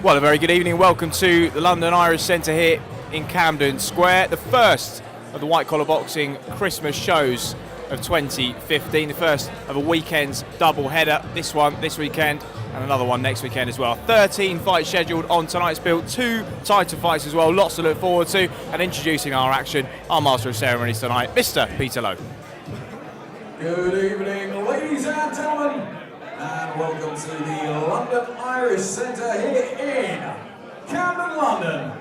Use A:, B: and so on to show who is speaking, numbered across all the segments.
A: Well, a very good evening. Welcome to the London Irish Centre here in Camden Square. The first of the White Collar Boxing Christmas shows of 2015. The first of a weekend's double header. This one this weekend and another one next weekend as well. 13 fights scheduled on tonight's bill. 2 title fights as well. Lots to look forward to. And introducing our action, our Master of Ceremonies tonight, Mr. Peter Lowe.
B: Good evening, ladies and gentlemen, and welcome to the London Irish Centre here in Camden, London.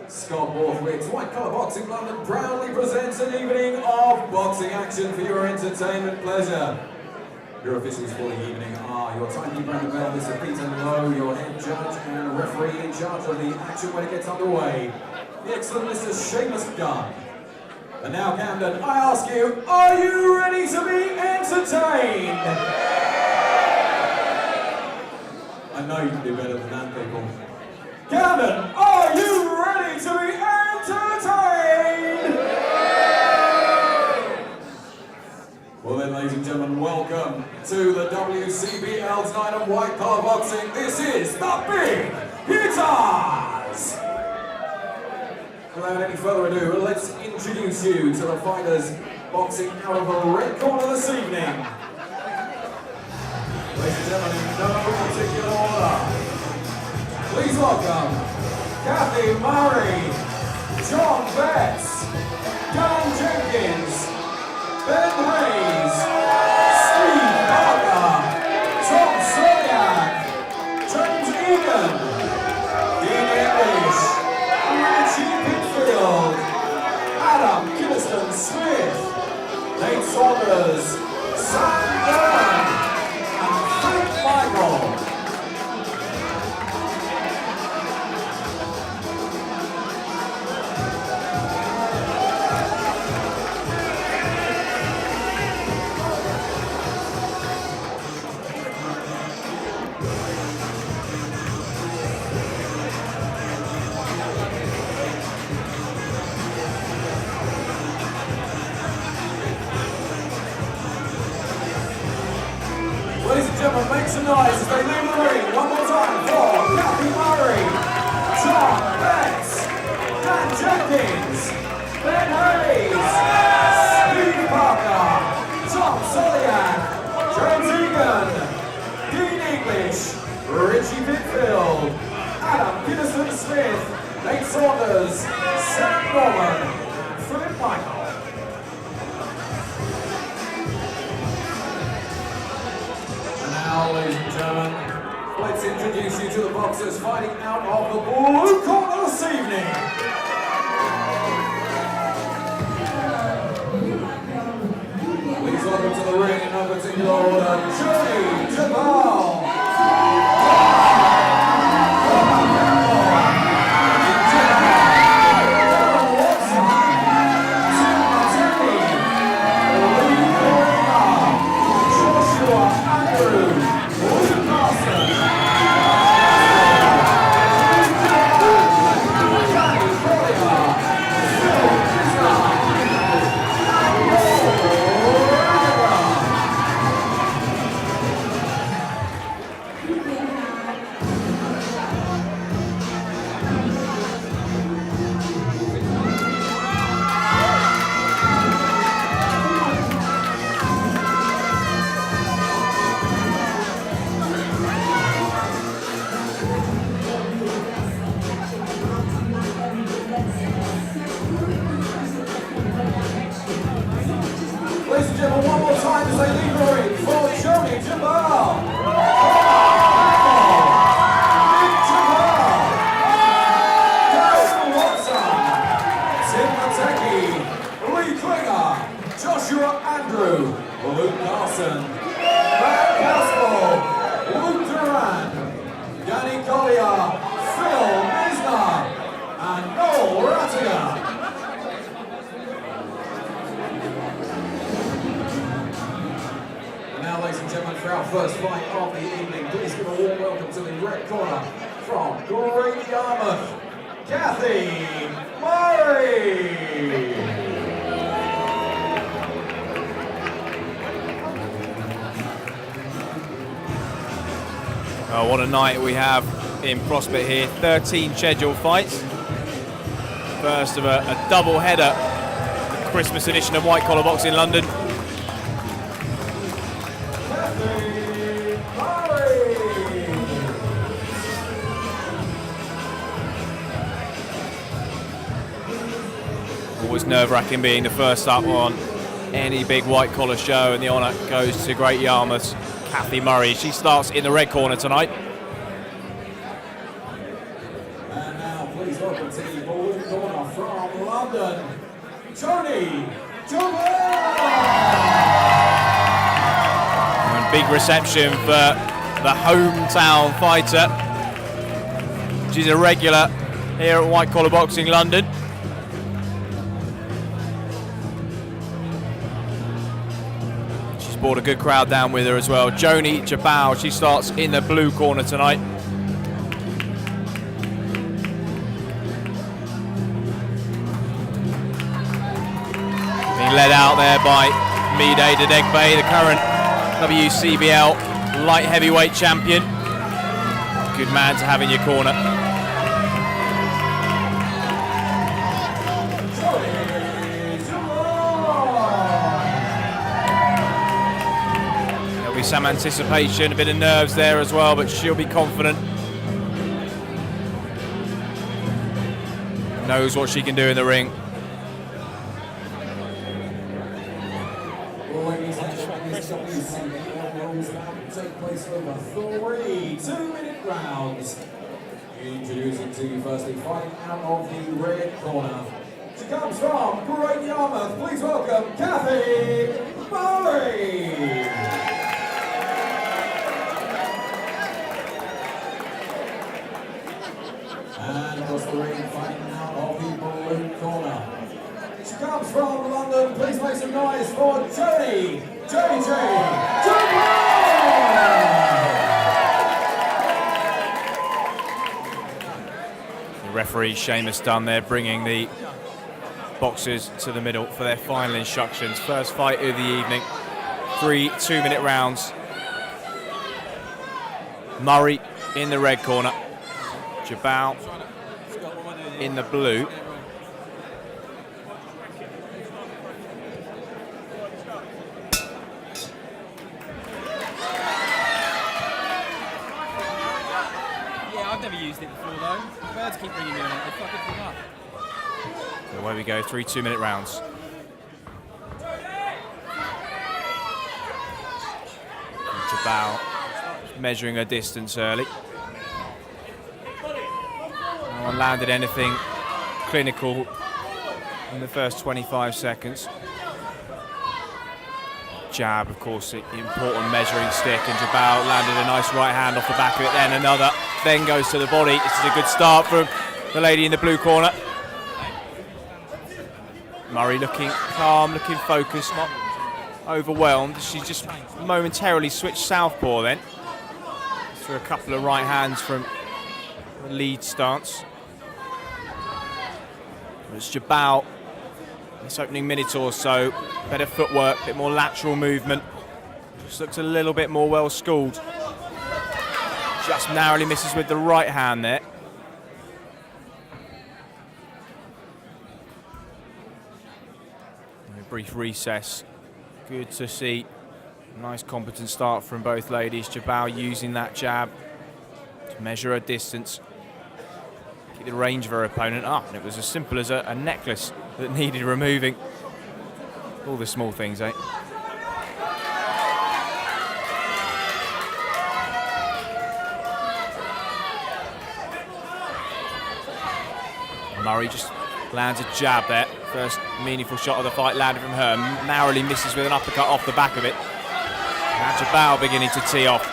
B: Scott Borthwick's White Collar Boxing London proudly presents an evening of boxing action for your entertainment pleasure. Your officials for the evening are your timekeeper and the bell, Mr. Peter Lowe, your head judge and referee in charge of the action when it gets underway, the excellent Mr. Seamus Gunn. And now, Camden, I ask you, are you ready to be entertained? I know you can do better than that, people. Camden, are you ready to be entertained? Well then, ladies and gentlemen, welcome to the WCBL tonight of White Collar Boxing. This is the Big Hitters! Without any further ado, let's introduce you to the fighters boxing out of the red corner this evening. Ladies and gentlemen, in no particular order, please welcome Kathy Murray, John Betts, Dan Jenkins, Ben Hayes, Steve Parker, Tom Solilak, James Eagan, Dean English, Pitfield, Adam Kinnison Smith, Nate Saunders, Sam Durant, and Frank Michael. Make some noise as they leave the ring. One more time for Kathy Murray, John Betts, Dan Jenkins, Ben Hayes, Steve Parker, Tom Solilak, James Eagan, Dean English, Richie Pitfield, Adam Kinnison Smith, Nate Saunders, Sam Norman, Philip Michael. Now, ladies and gentlemen, let's introduce you to the boxers fighting out of the blue corner this evening. Please welcome to the ring in no particular order, Johnny Jabel. Carson, Caspell, Durant, Collier, Misner, and Rattagan. And now, ladies and gentlemen, for our first fight of the evening, please give a warm welcome to the red corner from Great Yarmouth, Kathy Murray.
A: Oh, what a night we have in prospect here. 13 scheduled fights. First of a double header, the Christmas edition of White Collar Boxing London. Always nerve-wracking being the first up on any big white collar show, and the honour goes to Great Yarmouth's Kathy Murray. She starts in the red corner tonight.
B: And now please welcome to the blue corner from London, Tony Jabel!
A: And big reception for the hometown fighter. She's a regular here at White Collar Boxing London. Brought a good crowd down with her as well. Joni Jabal, she starts in the blue corner tonight. Being led out there by Mide Dedegbe, the current WCBL light heavyweight champion. Good man to have in your corner. Some anticipation, a bit of nerves there as well, but she'll be confident. Knows what she can do in the ring.
B: Ladies and gentlemen, this WCBL rules take place over 3 2-minute rounds. Introducing to you firstly, fighting out of the red corner. She comes from Great Yarmouth. Please welcome Kathy Murray. And across the ring, fighting out of the blue corner. She comes from London. Please make some noise for Joni JJ
A: The referee Seamus Dunn there, bringing the boxers to the middle for their final instructions. First fight of the evening. 3 2-minute rounds. Murray in the red corner. Jabal in the blue.
C: Yeah, I've never used it before though. Birds keep bringing me on it. They fuck everything up.
A: So away we go, 3 2-minute rounds. Jabal measuring her distance early. No one landed anything clinical in the first 25 seconds. Jab, of course, the important measuring stick, and Jabal landed a nice right hand off the back of it, then another, then goes to the body. This is a good start from the lady in the blue corner. Murray looking calm, looking focused, not overwhelmed. She just momentarily switched southpaw then. Through a couple of right hands from the lead stance. It's Jabal, this opening minute or so, better footwork, a bit more lateral movement. Just looks a little bit more well schooled. Just narrowly misses with the right hand there. A brief recess. Good to see. Nice competent start from both ladies. Jabal using that jab to measure her distance. Keep the range of her opponent up, and it was as simple as a necklace that needed removing. All the small things, eh? Murray just lands a jab there. First meaningful shot of the fight landed from her. Narrowly misses with an uppercut off the back of it. Now Jabal beginning to tee off.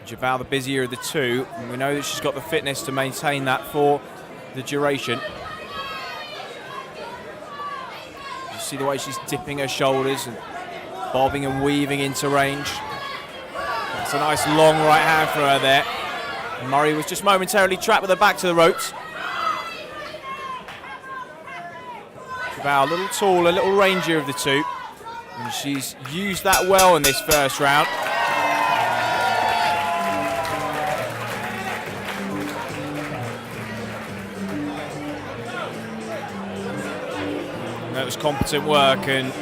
A: Jabal the busier of the two, and we know that she's got the fitness to maintain that for the duration. You see the way she's dipping her shoulders and bobbing and weaving into range. That's a nice long right hand for her there. Murray was just momentarily trapped with her back to the ropes. Jabal a little taller, a little rangier of the two, and she's used that well in this first round. That was competent work, and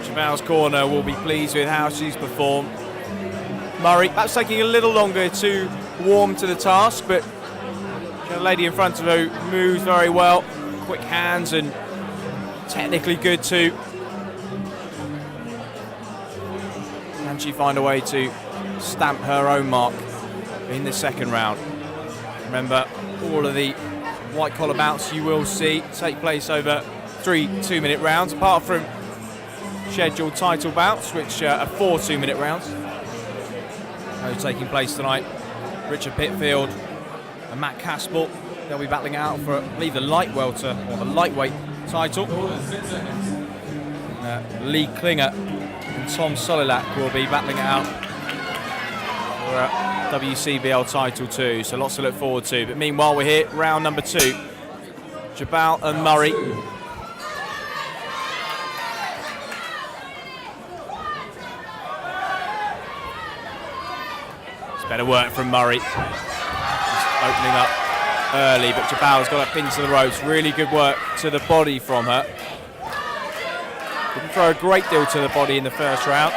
A: Jabel's corner will be pleased with how she's performed. Murray, perhaps taking a little longer to warm to the task, but the lady in front of her moves very well. Quick hands and technically good too. Can she find a way to stamp her own mark in the second round? Remember, all of the white collar bouts you will see take place over 3 2-minute rounds, apart from scheduled title bouts, which are 4 2-minute rounds. Those taking place tonight. Richard Pitfield and Matt Caspell, they'll be battling out for, I believe, the light welter or the lightweight title. Lee Klinger and Tom Solilak will be battling it out for a WCBL title too, so lots to look forward to. But meanwhile, we're here, round number 2. Jabel and Murray. Better work from Murray. Just opening up early, but Jabel's got her pinned to the ropes. Really good work to the body from her. Didn't throw a great deal to the body in the first round.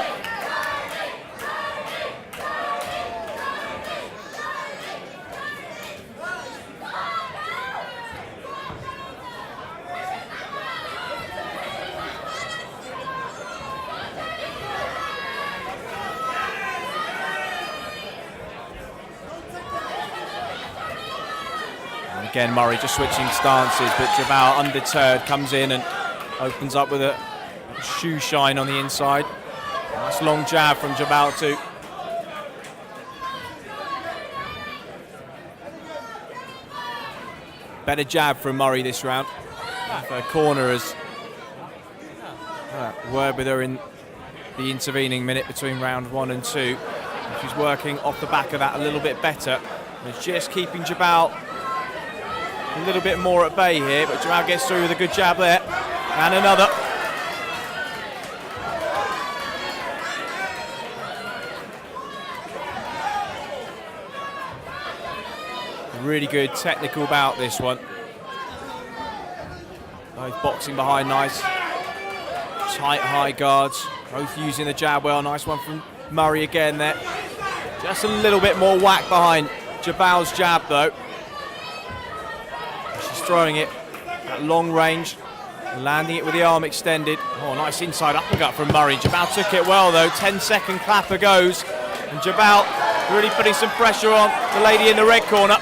A: Again, Murray just switching stances, but Jabel, undeterred, comes in and opens up with a shoe shine on the inside. Nice long jab from Jabel too. Better jab from Murray this round. Her corner has word with her in the intervening minute between round 1 and 2. She's working off the back of that a little bit better. It's just keeping Jabel a little bit more at bay here, but Jabel gets through with a good jab there. And another. Really good technical bout, this one. Both boxing behind, nice. Tight high guards. Both using the jab well. Nice one from Murray again there. Just a little bit more whack behind Jabel's jab though. Throwing it at long range, landing it with the arm extended. Oh, nice inside uppercut from Murray. Jabel took it well though. 10-second clapper goes, and Jabel really putting some pressure on the lady in the red corner.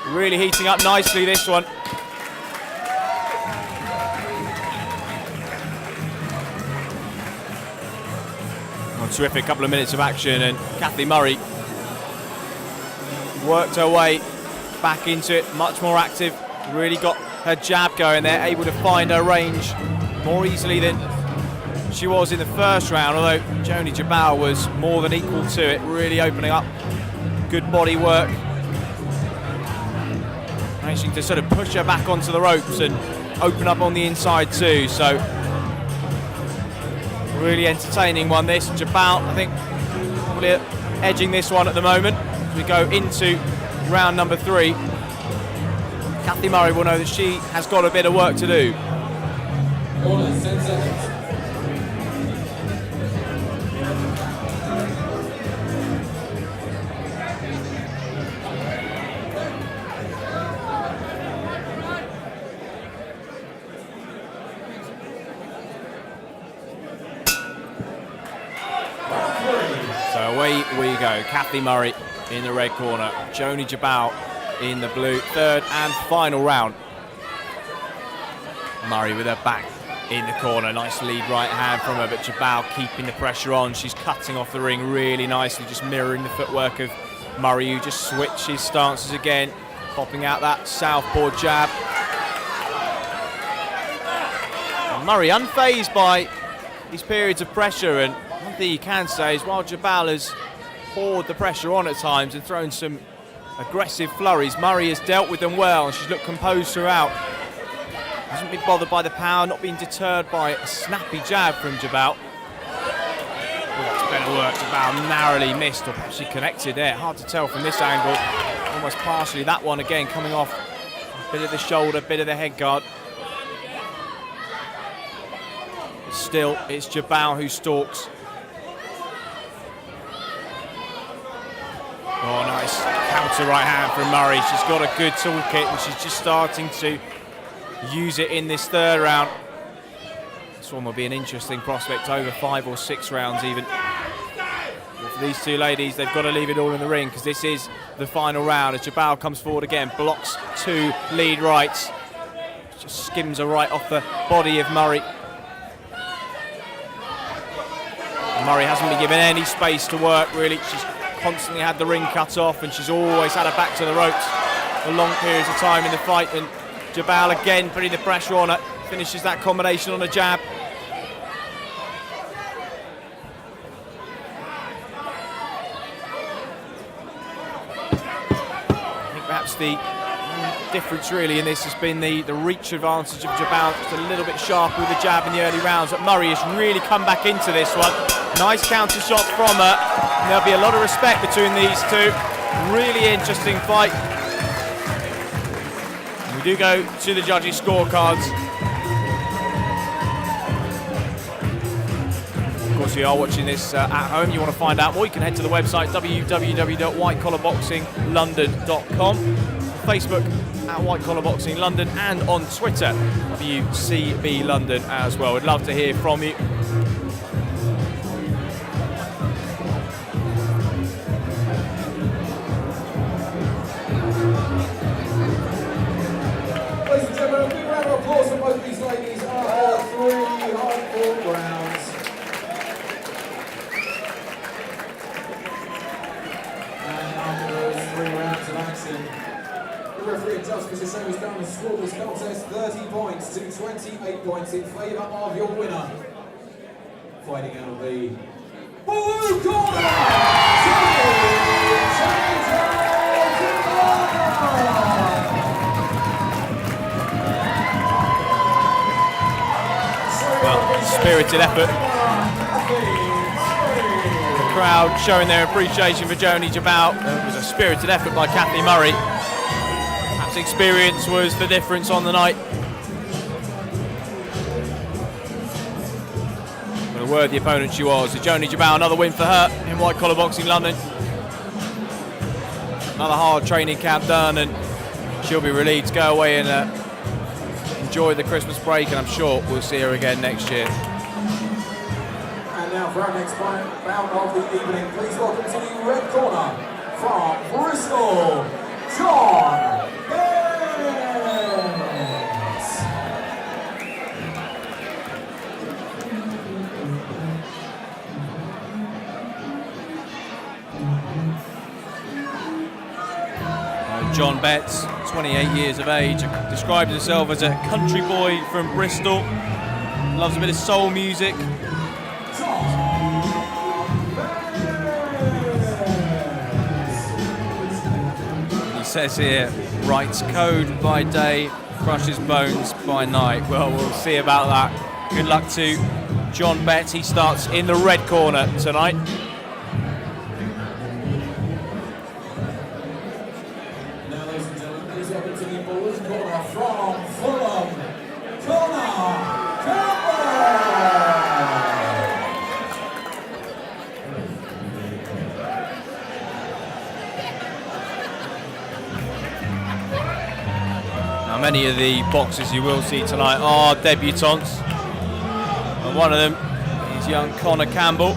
A: Really heating up nicely this one. Oh, terrific couple of minutes of action, and Kathy Murray worked her way back into it, much more active, really got her jab going there, able to find her range more easily than she was in the first round, although Joni Jabel was more than equal to it, really opening up, good body work, managing to sort of push her back onto the ropes and open up on the inside too, so really entertaining one this. Jabel, I think, probably edging this one at the moment as we go into round number 3. Kathy Murray will know that she has got a bit of work to do.
B: Corner, 10 seconds.
A: So away we go. Kathy Murray in the red corner, Joni Jabel in the blue. Third and final round. Murray with her back in the corner. Nice lead right hand from her, but Jabel keeping the pressure on. She's cutting off the ring really nicely, just mirroring the footwork of Murray, who just switches stances again, popping out that southpaw jab. And Murray unfazed by these periods of pressure, and one thing you can say is while Jabel has poured the pressure on at times and thrown some aggressive flurries, Murray has dealt with them well, and she's looked composed throughout. Hasn't been bothered by the power, not being deterred by a snappy jab from Jabel. That's better work. Jabel narrowly missed, or perhaps she connected there. Hard to tell from this angle. Almost partially that one again coming off a bit of the shoulder, bit of the head guard. still. It's Jabel who stalks. Oh, nice counter right hand from Murray. She's got a good toolkit and she's just starting to use it in this third round. This one will be an interesting prospect over 5 or 6 rounds even. But for these two ladies, they've got to leave it all in the ring because this is the final round. As Jabel comes forward again, blocks 2 lead rights. Just skims her right off the body of Murray. And Murray hasn't been given any space to work really. She's constantly had the ring cut off and she's always had her back to the ropes for long periods of time in the fight. And Jabel again putting the pressure on her, finishes that combination on a jab. I think perhaps the difference really in this has been the reach advantage of Jabel, just a little bit sharper with the jab in the early rounds. But Murray has really come back into this one. Nice counter shots from her. And there'll be a lot of respect between these two. Really interesting fight. And we do go to the judges' scorecards. Of course, if you are watching this at home, you want to find out more, you can head to the website www.whitecollarboxinglondon.com, Facebook at White Collar Boxing London, and on Twitter WCB London as well. We'd love to hear from you.
B: Ladies and gentlemen, a big round of applause for both these ladies. Our 3 hard-fought rounds. And after those 3 rounds of action, the referee adjusts Mr. Samuels down and scored this contest 30 points to 28 points in favour of your winner. Fighting out of the blue corner,
A: Well, spirited effort. The crowd showing their appreciation for Joni Jabel. It was a spirited effort by Kathy Murray. Perhaps experience was the difference on the night. What a worthy opponent she was. Joni Jabel, another win for her in White Collar Boxing London. Another hard training camp done, and she'll be relieved to go away and enjoy the Christmas break, and I'm sure we'll see her again next year.
B: And now for our next bout of the evening, please welcome to the red corner from Bristol, John Jenkins.
A: John Betts, 28 years of age, describes himself as a country boy from Bristol, loves a bit of soul music. He says here, writes code by day, crushes bones by night. Well, we'll see about that. Good luck to John Betts. He starts in the red corner tonight. Many of the boxers you will see tonight are debutantes. And one of them is young Connor Campbell.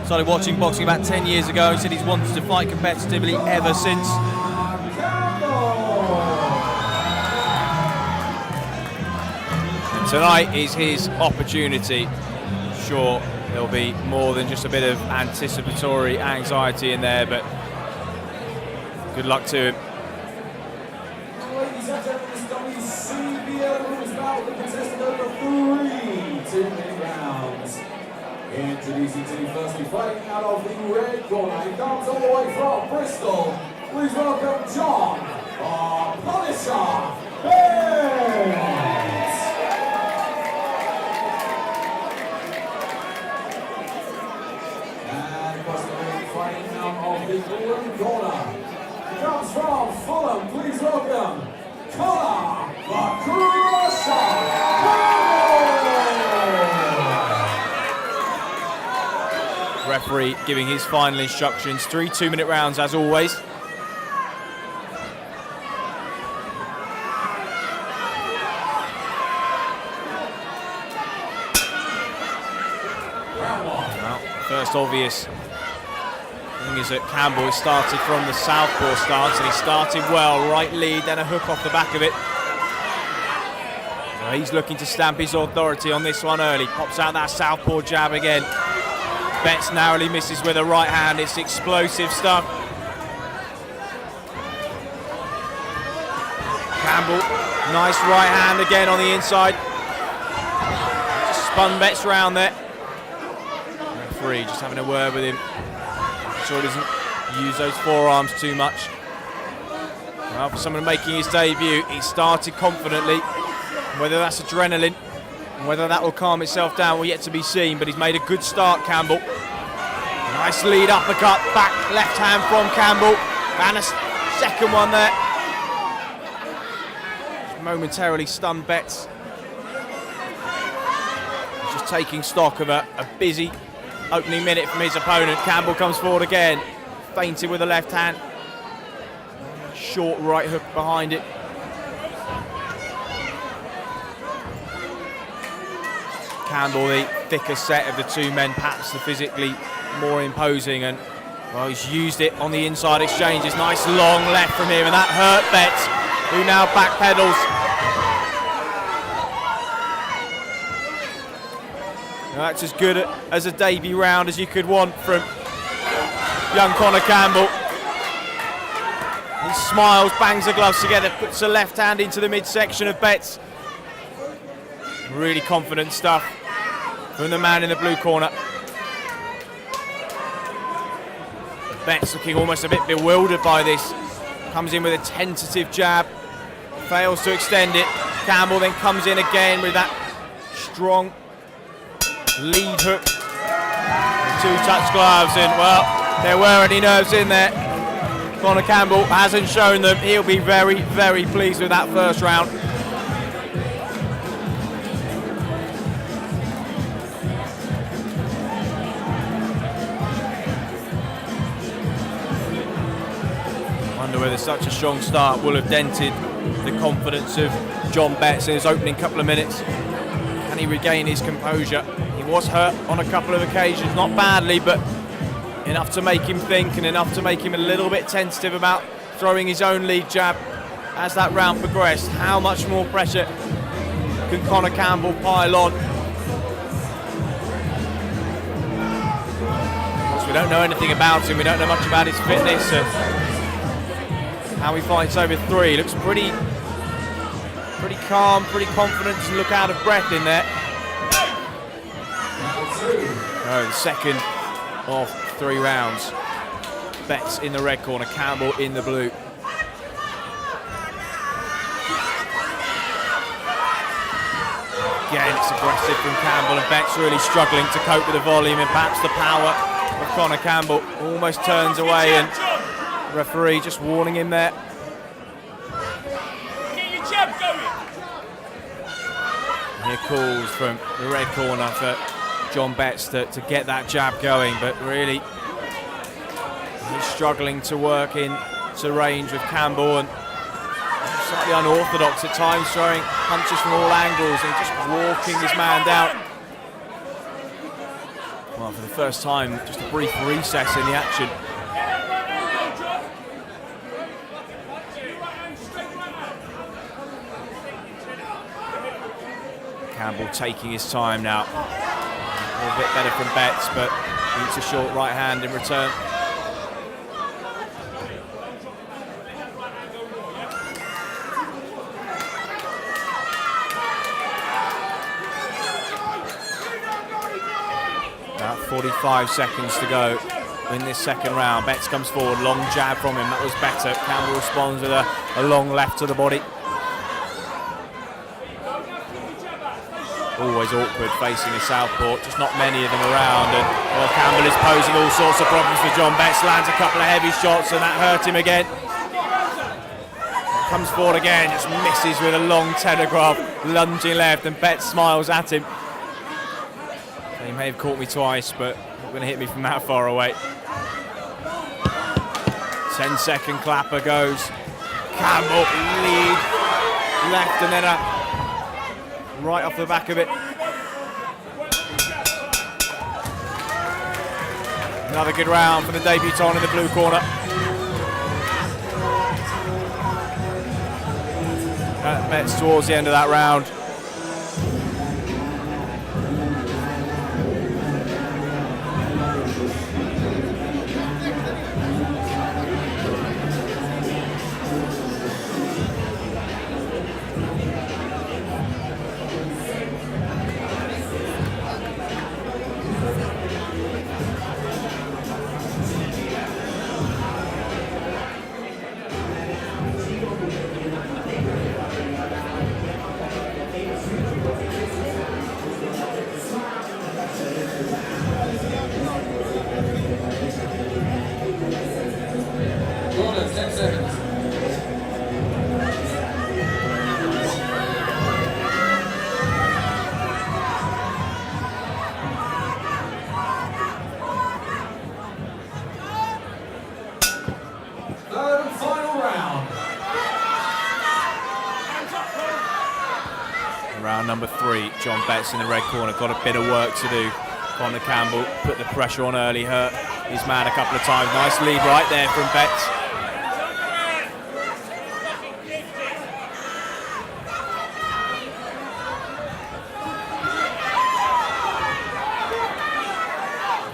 A: Started watching boxing about 10 years ago. He said he's wanted to fight competitively ever since. And tonight is his opportunity. Sure, there'll be more than just a bit of anticipatory anxiety in there, but good luck to him.
B: Introducing to you firstly, fighting out of the red corner. He comes all the way from Bristol. Please welcome John Punisher Benz. And across the ring, fighting out of the blue corner. He comes from Fulham. Please welcome Collier, the Crusher.
A: Referee giving his final instructions. 3 2-minute rounds as always. Well, first obvious thing is that Campbell has started from the southpaw stance, and he started well. Right lead, then a hook off the back of it. So he's looking to stamp his authority on this one early. Pops out that southpaw jab again. Betts narrowly misses with a right hand. It's explosive stuff. Campbell, nice right hand again on the inside. Just spun Betts round there. Referee just having a word with him. Sure he doesn't use those forearms too much. Well, for someone making his debut, he started confidently. Whether that's adrenaline, and whether that will calm itself down will yet to be seen, but he's made a good start, Campbell. Nice lead uppercut, back left hand from Campbell, and a second one there. Just momentarily stunned Betts. He's just taking stock of a busy opening minute from his opponent. Campbell comes forward again, feinted with a left hand. Short right hook behind it. Campbell, the thicker set of the two men, perhaps the physically more imposing, and well, he's used it on the inside exchanges. Nice long left from him, and that hurt Betts, who now backpedals. That's as good as a debut round as you could want from young Conor Campbell. He smiles, bangs the gloves together, puts a left hand into the midsection of Betts. Really confident stuff from the man in the blue corner. Betts looking almost a bit bewildered by this. Comes in with a tentative jab, fails to extend it. Campbell then comes in again with that strong lead hook. 2 touch gloves, and well, there weren't any nerves in there. Conor Campbell hasn't shown them. He'll be very, very pleased with that first round. Whether such a strong start will have dented the confidence of John Betts in his opening couple of minutes. Can he regain his composure? He was hurt on a couple of occasions, not badly, but enough to make him think and enough to make him a little bit tentative about throwing his own lead jab as that round progressed. How much more pressure can Conor Campbell pile on? Of course, we don't know anything about him, we don't know much about his fitness and how he fights over 3. Looks pretty calm, pretty confident, and look out of breath in there. Oh, the second of 3 rounds. Betts in the red corner, Campbell in the blue. Again, it's aggressive from Campbell, and Betts really struggling to cope with the volume and perhaps the power of Conor Campbell. Almost turns away, and referee just warning him there.
D: Get your jab going.
A: Here calls from the red corner for John Betts to get that jab going, but really he's struggling to work into range with Campbell, and slightly unorthodox at times, throwing punches from all angles and just walking his man down. Well, for the first time, just a brief recess in the action. Campbell taking his time now. A little bit better from Betts, but needs a short right hand in return. About 45 seconds to go in this second round. Betts comes forward, long jab from him, that was better. Campbell responds with a long left to the body. Always awkward facing a southpaw, just not many of them around, and well, Campbell is posing all sorts of problems for John Betts. Lands a couple of heavy shots and that hurt him again. Comes forward again, just misses with a long telegraph, lunging left, and Betts smiles at him. He may have caught me twice, but going to hit me from that far away. 10-second clapper goes. Campbell lead left and then right off the back of it. Another good round for the debutant in the blue corner. Mets towards the end of that round. Round number 3, John Betts in the red corner, got a bit of work to do. Connor Campbell put the pressure on early, hurt his man a couple of times. Nice lead right there from Betts.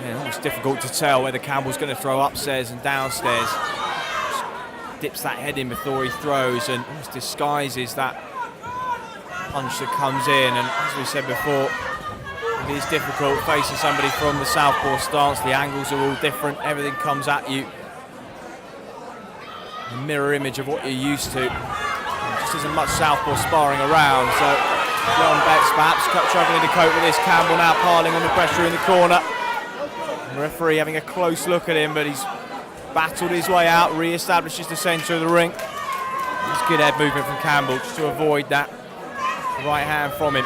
A: Yeah, it's difficult to tell whether Campbell's going to throw upstairs and downstairs. Just dips that head in before he throws and almost disguises that punch that comes in, and as we said before, it is difficult facing somebody from the southpaw stance. The angles are all different, everything comes at you. A mirror image of what you're used to. There just isn't much southpaw sparring around, so John Betts perhaps struggling to cope with this. Campbell now piling on the pressure in the corner. The referee having a close look at him, but he's battled his way out, re-establishes the centre of the ring. That's good head movement from Campbell just to avoid that right hand from him.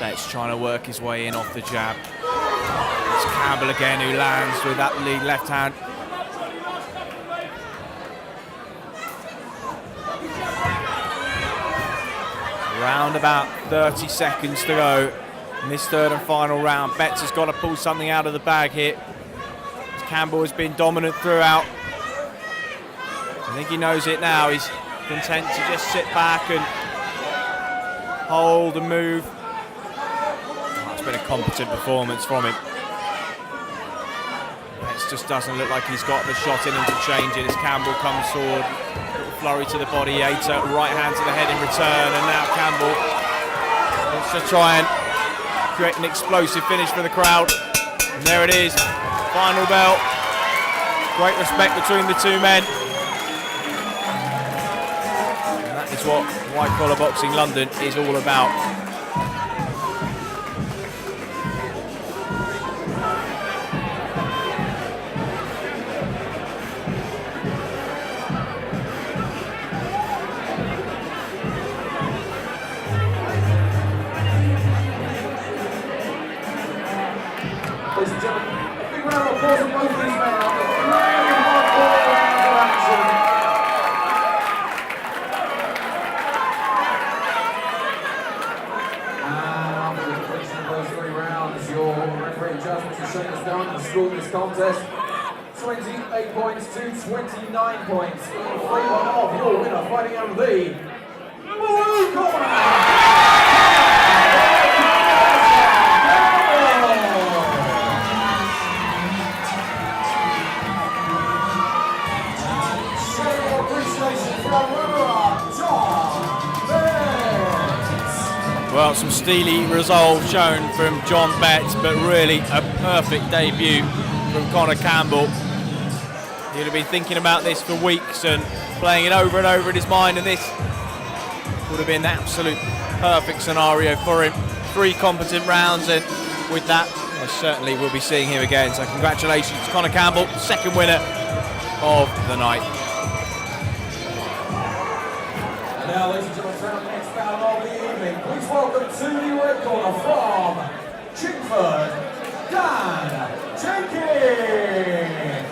A: Betts trying to work his way in off the jab. It's Campbell again who lands with that lead left hand. Around about 30 seconds to go in this third and final round. Betts has got to pull something out of the bag here. Campbell has been dominant throughout. I think he knows it now. He's content to just sit back and hold and move. Oh, it's been a competent performance from him. It just doesn't look like he's got the shot in him to change it as Campbell comes forward. Little flurry to the body, Aita, right hand to the head in return, and now Campbell wants to try and create an explosive finish for the crowd. And there it is, final bell. Great respect between the two men. And that is what White Collar Boxing London is all about.
B: Ladies and gentlemen, a big round of applause for both of these men after 3 hardcore rounds of action. And after the completion of those 3 rounds, your referee judgment has shown us down and scored this contest 28 points to 29 points in favour of your winner, fighting out of the blue corner.
A: Well, some steely resolve shown from John Betts, but really a perfect debut from Connor Campbell. He'd have been thinking about this for weeks and playing it over and over in his mind, and this would have been the absolute perfect scenario for him. 3 competent rounds, and with that, I certainly will be seeing him again. So congratulations to Connor Campbell, second winner of the night.
B: And now, ladies and gentlemen, round next battle welcome to the red corner from Chingford, Dan Jenkins.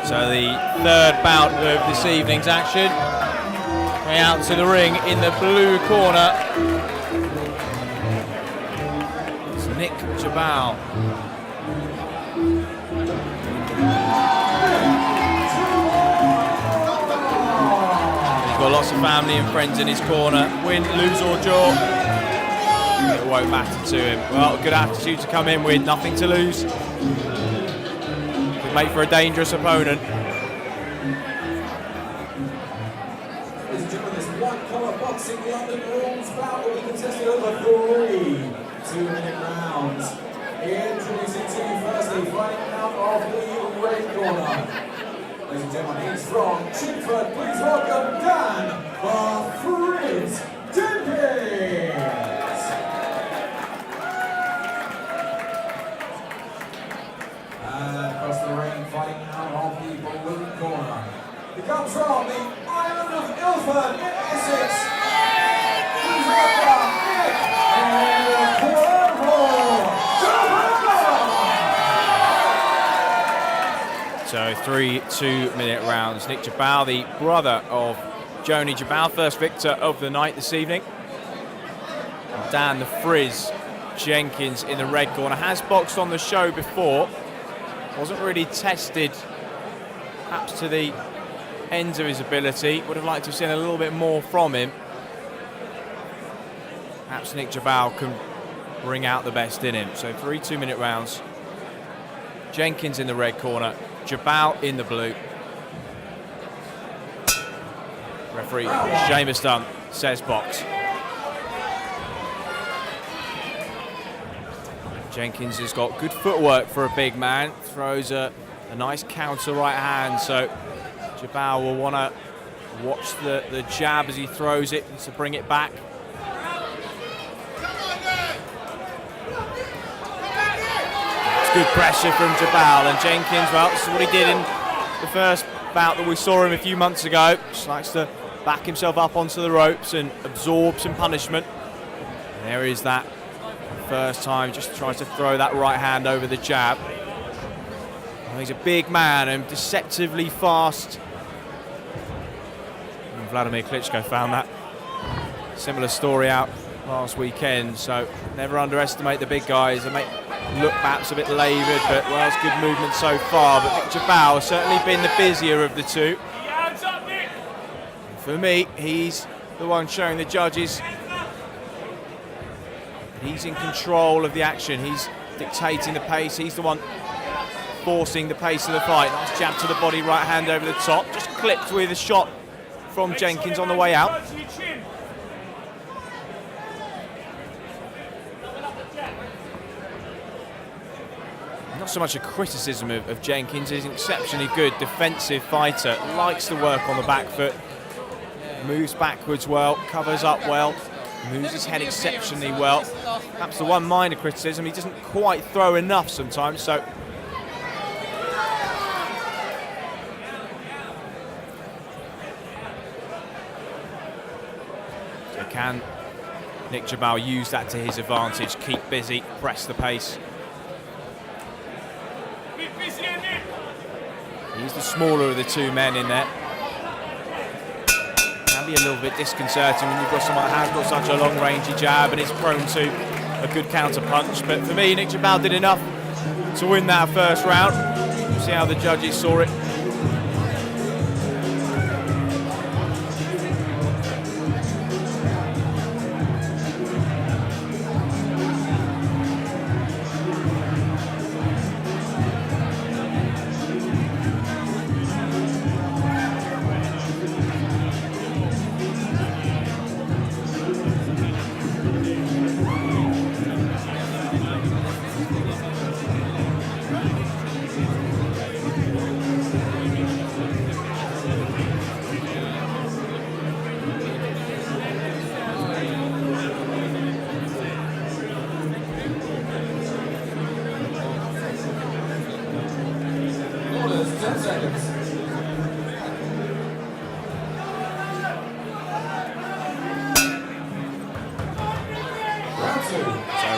A: So the third bout of this evening's action. Going out to the ring in the blue corner. It's Nick Jabel. He's got lots of family and friends in his corner. Win, lose or draw, it won't matter to him. Well, good attitude to come in with, nothing to lose. Make for a dangerous opponent.
B: Ladies and gentlemen, this white-collar boxing London rules bout will be contested over 3 2-minute rounds. Introducing to you firstly, fighting out of the red corner. Ladies and gentlemen, he's from Chingford. Please welcome Dan Frizz Jenkins. Across the ring, fighting out of the blue corner. He comes from the island of Ilford in Essex. Please welcome Nick Jabel.
A: So 3 2-minute rounds. Nick Jabel, the brother of Joni Jabel, first victor of the night this evening. And Dan the Frizz Jenkins in the red corner. Has boxed on the show before. Wasn't really tested perhaps to the ends of his ability. Would have liked to have seen a little bit more from him. Perhaps Nick Jabel can bring out the best in him. So 3 2-minute rounds. Jenkins in the red corner, Jabel in the blue. Referee Seamus Dunn says box. Jenkins has got good footwork for a big man. Throws a nice counter right hand. So Jabel will want to watch the jab as he throws it to bring it back. It's good pressure from Jabel, and Jenkins, well, this is what he did in the first bout that we saw him a few months ago. Just likes to back himself up onto the ropes and absorb some punishment. And there is that first time, just tries to throw that right hand over the jab. Well, he's a big man and deceptively fast. And Vladimir Klitschko found that similar story out last weekend, so never underestimate the big guys. They may look perhaps a bit laboured, but well, it's good movement so far. But Nick Jabel has certainly been the busier of the two. For me, he's the one showing the judges he's in control of the action. He's dictating the pace. He's the one forcing the pace of the fight. Nice jab to the body, right hand over the top. Just clipped with a shot from Jenkins on the way out. Not so much a criticism of Jenkins. He's an exceptionally good defensive fighter. Likes to work on the back foot. Moves backwards well, covers up well. Moves his head exceptionally well. Perhaps the one minor criticism, he doesn't quite throw enough sometimes, so. He can Nick Jabel used that to his advantage. Keep busy, press the pace. He's the smaller of the two men in there. Can be a little bit disconcerting when you've got someone that has got such a long-rangey jab and is prone to a good counter punch. But for me, Nick Jabel did enough to win that first round. We'll see how the judges saw it.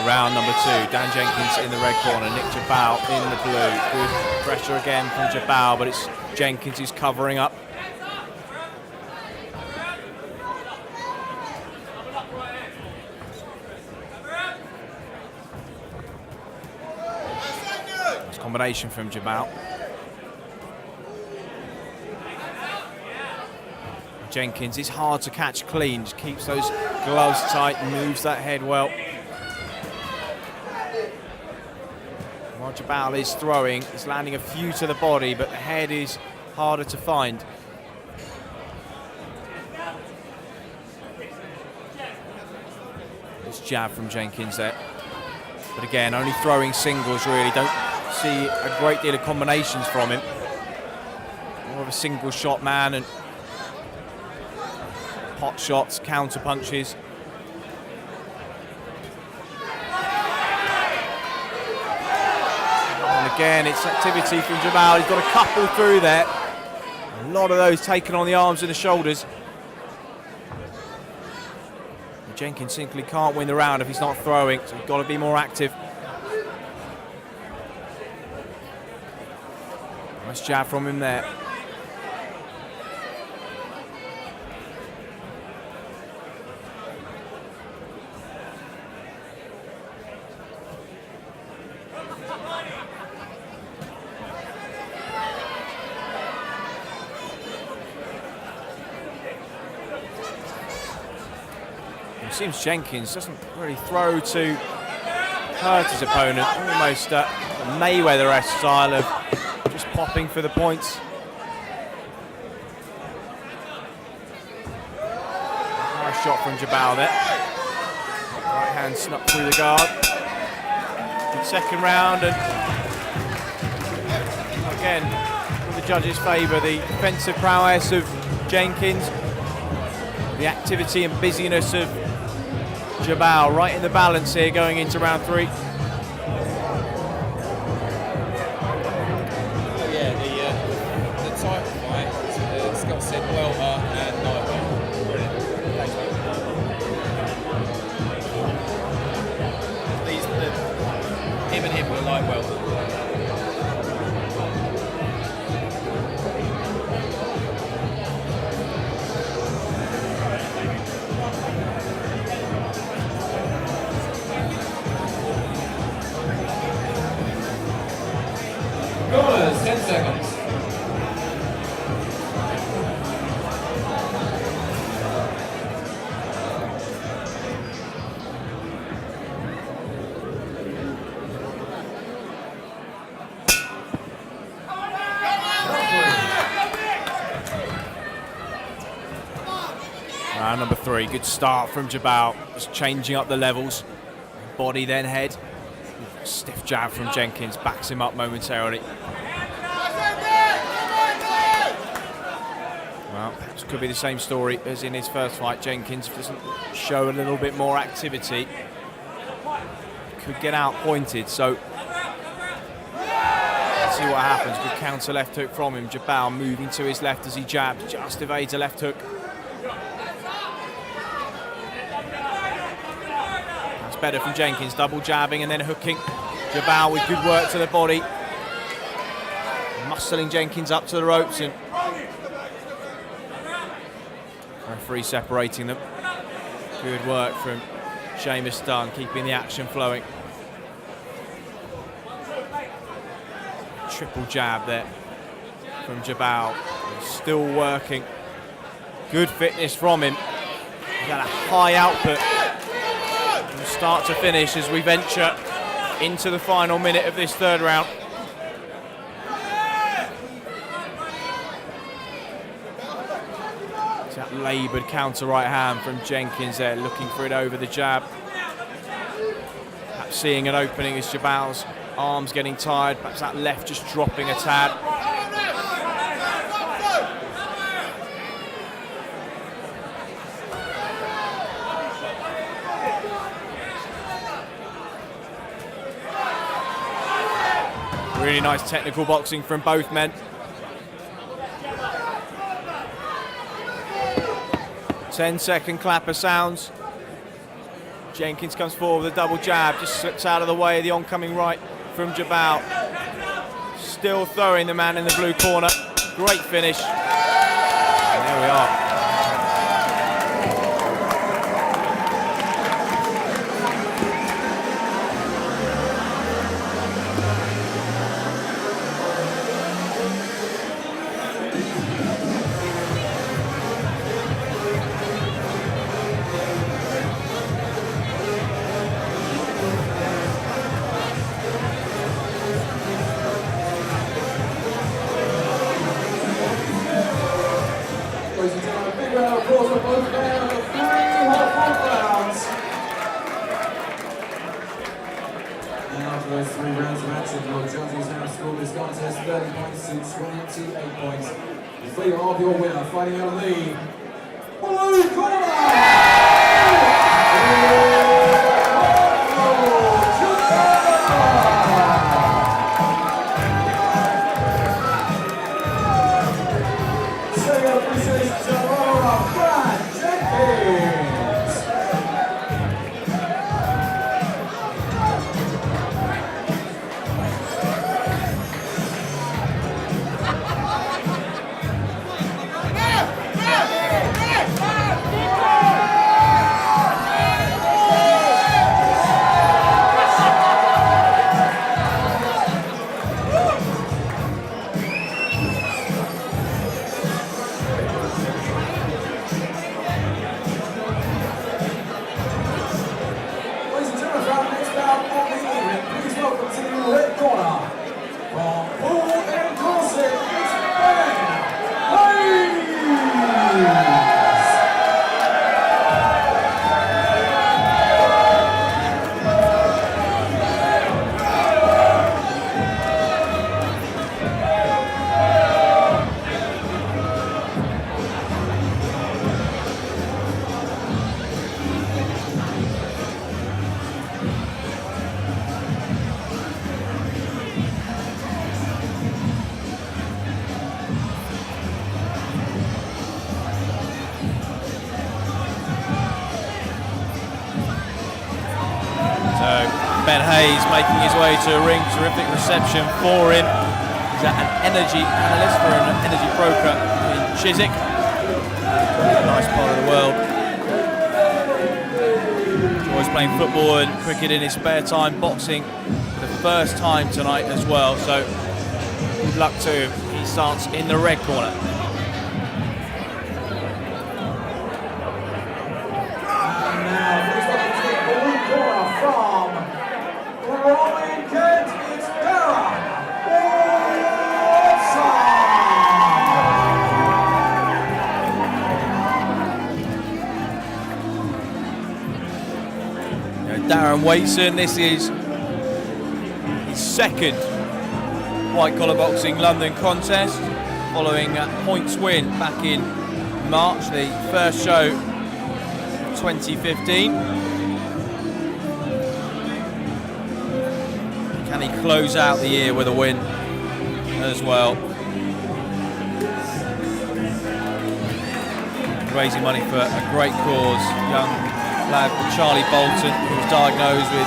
A: Round number 2, Dan Jenkins in the red corner, Nick Jabel in the blue. Good pressure again from Jabel, but it's Jenkins who's covering up. It's a combination from Jabel. Jenkins is hard to catch clean, just keeps those gloves tight, moves that head well. While Jabel is throwing, he's landing a few to the body, but the head is harder to find. This jab from Jenkins there. But again, only throwing singles really. Don't see a great deal of combinations from him. More of a single shot man and pot shots, counter punches. Again, it's activity from Jabel. He's got a couple through there. A lot of those taken on the arms and the shoulders. And Jenkins simply can't win the round if he's not throwing, so he's got to be more active. Nice jab from him there. It seems Jenkins doesn't really throw to hurt his opponent, almost a Mayweather-esque style of just popping for the points. Nice shot from Jabel there. Right hand snuck through the guard. Good second round, and again, in the judges' favour, the defensive prowess of Jenkins, the activity and busyness of Jabel right in the balance here going into round 3.
C: Yeah, the title fight, Scott said welter and lightweight. Brilliant. Thanks, mate. Him and him were light welter.
B: Corners, 10 seconds.
A: Round number 3, good start from Jabel, just changing up the levels. Body then head. Stiff jab from Jenkins, backs him up momentarily. Well, this could be the same story as in his first fight. Jenkins doesn't show a little bit more activity. Could get out pointed, so let's see what happens. Good counter left hook from him. Jabel moving to his left as he jabs, just evades a left hook. better from Jenkins, double jabbing and then hooking. Jabel with good work to the body. Muscling Jenkins up to the ropes, and referee separating them. Good work from Seamus Dunn, keeping the action flowing. Triple jab there from Jabel. Still working. Good fitness from him. He's got a high output from start to finish as we venture into the final minute of this third round. It's that laboured counter right hand from Jenkins there, looking for it over the jab. Perhaps seeing an opening as Jabel's arms getting tired, perhaps that left just dropping a tad. Really nice technical boxing from both men. 10-second clapper sounds. Jenkins comes forward with a double jab, just slips out of the way of the oncoming right from Jabel. Still throwing the man in the blue corner. Great finish. And there we are.
B: Of your winner, fighting out of the blue corner. Making his way to a ring, terrific reception for him. He's an energy analyst for an energy broker in Chiswick, a nice part of the world. Enjoys playing football and cricket in his spare time, boxing for the first time tonight as well, so good luck to him. He starts in the red corner. Waitson, this is his second white collar boxing London contest, following a points win back in March, the first show of 2015. Can he close out the year with a win as well? Raising money for a great cause, young
D: lad called Charlie Bolton, who was diagnosed with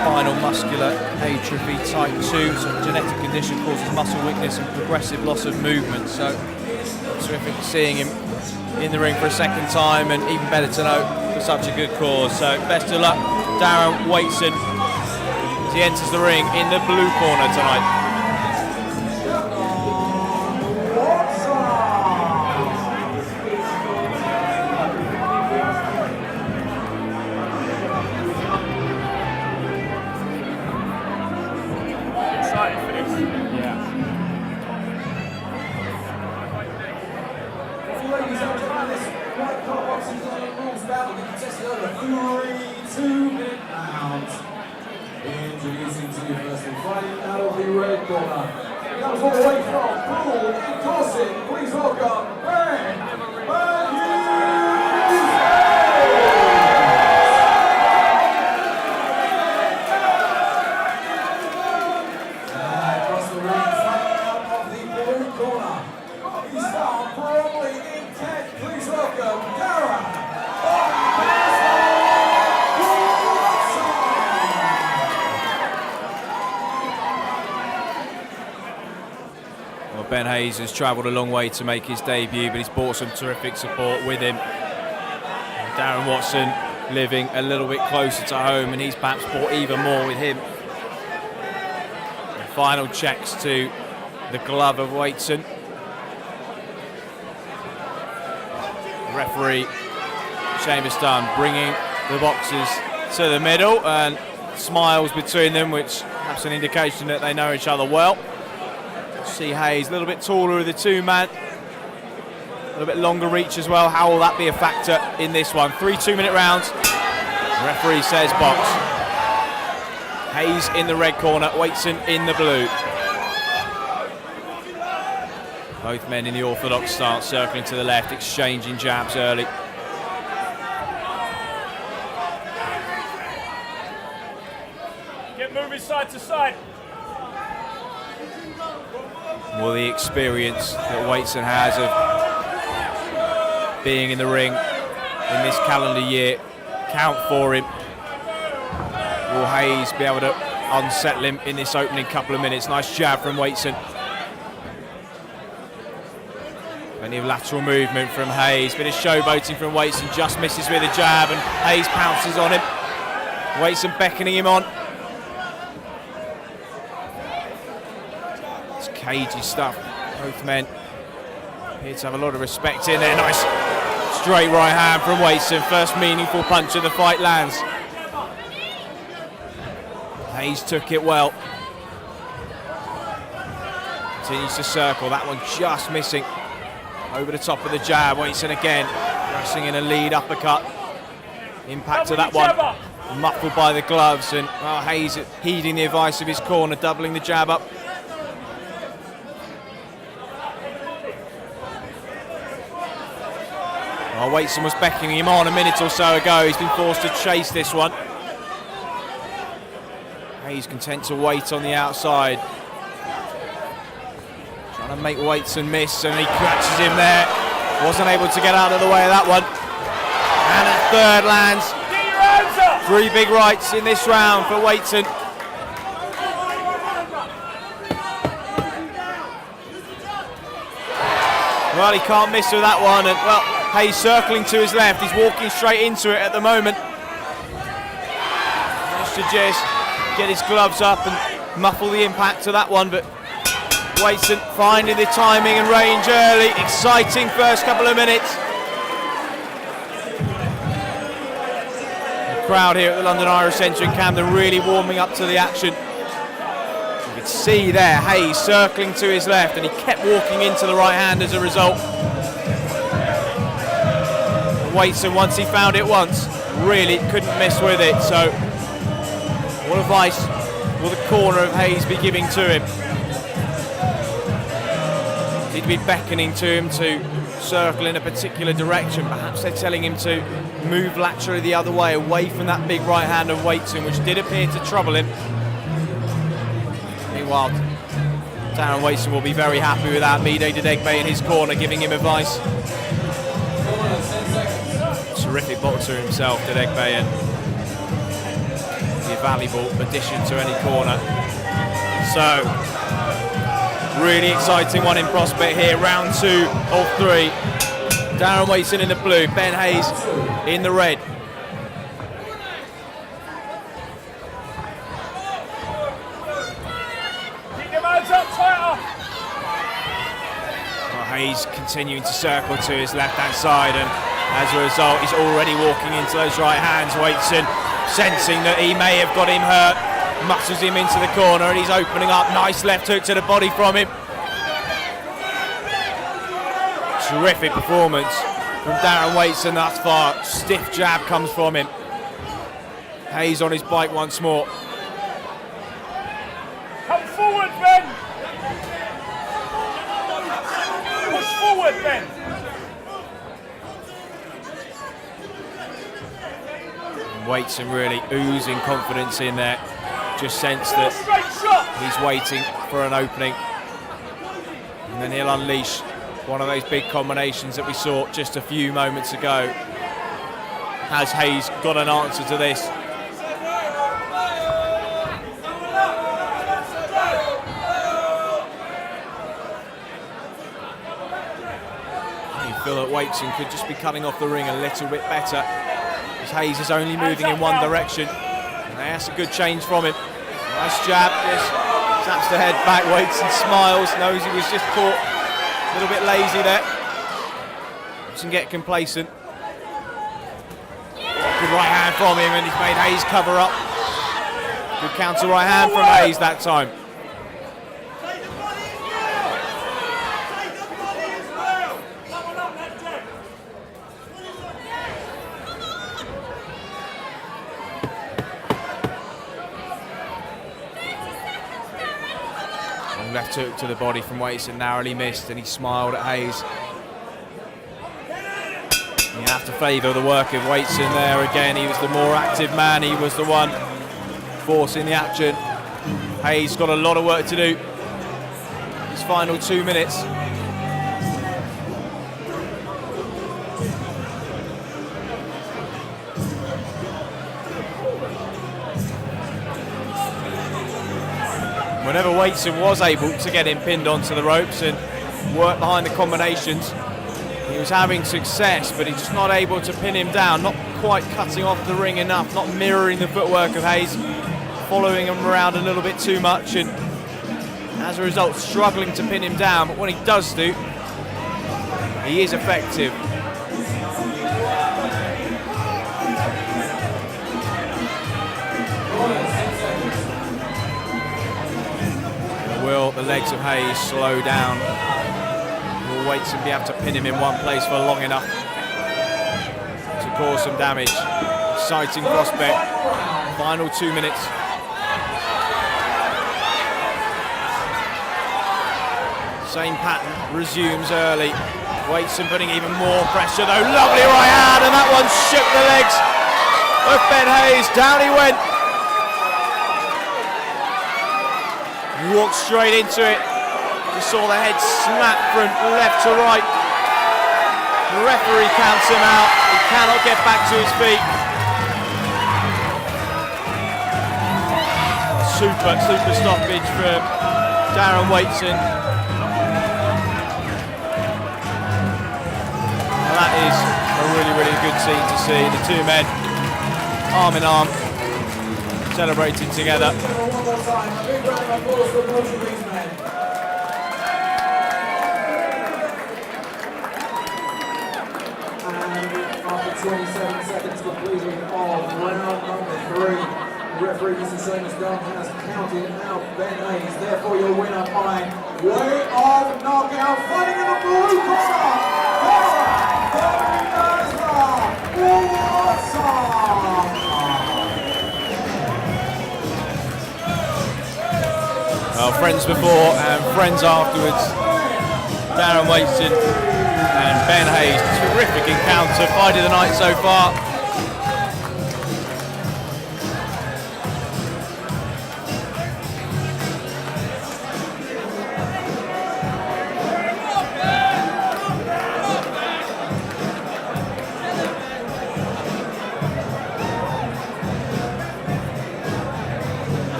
D: spinal muscular atrophy type 2, so a genetic condition causes muscle weakness and progressive loss of movement. So terrific seeing him in the ring for a second time, and even better to know for such a good cause. So best of luck, Darren Waitson, as he enters the ring in the blue corner tonight.
B: Introducing to you first and fighting out of the red corner. He comes all the way from Poole in Carson. Please welcome Ben across the ring, fighting out of the blue corner. He's found firmly intent. Please welcome Durant.
D: Ben Hayes has travelled a long way to make his debut, but he's brought some terrific support with him. And Darren Watson living a little bit closer to home, and he's perhaps brought even more with him. The final checks to the glove of Waitson. Referee Seamus Dunn bringing the boxers to the middle, and smiles between them, which perhaps an indication that they know each other well. See Hayes, a little bit taller of the two man, a little bit longer reach as well. How will that be a factor in this one? 3 2-minute rounds. The referee says box. Hayes in the red corner, Waitson in the blue. Both men in the orthodox stance, circling to the left, exchanging jabs early.
E: Get moving side to side.
D: Will the experience that Waitson has of being in the ring in this calendar year count for him? Will Hayes be able to unsettle him in this opening couple of minutes? Nice jab from Waitson. Plenty of lateral movement from Hayes. Bit of showboating from Waitson, just misses with a jab, and Hayes pounces on him. Waitson beckoning him on. Cagey stuff. Both men appear to have a lot of respect in there. Nice straight right hand from Waitson. First meaningful punch of the fight lands. Hayes took it well. Continues to circle. That one just missing. Over the top of the jab. Waitson again pressing in a lead uppercut. Impact of that one muffled by the gloves, and Hayes heeding the advice of his corner, doubling the jab up. Well, Waitson was beckoning him on a minute or so ago. He's been forced to chase this one. Hayes content to wait on the outside. Trying to make Waitson miss, and he catches him there. Wasn't able to get out of the way of that one. And a third lands. 3 big rights in this round for Waitson. Well, he can't miss with that one, and well, Hayes circling to his left. He's walking straight into it at the moment. Managed to just get his gloves up and muffle the impact of that one, but Waitson finding the timing and range early. Exciting first couple of minutes. The crowd here at the London Irish Centre in Camden really warming up to the action. You could see there Hayes circling to his left, and he kept walking into the right hand as a result. Waitson, once he found it once, really couldn't miss with it. So what advice will the corner of Hayes be giving to him? He'd be beckoning to him to circle in a particular direction. Perhaps they're telling him to move laterally the other way, away from that big right hand of Waitson, which did appear to trouble him. Meanwhile, Darren Waitson will be very happy with that. Mide Dedegbe in his corner giving him advice.
A: Terrific boxer himself, Dedegbe, and be a valuable addition to any corner. So, really exciting one in prospect here. Round 2 of 3. Darren Waitson in the blue, Ben Hayes in the red. Hayes continuing to circle to his left-hand side, and as a result, he's already walking into those right hands. Waitson, sensing that he may have got him hurt, muscles him into the corner, and he's opening up. Nice left hook to the body from him. Terrific performance from Darren Waitson thus far. Stiff jab comes from him. Hayes on his bike once more.
E: Come forward, Ben! Push forward, Ben!
A: Waitson really oozing confidence in there. Just sense that he's waiting for an opening. And then he'll unleash one of those big combinations that we saw just a few moments ago. Has Hayes got an answer to this? You feel that Waitson could just be cutting off the ring a little bit better, as Hayes is only moving in one direction. And that's a good change from him. Nice jab, just taps the head back. Waitson smiles, knows he was just caught a little bit lazy there. Doesn't get complacent. Good right hand from him, and he's made Hayes cover up. Good counter right hand from Hayes that time. Left hook to the body from Waitson, narrowly missed, and he smiled at Hayes. You have to favour the work of Waitson there again. He was the more active man, he was the one forcing the action. Hayes got a lot of work to do. His final 2 minutes. Whenever Waitson was able to get him pinned onto the ropes and work behind the combinations, he was having success, but he's just not able to pin him down, not quite cutting off the ring enough, not mirroring the footwork of Hayes, following him around a little bit too much, and as a result struggling to pin him down. But when he does do, he is effective. Will the legs of Hayes slow down? Will Waitson be able to pin him in one place for long enough to cause some damage? Exciting prospect. Final 2 minutes. Same pattern resumes early. Waitson putting even more pressure though. Lovely right hand, and that one shook the legs of Ben Hayes. Down he went. He walked straight into it. Just saw the head snap from left to right. The referee counts him out. He cannot get back to his feet. Super stoppage from Darren Waitson. And that is a really good scene to see. The two men arm in arm, celebrating together.
B: One more time, a big round of applause for both of these men. And after 27 seconds completing of round number 3, the referee, Mr. Saunders, has counted out Ben Hayes. Therefore, your winner by way of knockout, fighting in the blue corner.
A: Well, friends before and friends afterwards. Darren Waitson and Ben Hayes. Terrific encounter. Fight of the night so far.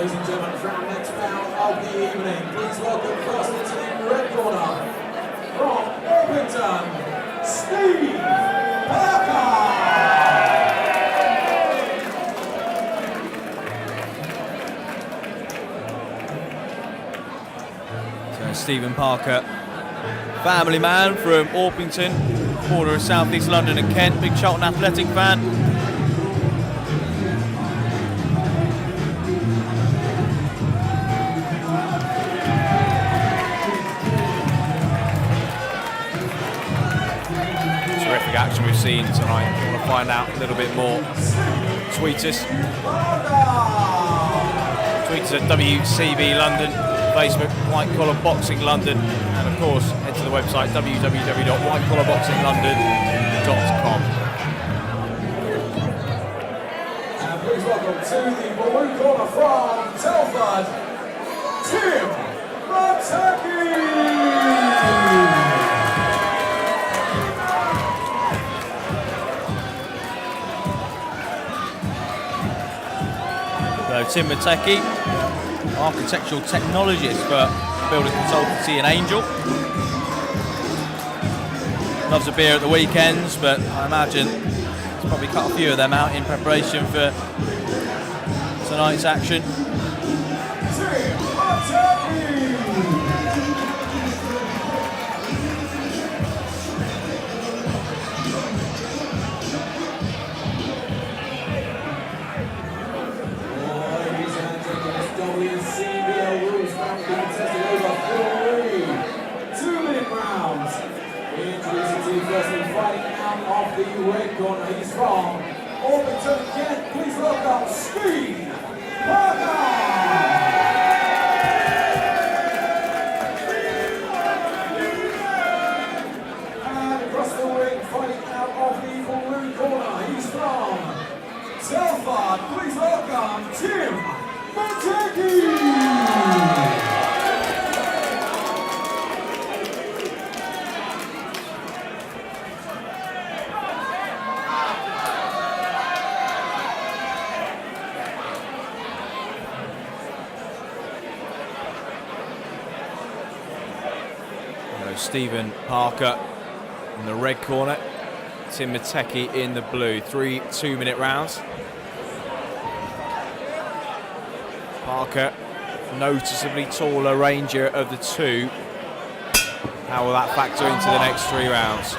B: ladies and gentlemen, for our next bout of the evening, please welcome first into the red corner, from Orpington, Steve Parker!
D: Stephen Parker, family man from Orpington, border of South East London and Kent, big Charlton Athletic fan. Terrific action we've seen tonight. If you want to find out a little bit more, tweet us. Tweet us at WCB London. Facebook, White Collar Boxing London, and of course head to the website www.whitecollarboxinglondon.com.
B: And please welcome to the blue corner from Telford, Tim Mctecky!
D: So Tim Mctecky, architectural technologist for building consultancy in Angel. Loves a beer at the weekends, but I imagine he's probably cut a few of them out in preparation for tonight's action.
B: The red corner, he's from Orpington, Kent. Please welcome Steve Parker! And across the ring, fighting out of the blue corner, he's from Telford. Please welcome Tim Mctecky!
D: Stephen Parker in the red corner, Tim Mctecky in the blue. 3 2-minute rounds. Parker, noticeably taller, rangier of the two. How will that factor into the next 3 rounds?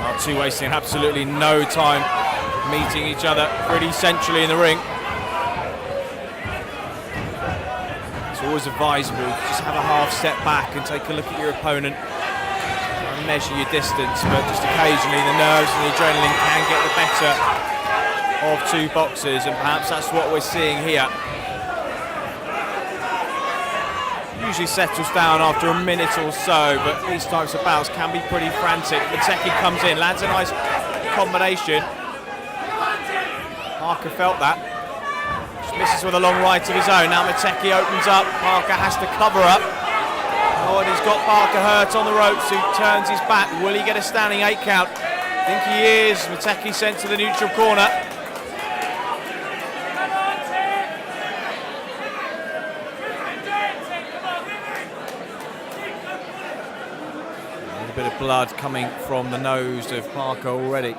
D: Our two wasting absolutely no time meeting each other pretty centrally in the ring. Always advisable to just have a half step back and take a look at your opponent and measure your distance, but just occasionally the nerves and the adrenaline can get the better of two boxers, and perhaps that's what we're seeing here. Usually settles down after a minute or so, but these types of bouts can be pretty frantic. Mctecky comes in, lands a nice combination. Parker felt that. Misses with a long right of his own. Now Mctecky opens up. Parker has to cover up. Oh, and he's got Parker hurt on the ropes, who turns his back. Will he get a standing 8 count? I think he is. Mctecky sent to the neutral corner. A little bit of blood coming from the nose of Parker already.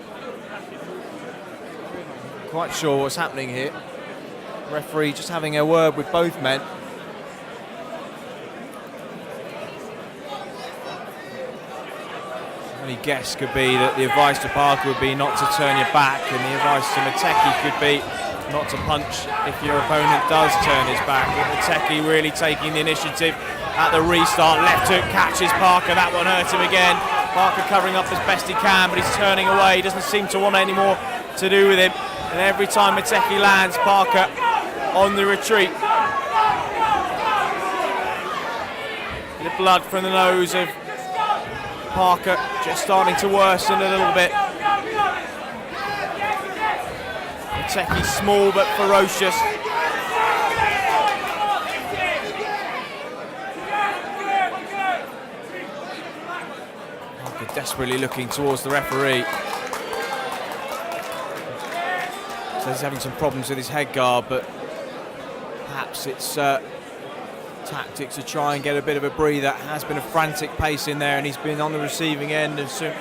D: Quite sure what's happening here. Referee just having a word with both men. Only guess could be that the advice to Parker would be not to turn your back, and the advice to Mctecky could be not to punch if your opponent does turn his back. But Mctecky really taking the initiative at the restart. Left hook catches Parker. That one hurt him again. Parker covering up as best he can, but he's turning away. He doesn't seem to want any more to do with him. And every time Mctecky lands, Parker on the retreat. The blood from the nose of Parker just starting to worsen a little bit. Mctecky small but ferocious. Parker desperately looking towards the referee. So he's having some problems with his head guard, but
A: Perhaps it's tactics to try and get a bit of a breather. Has been a frantic pace in there, and he's been on the receiving end of some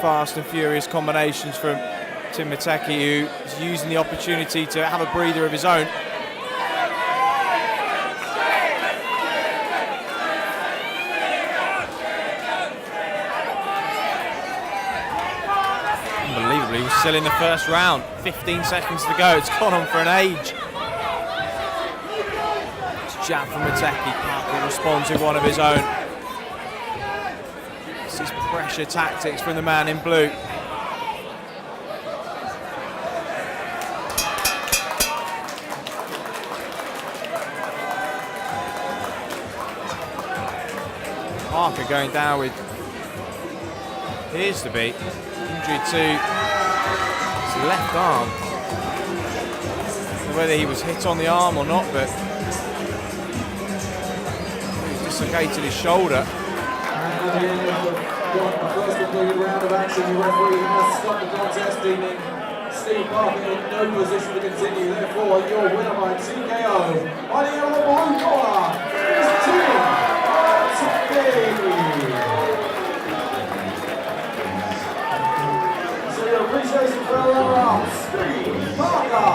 A: fast and furious combinations from Tim Mctecky, who is using the opportunity to have a breather of his own. Unbelievably, he's still in the first round. 15 seconds to go. It's gone on for an age. It's jab from Mctecky. Parker responds with one of his own. This is pressure tactics from the man in blue. Parker going down with, appears to be injury to his left arm. I don't know whether he was hit on the arm or not, but he's dislocated his shoulder.
B: At the end of the first completed round of action, the referee has stopped the contest, deeming Steve Parker in no position to continue. Therefore, your winner by TKO by the end of the blue corner is so your appreciation for around Steve Parker.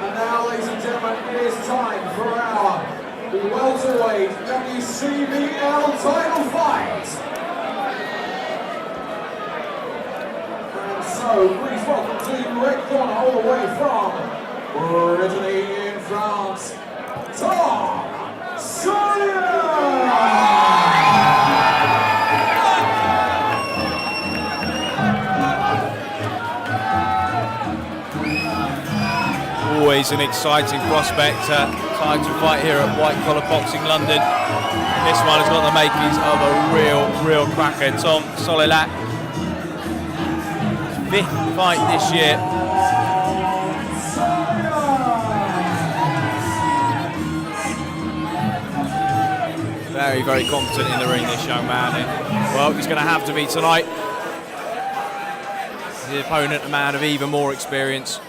B: And now, ladies and gentlemen, it is time for our welterweight WCBL title fight. So please welcome to the red corner all the way from originally in France, Tom Solilak!
A: Always an exciting prospect, title fight here at White Collar Boxing London. This one has got the makings of a real cracker. Tom Solilak, fifth fight this year. Very competent in the ring, this young man. And, well, he's going to have to be tonight. The opponent, a man of even more experience.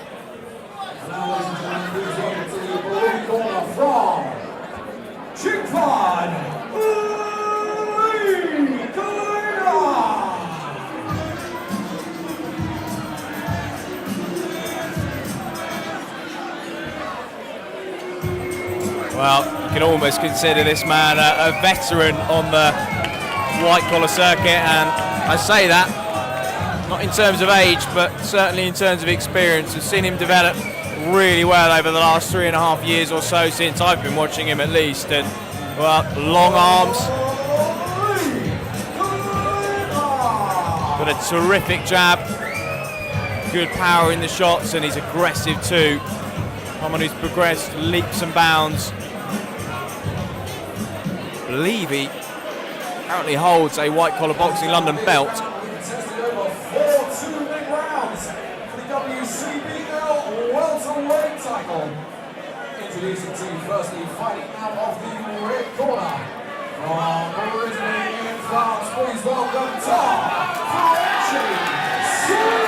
B: From Pitfield,
A: Well, you can almost consider this man a veteran on the white collar circuit, and I say that not in terms of age, but certainly in terms of experience. I've seen him develop really well over the last 3.5 years or so, since I've been watching him at least. And well, long arms, got a terrific jab, good power in the shots, and he's aggressive too. Someone who's progressed leaps and bounds. I believe he currently holds a White Collar Boxing London belt.
B: contested over 4 two-minute rounds for the WCBL welterweight title. Introducing to you firstly, fighting out of the red corner from originally in France. Please welcome Tom Solilak.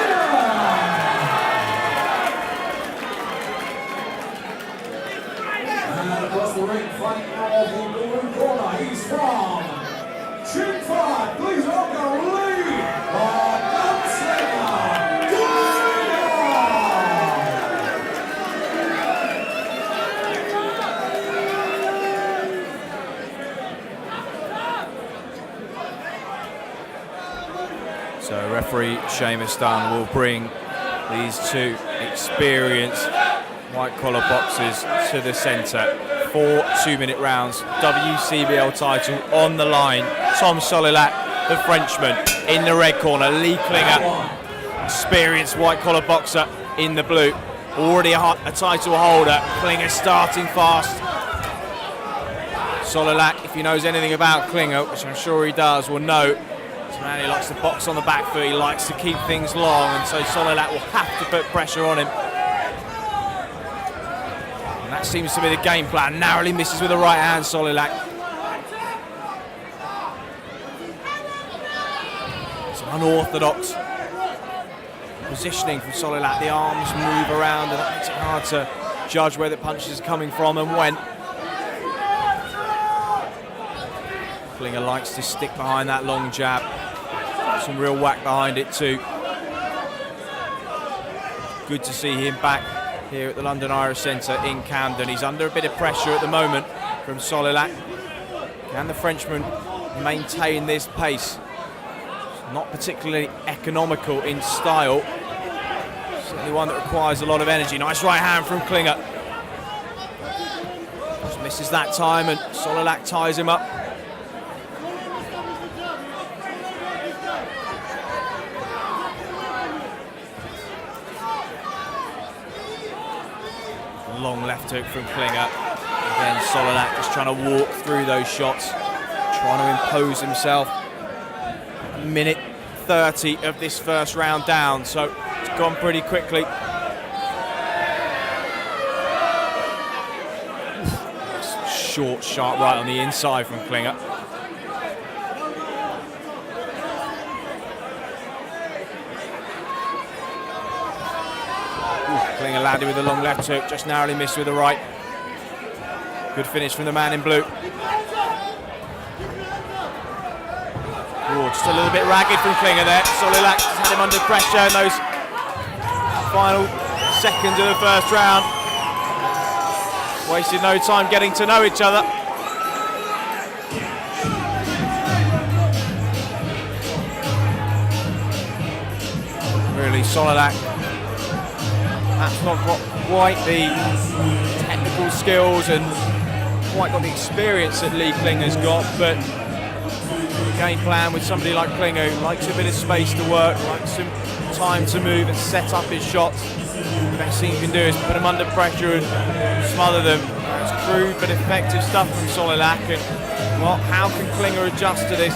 B: And across the ring, fighting out of the blue corner, he's from Pitfield. Please welcome Lee
A: So referee Seamus Dunn will bring these two experienced white collar boxers to the centre. 4 two-minute rounds, WCBL title on the line. Tom Solilak, the Frenchman, in the red corner. Lee Klinger, experienced white collar boxer, in the blue. Already a title holder. Klinger starting fast. Solilak, if he knows anything about Klinger, which I'm sure he does, will know this man, he likes to box on the back foot. He likes to keep things long, and so Solilak will have to put pressure on him. And that seems to be the game plan. Narrowly misses with the right hand, Solilak. Some unorthodox positioning from Solilak. The arms move around and that makes it hard to judge where the punches are coming from and when. Klinger likes to stick behind that long jab. Some real whack behind it too. Good to see him back here at the London Irish Centre in Camden. He's under a bit of pressure at the moment from Solilak. Can the Frenchman maintain this pace? It's not particularly economical in style. Certainly one that requires a lot of energy. Nice right hand from Klinger. Just misses that time and Solilak ties him up. Long left hook from Klinger. Again, Solilak just trying to walk through those shots, trying to impose himself. Minute 30 of this first round down, so it's gone pretty quickly. Short, sharp right on the inside from Klinger. Klinger landed with a long left hook, just narrowly missed with the right. Good finish from the man in blue. Ooh, just a little bit ragged from Klinger there. Solilak has had him under pressure in those final seconds of the first round. Wasted no time getting to know each other. Really, Solilak perhaps not got quite the technical skills and quite got the experience that Lee Klinger's got, but game plan with somebody like Klinger who likes a bit of space to work, likes some time to move and set up his shots. The best thing you can do is put them under pressure and smother them. It's crude but effective stuff from Solilak, and well, how can Klinger adjust to this?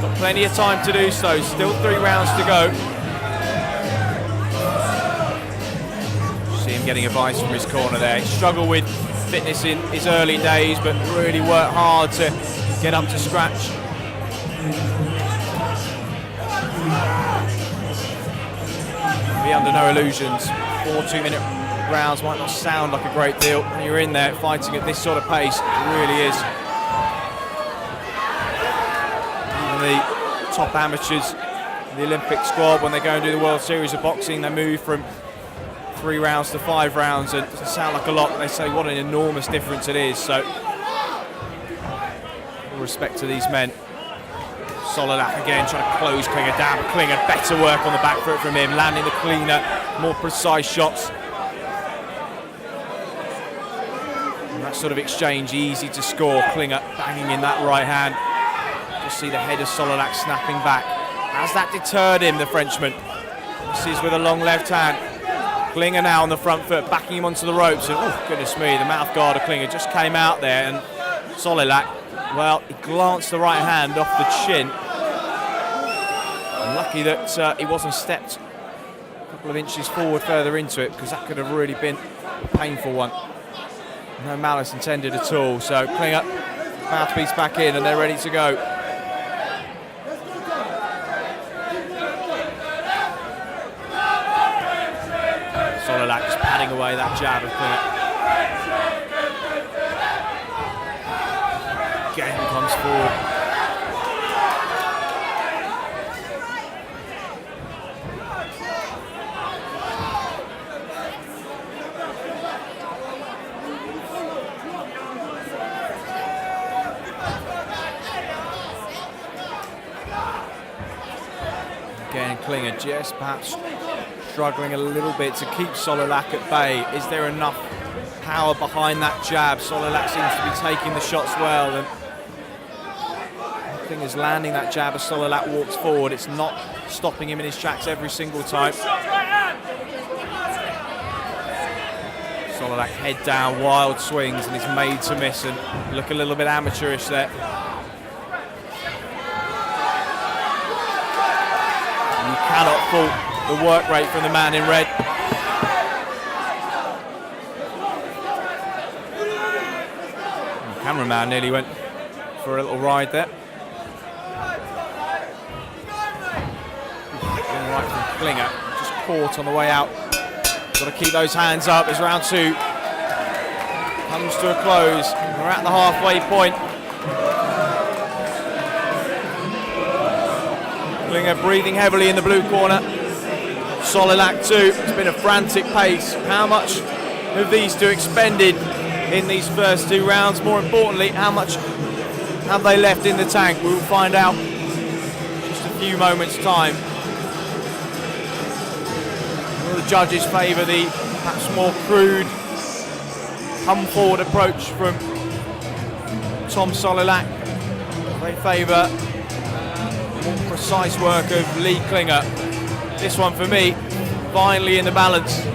A: Got plenty of time to do so, still 3 rounds to go. See him getting advice from his corner there. He struggled with fitness in his early days, but really worked hard to get up to scratch. Be under no illusions. 4 2-minute rounds might not sound like a great deal when you're in there fighting at this sort of pace. It really is. Even the top amateurs, the Olympic squad, when they go and do the World Series of Boxing, they move from 3 rounds to 5 rounds, and it doesn't sound like a lot, but they say what an enormous difference it is. So, all respect to these men. Solilak again trying to close Klinger down. Klinger, better work on the back foot from him, landing the cleaner, more precise shots. And that sort of exchange, easy to score. Klinger banging in that right hand. Just see the head of Solilak snapping back. Has that deterred him, the Frenchman? This is with a long left hand. Klinger now on the front foot, backing him onto the ropes. And, oh, goodness me, the mouth guard of Klinger just came out there, and Solilak, well, he glanced the right hand off the chin. And lucky that he wasn't stepped a couple of inches forward further into it, because that could have really been a painful one. No malice intended at all. So Klinger, mouthpiece back in, and they're ready to go. Solilak just padding away that jab of Klinger. Again comes forward. Again, Klinger just perhaps struggling a little bit to keep Solilak at bay. Is there enough power behind that jab? Solilak seems to be taking the shots well, and Klinger's landing that jab as Solilak walks forward. It's not stopping him in his tracks every single time. Solilak head down, wild swings, and he's made to miss and look a little bit amateurish there. You cannot fault the work rate from the man in red. Cameraman nearly went for a little ride there. Right from Klinger, just caught on the way out. Got to keep those hands up as round 2 comes to a close. We're at the halfway point. Klinger breathing heavily in the blue corner. Solilak too. It's been a frantic pace. How much have these two expended in these first 2 rounds? More importantly, how much have they left in the tank? We will find out in just a few moments' time. Will the judges favour the perhaps more crude, come-forward approach from Tom Solilak? They favour more precise work of Lee Klinger. This one for me, finally in the balance.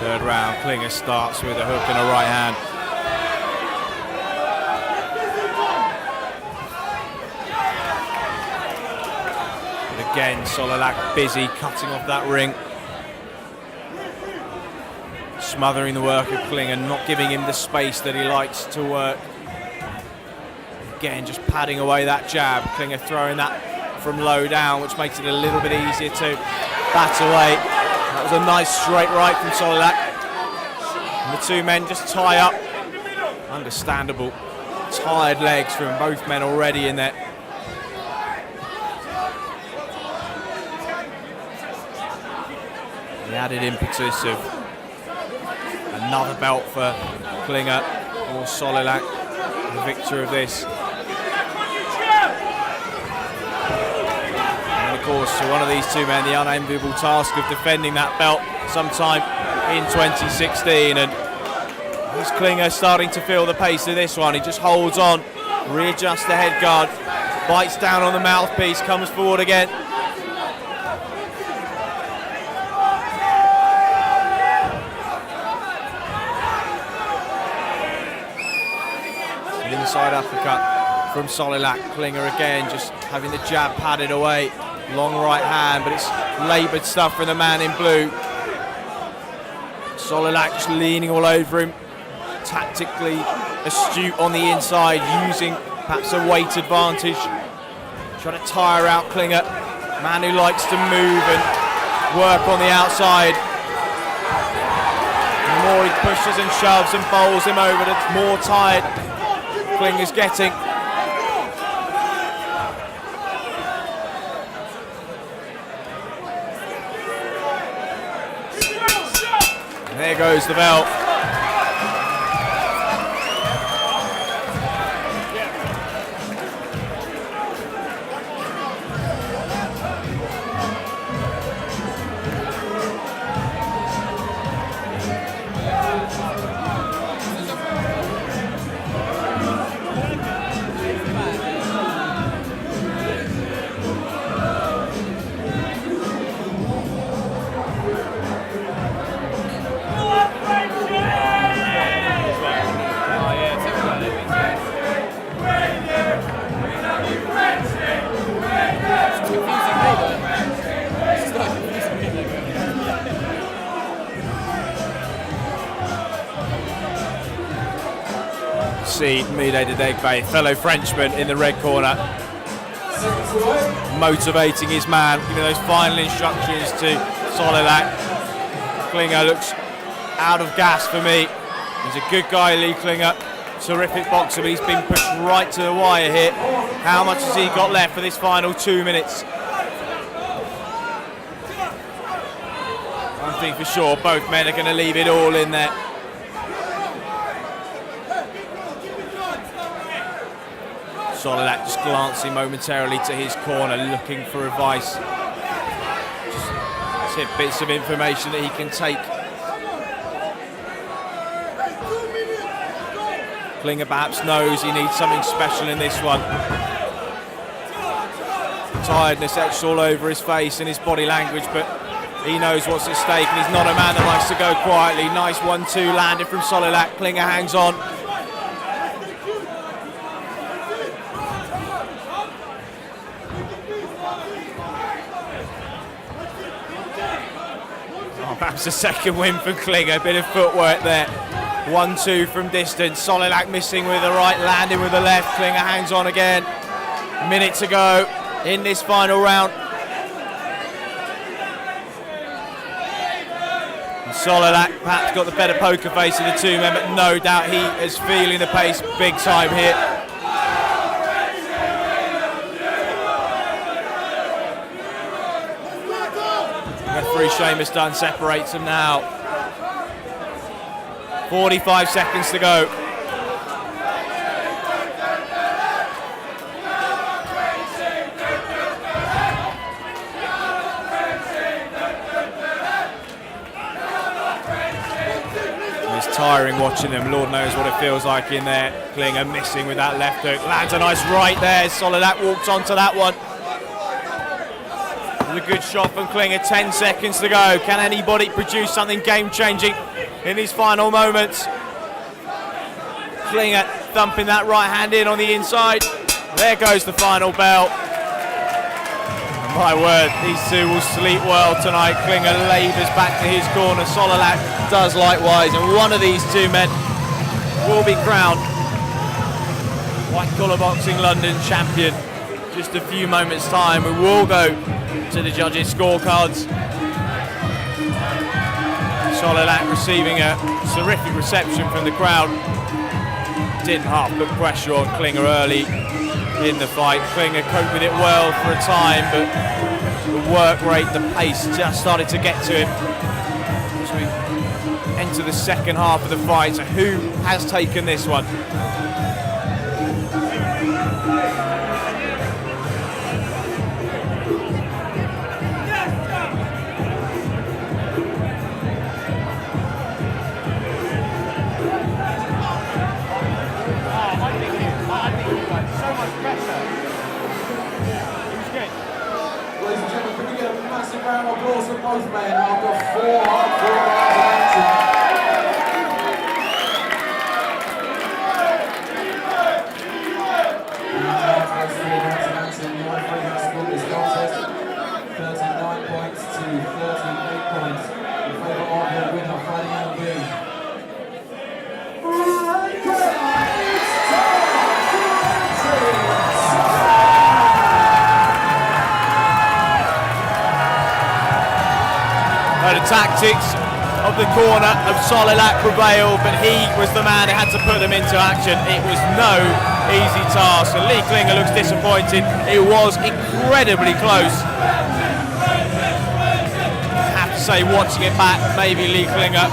A: Third round, Klinger starts with a hook and a right hand. But again, Solilak busy cutting off that ring. Smothering the work of Klinger, not giving him the space that he likes to work. Again, just padding away that jab. Klinger throwing that from low down, which makes it a little bit easier to bat away. That was a nice straight right from Solilak. And the 2 men just tie up. Understandable. Tired legs from both men already in there. The added impetus of another belt for Klinger or Solilak, the victor of this. Of course, to one of these 2 men, the unenviable task of defending that belt sometime in 2016. And is Klinger starting to feel the pace of this one? He just holds on, readjusts the head guard, bites down on the mouthpiece, comes forward again. An inside uppercut from Solilak. Klinger again, just having the jab padded away. Long right hand, but it's laboured stuff from the man in blue. Solilak just leaning all over him, tactically astute on the inside, using perhaps a weight advantage. Trying to tire out Klinger, man who likes to move and work on the outside. The more he pushes and shoves and bowls him over, the more tired Klinger's getting. There goes the belt. See Mide de Degbe, fellow Frenchman in the red corner, motivating his man, giving those final instructions to Solilak. Klinger looks out of gas for me. He's a good guy, Lee Klinger, terrific boxer, but he's been pushed right to the wire here. How much has he got left for this final 2 minutes? One thing for sure, both men are going to leave it all in there. Solilak just glancing momentarily to his corner, looking for advice. Just tidbits of information that he can take. Klinger perhaps knows he needs something special in this one. Tiredness etched all over his face and his body language, but he knows what's at stake, and he's not a man that likes to go quietly. Nice 1-2 landed from Solilak. Klinger hangs on. Perhaps a second win for Klinger, a bit of footwork there. 1-2 from distance. Solilak missing with the right, landing with the left. Klinger hangs on again. Minute to go in this final round. And Solilak perhaps got the better poker face of the two men, but no doubt he is feeling the pace big time here. Referee Seamus Dunn separates them now. 45 seconds to go. It's tiring watching them. Lord knows what it feels like in there. Klinger missing with that left hook. Lands a nice right there. Solilak walks onto that one. A good shot from Klinger, 10 seconds to go. Can anybody produce something game-changing in these final moments? Klinger thumping that right hand in on the inside. There goes the final bell. My word, these two will sleep well tonight. Klinger labours back to his corner. Solilak does likewise, and one of these two men will be crowned White Collar Boxing London champion. Just a few moments' time, we will go to the judges' scorecards. Solilak receiving a terrific reception from the crowd. Didn't half put pressure on Klinger early in the fight. Klinger coped with it well for a time, but the work rate, the pace just started to get to him as we enter the second half of the fight. So who has taken this one?
B: Round of applause for both men after 4 rounds of action. The referee has scored this contest 39 points to 38 points in favour of the winner, fighting out of
A: The tactics of the corner of Solilak prevailed, but he was the man who had to put them into action. It was no easy task, and Lee Klinger looks disappointed. It was incredibly close. I have to say, watching it back, maybe Lee Klinger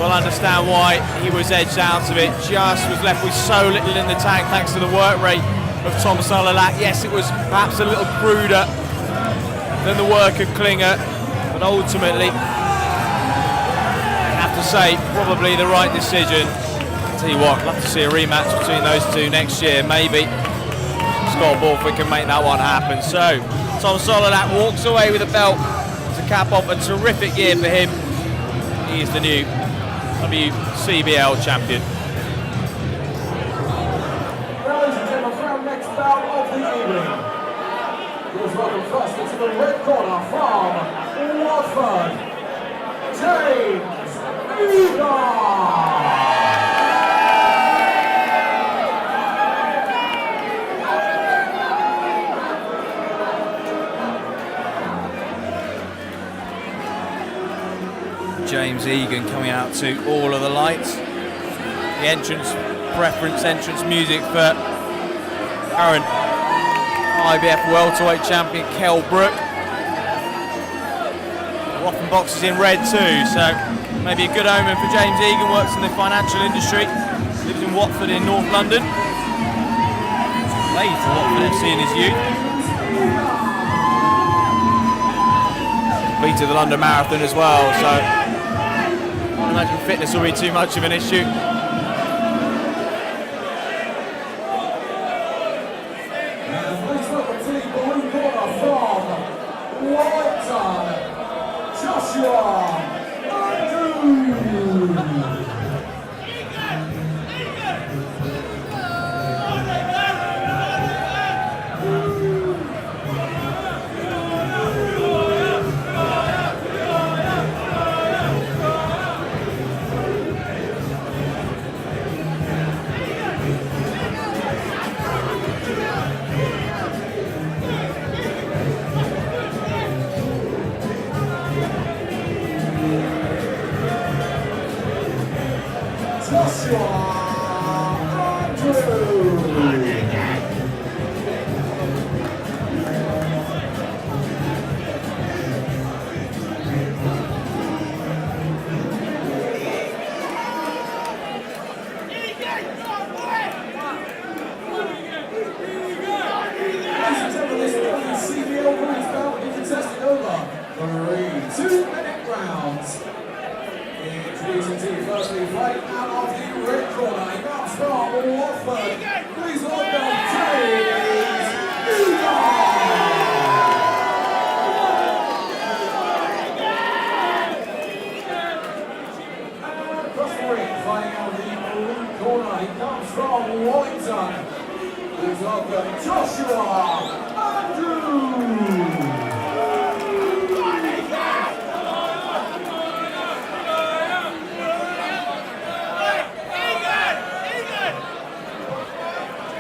A: will understand why he was edged out of it. Just was left with so little in the tank thanks to the work rate of Tom Solilak. Yes, it was perhaps a little cruder than the work of Klinger, but ultimately, I have to say, probably the right decision. Tell you what, I'd love to see a rematch between those two next year, maybe. Scott Borthwick can make that one happen. So, Tom Solilak walks away with a belt to cap off a terrific year for him. He is the new WCBL champion.
B: Ladies and gentlemen, from next bout of the evening. Let's welcome first into the red corner from Watford, James Eagan.
D: James Eagan coming out to all of the lights. The entrance music for current IBF welterweight champion Kell Brook. Often boxes in red too, so maybe a good omen for James Eagan. Works in the financial industry, lives in Watford in North London. Played for Watford FC in his youth.
A: Completed the London Marathon as well, so I can't imagine fitness will be too much of an issue.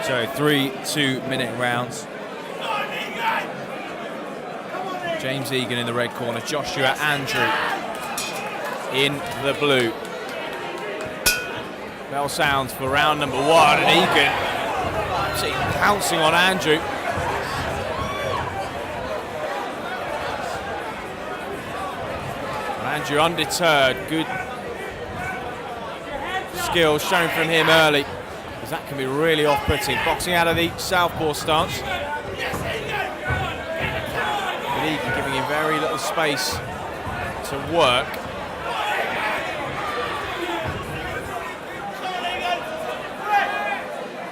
D: So 3 2-minute rounds. James Eagan in the red corner, Joshua Andrew in the blue. Bell sounds for round number 1, and Eagan pouncing on Andrew. Andrew undeterred, good skill shown from him early, because that can be really off-putting. Boxing out of the southpaw stance. But Eagan giving him very little space to work.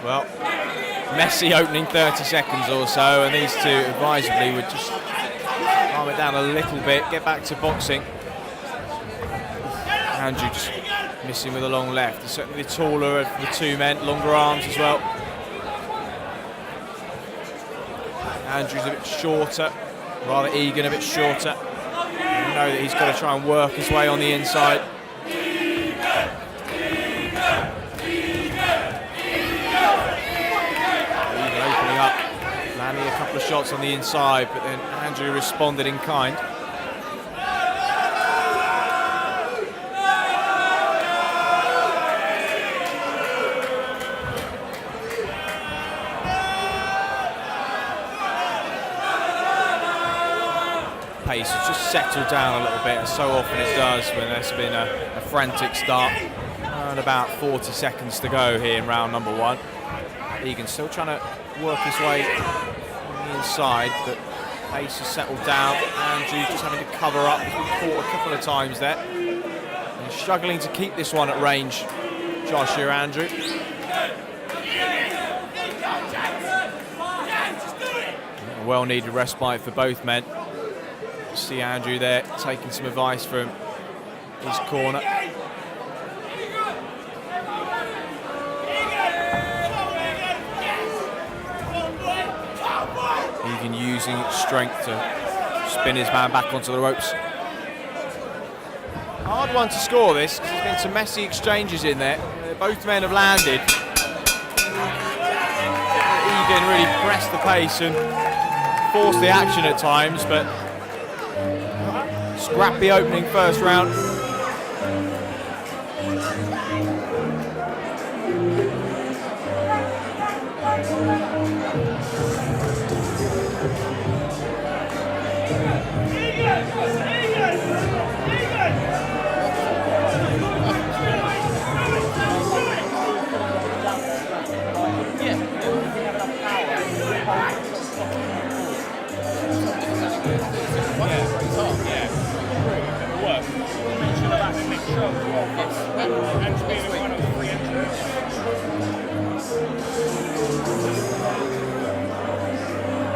D: Well, messy opening 30 seconds or so, and these two advisably would just calm it down a little bit, get back to boxing. Andrew just missing with a long left. He's certainly the taller of the two men, longer arms as well. Andrew's a bit shorter, rather Eagan a bit shorter. You know that he's got to try and work his way on the inside. Eagan opening up, landing a couple of shots on the inside, but then Andrew responded in kind. Pace has just settled down a little bit, as so often it does when there's been a frantic start. And about 40 seconds to go here in round number 1. Eagan still trying to work his way on the inside, but pace has settled down. Andrew just having to cover up. He's been caught a couple of times there. And struggling to keep this one at range, Joshua Andrew. A well-needed respite for both men. See Andrew there taking some advice from his corner. Eagan using strength to spin his man back onto the ropes. Hard one to score this, because there's been some messy exchanges in there. Both men have landed. Eagan really pressed the pace and forced the action at times, but scrappy opening first round.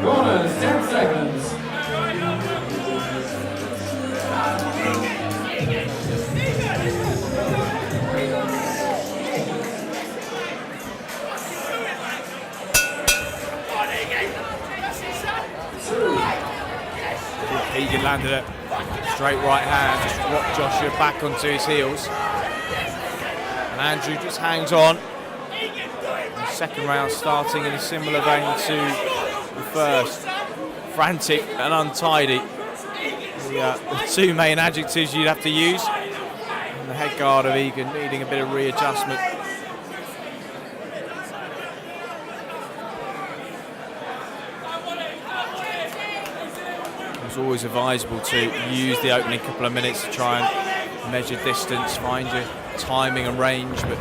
B: Corners, 10 seconds.
A: landed a straight right hand, just rocked Joshua back onto his heels. And Andrew just hangs on. The second round starting in a similar vein to the first. Frantic and untidy. The two main adjectives you'd have to use. And the head guard of Eagan needing a bit of readjustment. It's always advisable to use the opening couple of minutes to try and measure distance, find your timing and range, but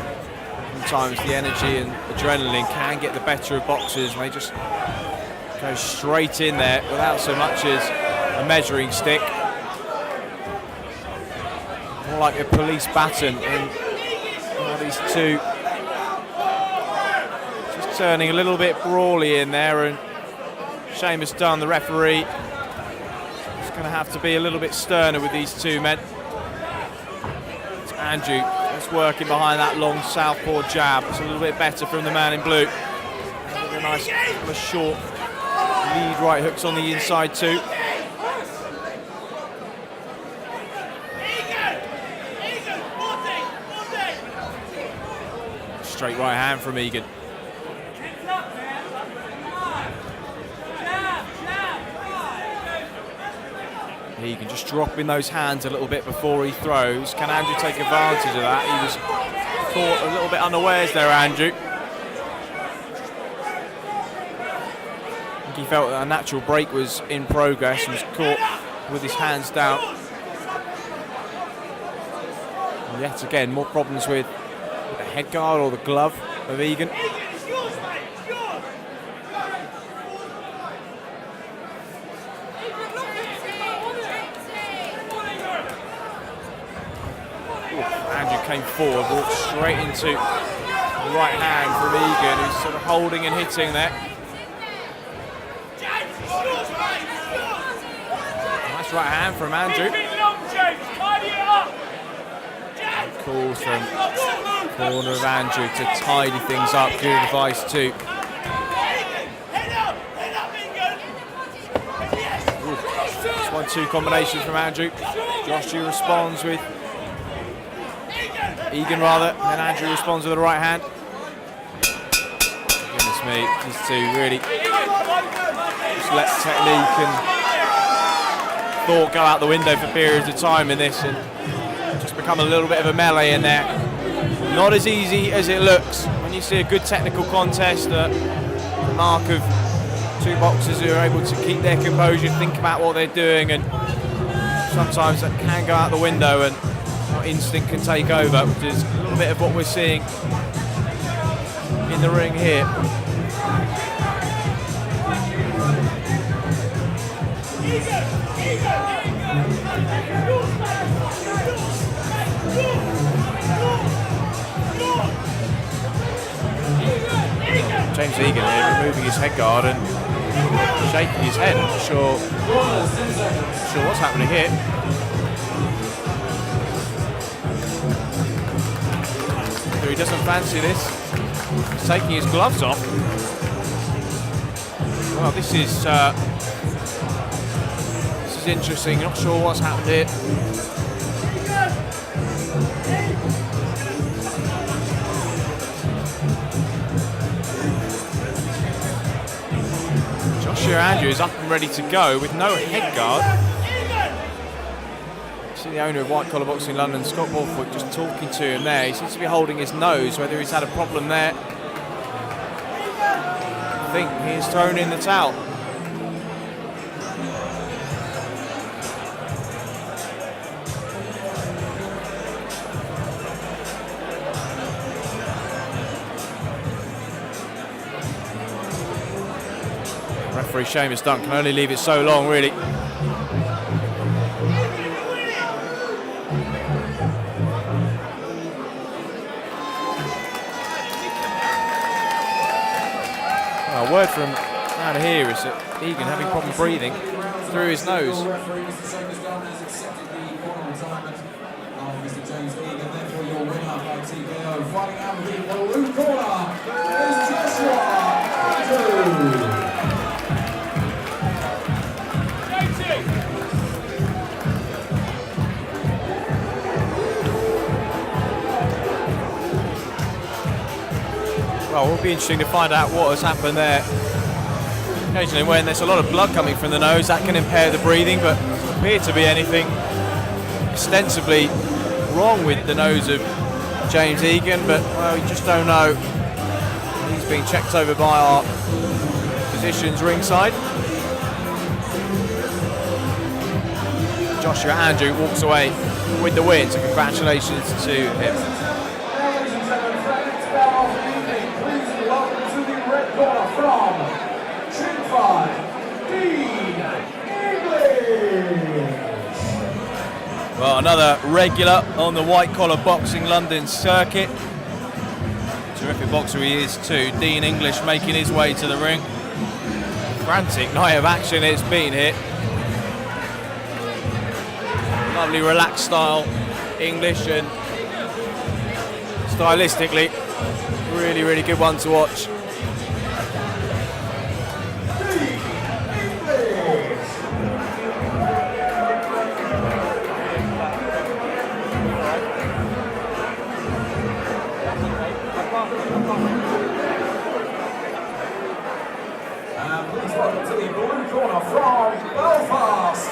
A: sometimes the energy and adrenaline can get the better of boxers when they just go straight in there without so much as a measuring stick. More like a police baton, and these two just turning a little bit brawly in there, and Seamus Dunn, the referee, is going to have to be a little bit sterner with these two men. It's Andrew that's working behind that long southpaw jab. It's a little bit better from the man in blue. A nice couple of short lead right hooks on the inside too. Straight right hand from Eagan. Eagan just dropping those hands a little bit before he throws. Can Andrew take advantage of that? He was caught a little bit unawares there, Andrew. I think he felt that a natural break was in progress and was caught with his hands down. And yet again, more problems with the head guard or the glove of Eagan. Andrew came forward, walked straight into the right hand from Eagan, who's sort of holding and hitting there. Nice right hand from Andrew. Calls from corner of Andrew to tidy things up. Good advice too. Ooh, 1-2 combination from Andrew. Joshua responds with Eagan rather, and then Andrew responds with the right hand. Goodness me, these two really just let technique and thought go out the window for periods of time in this, and just become a little bit of a melee in there. Not as easy as it looks when you see a good technical contest. The mark of two boxers who are able to keep their composure, think about what they're doing, and sometimes that can go out the window and instinct can take over, which is a little bit of what we're seeing in the ring here. James Eagan here removing his head guard and shaking his head. I'm not sure what's happening here. He doesn't fancy this. He's taking his gloves off. Well, this is interesting. Not sure what's happened here. Joshua Andrew is up and ready to go with no head guard. See the owner of White Collar Boxing London, Scott Borthwick, just talking to him there. He seems to be holding his nose, whether he's had a problem there. I think he has thrown in the towel. Referee Seamus Dunn can only leave it so long, really. A word from around here is that Eagan having problem breathing through his nose.
B: Mr. James Eagan, therefore your winner by TKO, fighting out of the blue corner is Joshua Andrew.
D: Oh, it will be interesting to find out what has happened there. Occasionally when there's a lot of blood coming from the nose, that can impair the breathing, but doesn't appear to be anything extensively wrong with the nose of James Eagan, but well, you just don't know. He's being checked over by our physicians ringside. Joshua Andrew walks away with the win, so congratulations to him.
B: Ladies and gentlemen, for the next battle of the evening, please welcome to the red corner from Pitfield, Dean English.
D: Well, another regular on the white collar boxing London circuit. Terrific boxer he is too. Dean English making his way to the ring. Frantic night of action it's been here. Lovely relaxed style English, and stylistically really, really good one to watch.
B: Please welcome to the blue corner from Belfast.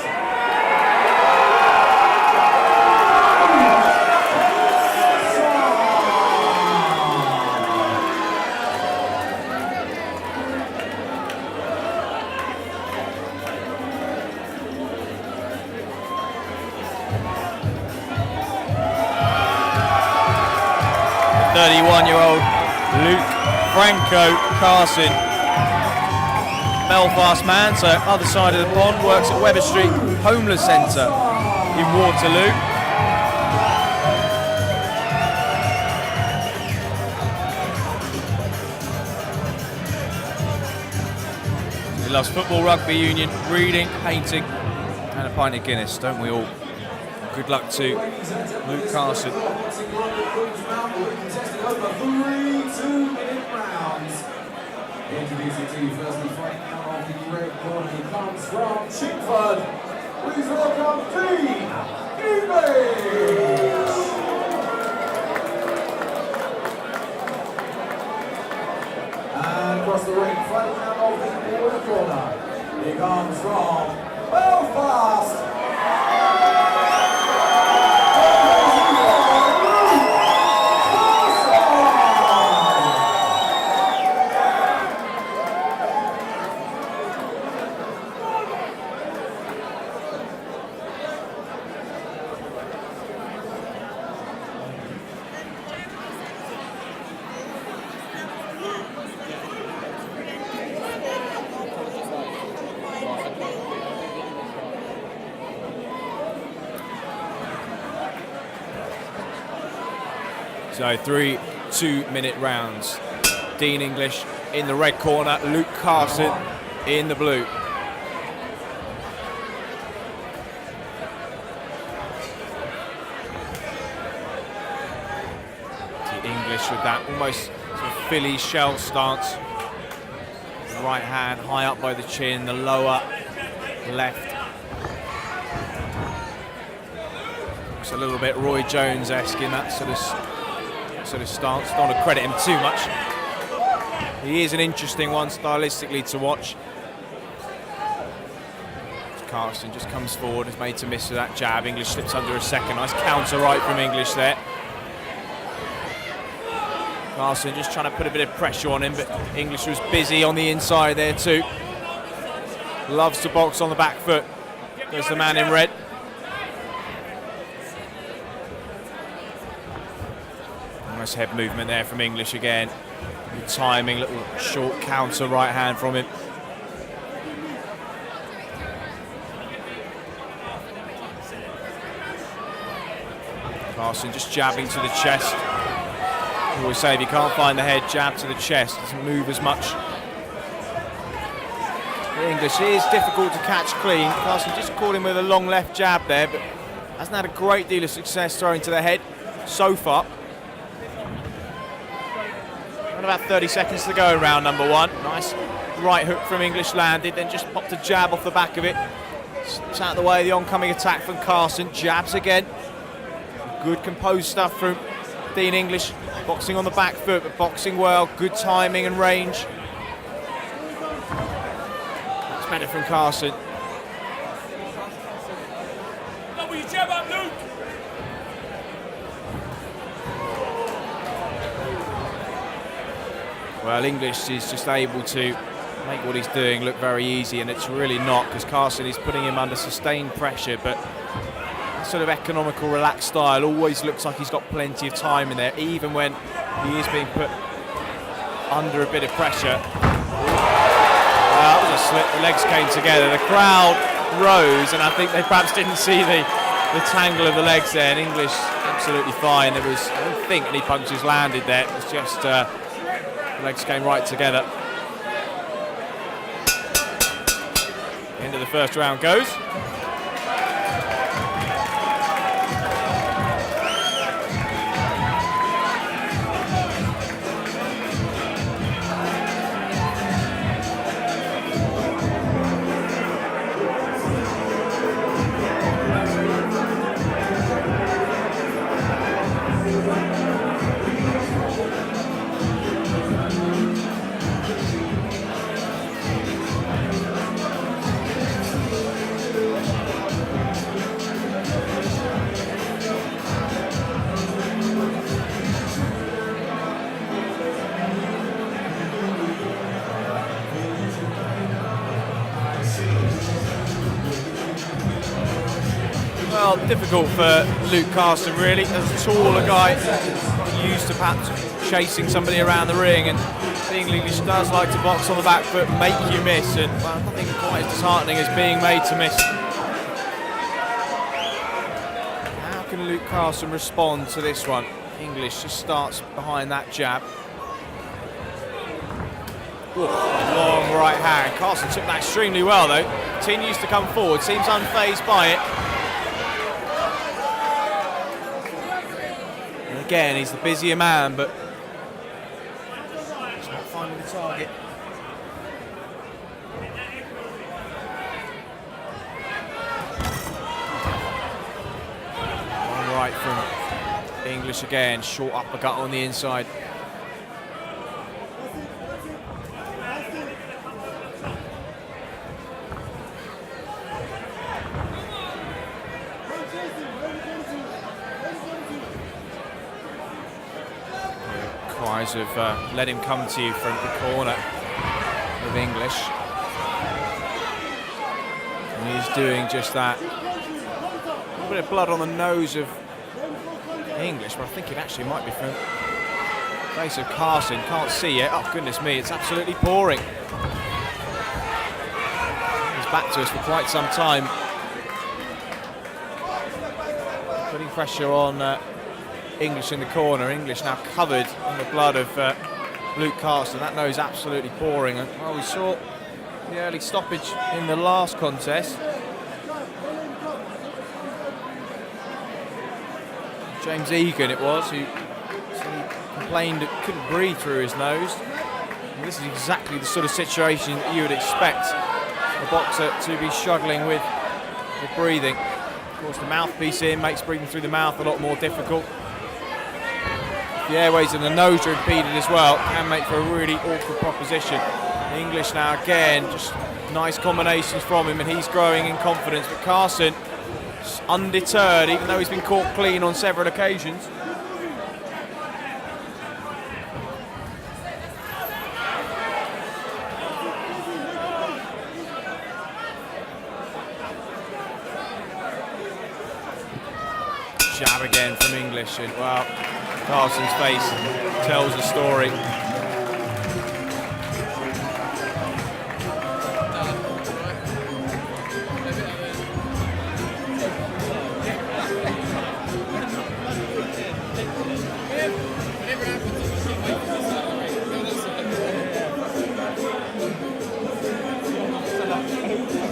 D: The 31-year-old Luke Franco Carson. Belfast man, so other side of the pond, works at Weber Street Homeless Centre in Waterloo. He loves football, rugby union, reading, painting, and a pint of Guinness, don't we all? Good luck to Luke Carson.
B: Introducing to you firstly fighting out of the red corner, he comes from Pitfield. Please welcome Dean English. And across the ring, fighting out of the blue corner, he comes from Belfast.
D: So 3 2-minute rounds. Dean English in the red corner, Luke Carson in the blue. English with that almost sort of Philly shell stance. Right hand high up by the chin, the lower left. Looks a little bit Roy Jones-esque in that sort of stance. Don't want to credit him too much. He is an interesting one stylistically to watch. Carson just comes forward, is made to miss with that jab. English slips under a second. Nice counter right from English there. Carson just trying to put a bit of pressure on him, but English was busy on the inside there too. Loves to box on the back foot. There's the man in red. Nice head movement there from English again. Good timing, little short counter right hand from him. Carson just jabbing to the chest. I always say if you can't find the head, jab to the chest. Doesn't move as much. The English is difficult to catch clean. Carson just caught him with a long left jab there, but hasn't had a great deal of success throwing to the head so far. And about 30 seconds to go in round number one. Nice right hook from English landed, then just popped a jab off the back of it. Slips out of the way of the oncoming attack from Carson. Jabs again. Good composed stuff from
A: 15 English, boxing on the back foot, but boxing well, good timing and range. It's better from Carson.
E: Double your jab up, Luke.
A: Well, English is just able to make what he's doing look very easy, and it's really not, because Carson is putting him under sustained pressure, but sort of economical, relaxed style always looks like he's got plenty of time in there, even when he is being put under a bit of pressure. That was a slip, the legs came together, the crowd rose, and I think they perhaps didn't see the tangle of the legs there, and English absolutely fine. There was, I don't think any punches landed there, it was just the legs came right together. End of the first round goes. Well, difficult for Luke Carson, really. As a taller guy, used to perhaps chasing somebody around the ring, and being English does like to box on the back foot, make you miss, and well, nothing quite as disheartening as being made to miss. How can Luke Carson respond to this one? English just starts behind that jab. Ooh, long right hand. Carson took that extremely well, though. Continues to come forward, seems unfazed by it. Again, he's the busier man, but he's not finding the target. One right from English again, short uppercut on the inside. Of let him come to you from the corner of English, and he's doing just that. A little bit of blood on the nose of English, but I think it actually might be from the face of Carson. Can't see it. Oh goodness me, it's absolutely pouring. He's back to us for quite some time, putting pressure on English in the corner. English now covered in the blood of Luke Carson. That nose absolutely pouring. And well, we saw the early stoppage in the last contest. James Eagan it was, who complained that couldn't breathe through his nose. And this is exactly the sort of situation that you would expect a boxer to be struggling with breathing. Of course, the mouthpiece in makes breathing through the mouth a lot more difficult. The airways and the nose are impeded as well, can make for a really awkward proposition. English now again, just nice combinations from him, and he's growing in confidence. But Carson, undeterred, even though he's been caught clean on several occasions. Jab again from English, and well, Carson's face tells the story.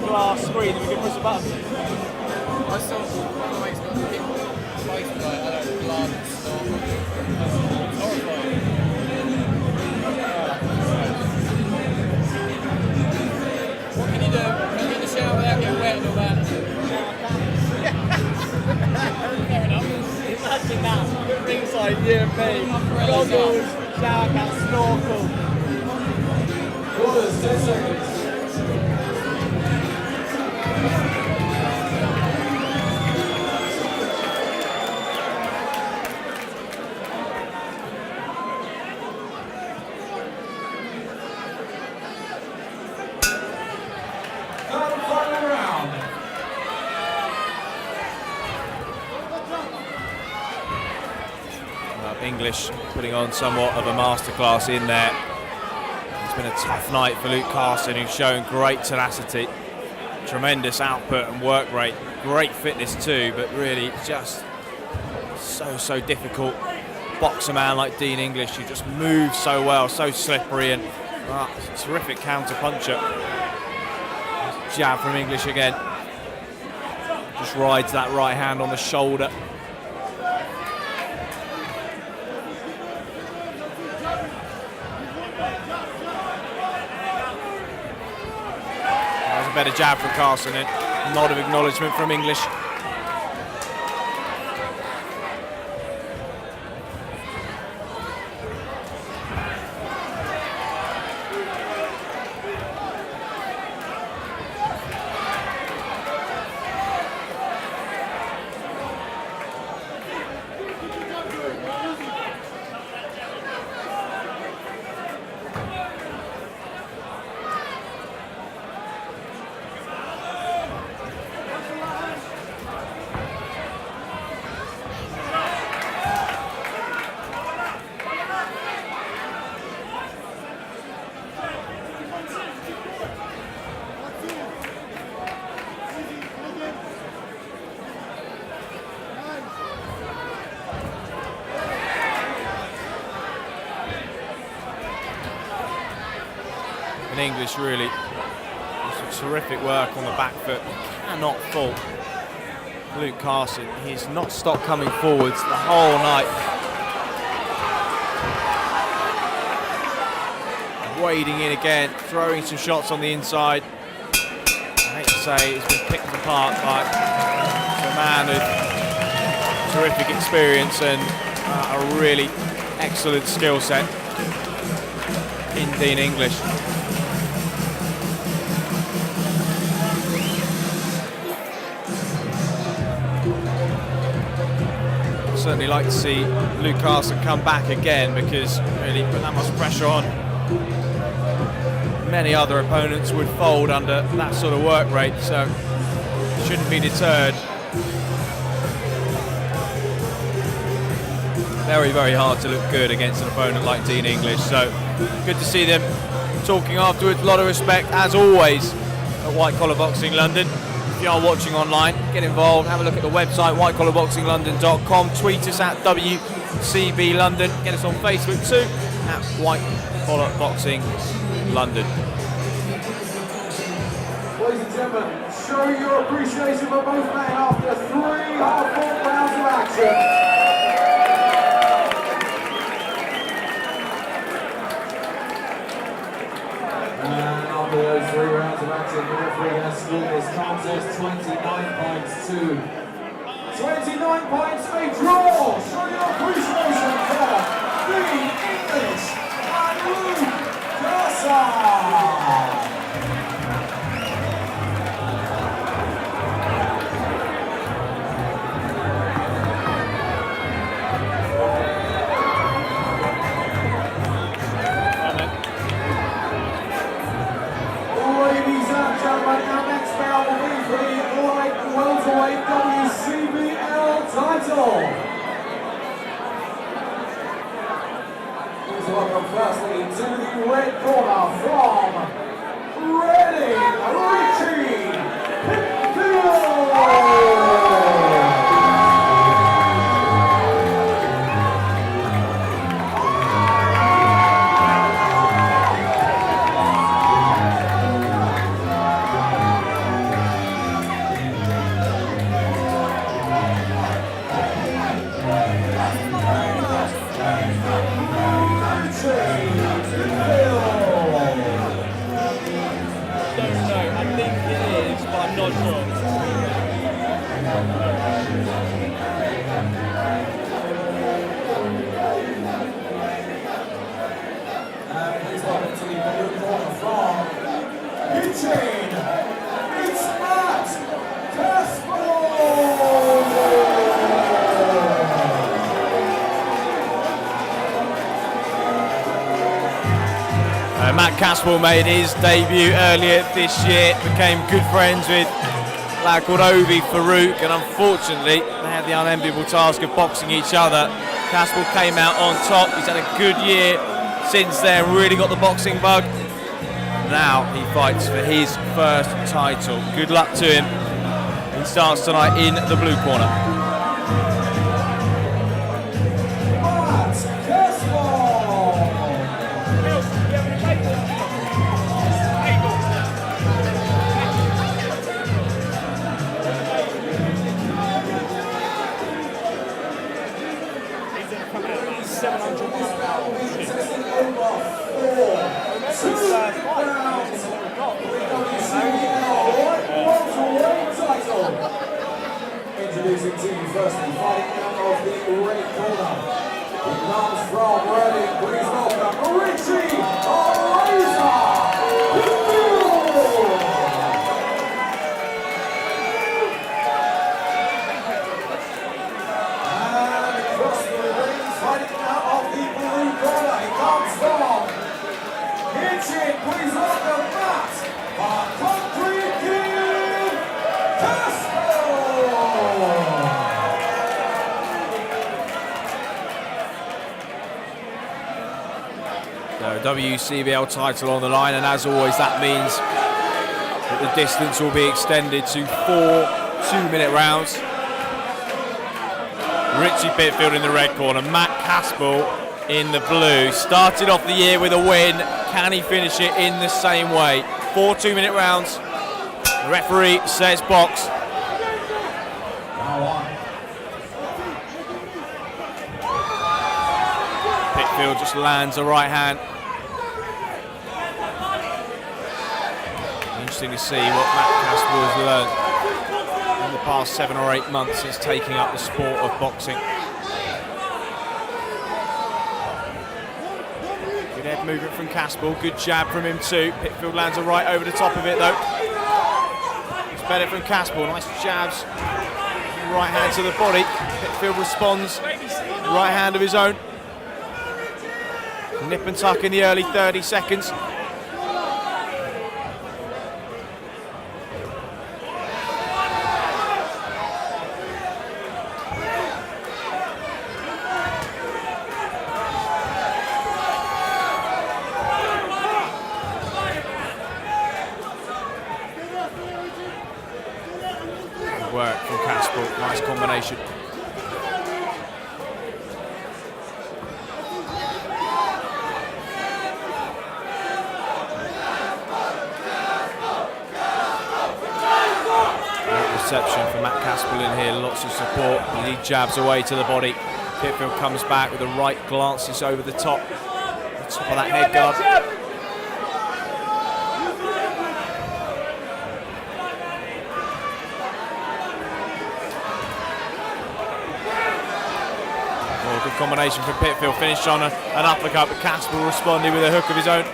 A: Glass screen, and we can push the button.
C: I saw one of the mates got hit face with like, blood and stuff. Horrifying. What can you do? Can you get in the shower without getting wet and all that?
E: Fair enough. Imagine that. Ringside, you
C: me. Goggles, shower cap, snorkel.
B: Quarters, 10 seconds. Final round.
A: English putting on somewhat of a masterclass in there. It's been a tough night for Luke Carson, who's shown great tenacity, tremendous output and work rate, great fitness too, but really just so difficult. Box a man like Dean English, who just moves so well, so slippery, and terrific counter puncher. Jab from English again. Just rides that right hand on the shoulder. That was a better jab from Carson, and a nod of acknowledgement from English. And English really some terrific work on the back foot. Cannot fault Luke Carson. He's not stopped coming forwards the whole night. Wading in again, throwing some shots on the inside. I hate to say it's been picked apart by a man with terrific experience and a really excellent skill set in Dean English. Certainly like to see Luke Carson come back again, because really put that much pressure on. Many other opponents would fold under that sort of work rate, so shouldn't be deterred. Very hard to look good against an opponent like Dean English, so good to see them talking afterwards. A lot of respect, as always, at White Collar Boxing London. If you are watching online, get involved, have a look at the website, whitecollarboxinglondon.com, tweet us at WCB London, get us on Facebook too, at White Collar Boxing London.
B: Ladies and gentlemen, show your appreciation for both men after 3 hard-fought rounds of action. And after those 3 rounds of action, the referee has scored this contest 29 points to 29 points, a draw. Show your appreciation for Dean English and Luke Carson. Our next bout will be for the light welterweight WCBL title. Please welcome firstly to the red corner from Reading, Richie Pitfield.
C: I think
A: Matt Caspell made his debut earlier this year, became good friends with a lad called Ovi Farouk, and unfortunately they had the unenviable task of boxing each other. Caspell came out on top. He's had a good year since then, really got the boxing bug. Now he fights for his first title. Good luck to him. He starts tonight in the blue corner.
B: Introducing to you firstly, fighting out of the red corner. He comes from Reading. Please welcome Richie Razor. And across the ring, fighting out of the blue corner. He comes from Hitchin. Please welcome Matt. Concrete King Caspell.
A: So WCBL title on the line, and as always that means that the distance will be extended to 4 2-minute rounds. Richie Pitfield in the red corner, Matt Caspell in the blue. Started off the year with a win. Can he finish it in the same way? 4 2-minute rounds. The referee says box. Pitfield just lands a right hand. Interesting to see what Matt Caspell has learned in the past 7 or 8 months since taking up the sport of boxing. Good head movement from Caspell, good jab from him too. Pitfield lands a right over the top of it though. It's better from Caspell, nice jabs. Right hand to the body. Pitfield responds, right hand of his own. Nip and tuck in the early 30 seconds. Work from Caspell, nice combination. Great reception for Matt Caspell in here, lots of support. He jabs away to the body. Pitfield comes back with the right glances over the top of that head guard. Good combination from Pitfield, finished on an uppercut, but Caspell responded with a hook of his own.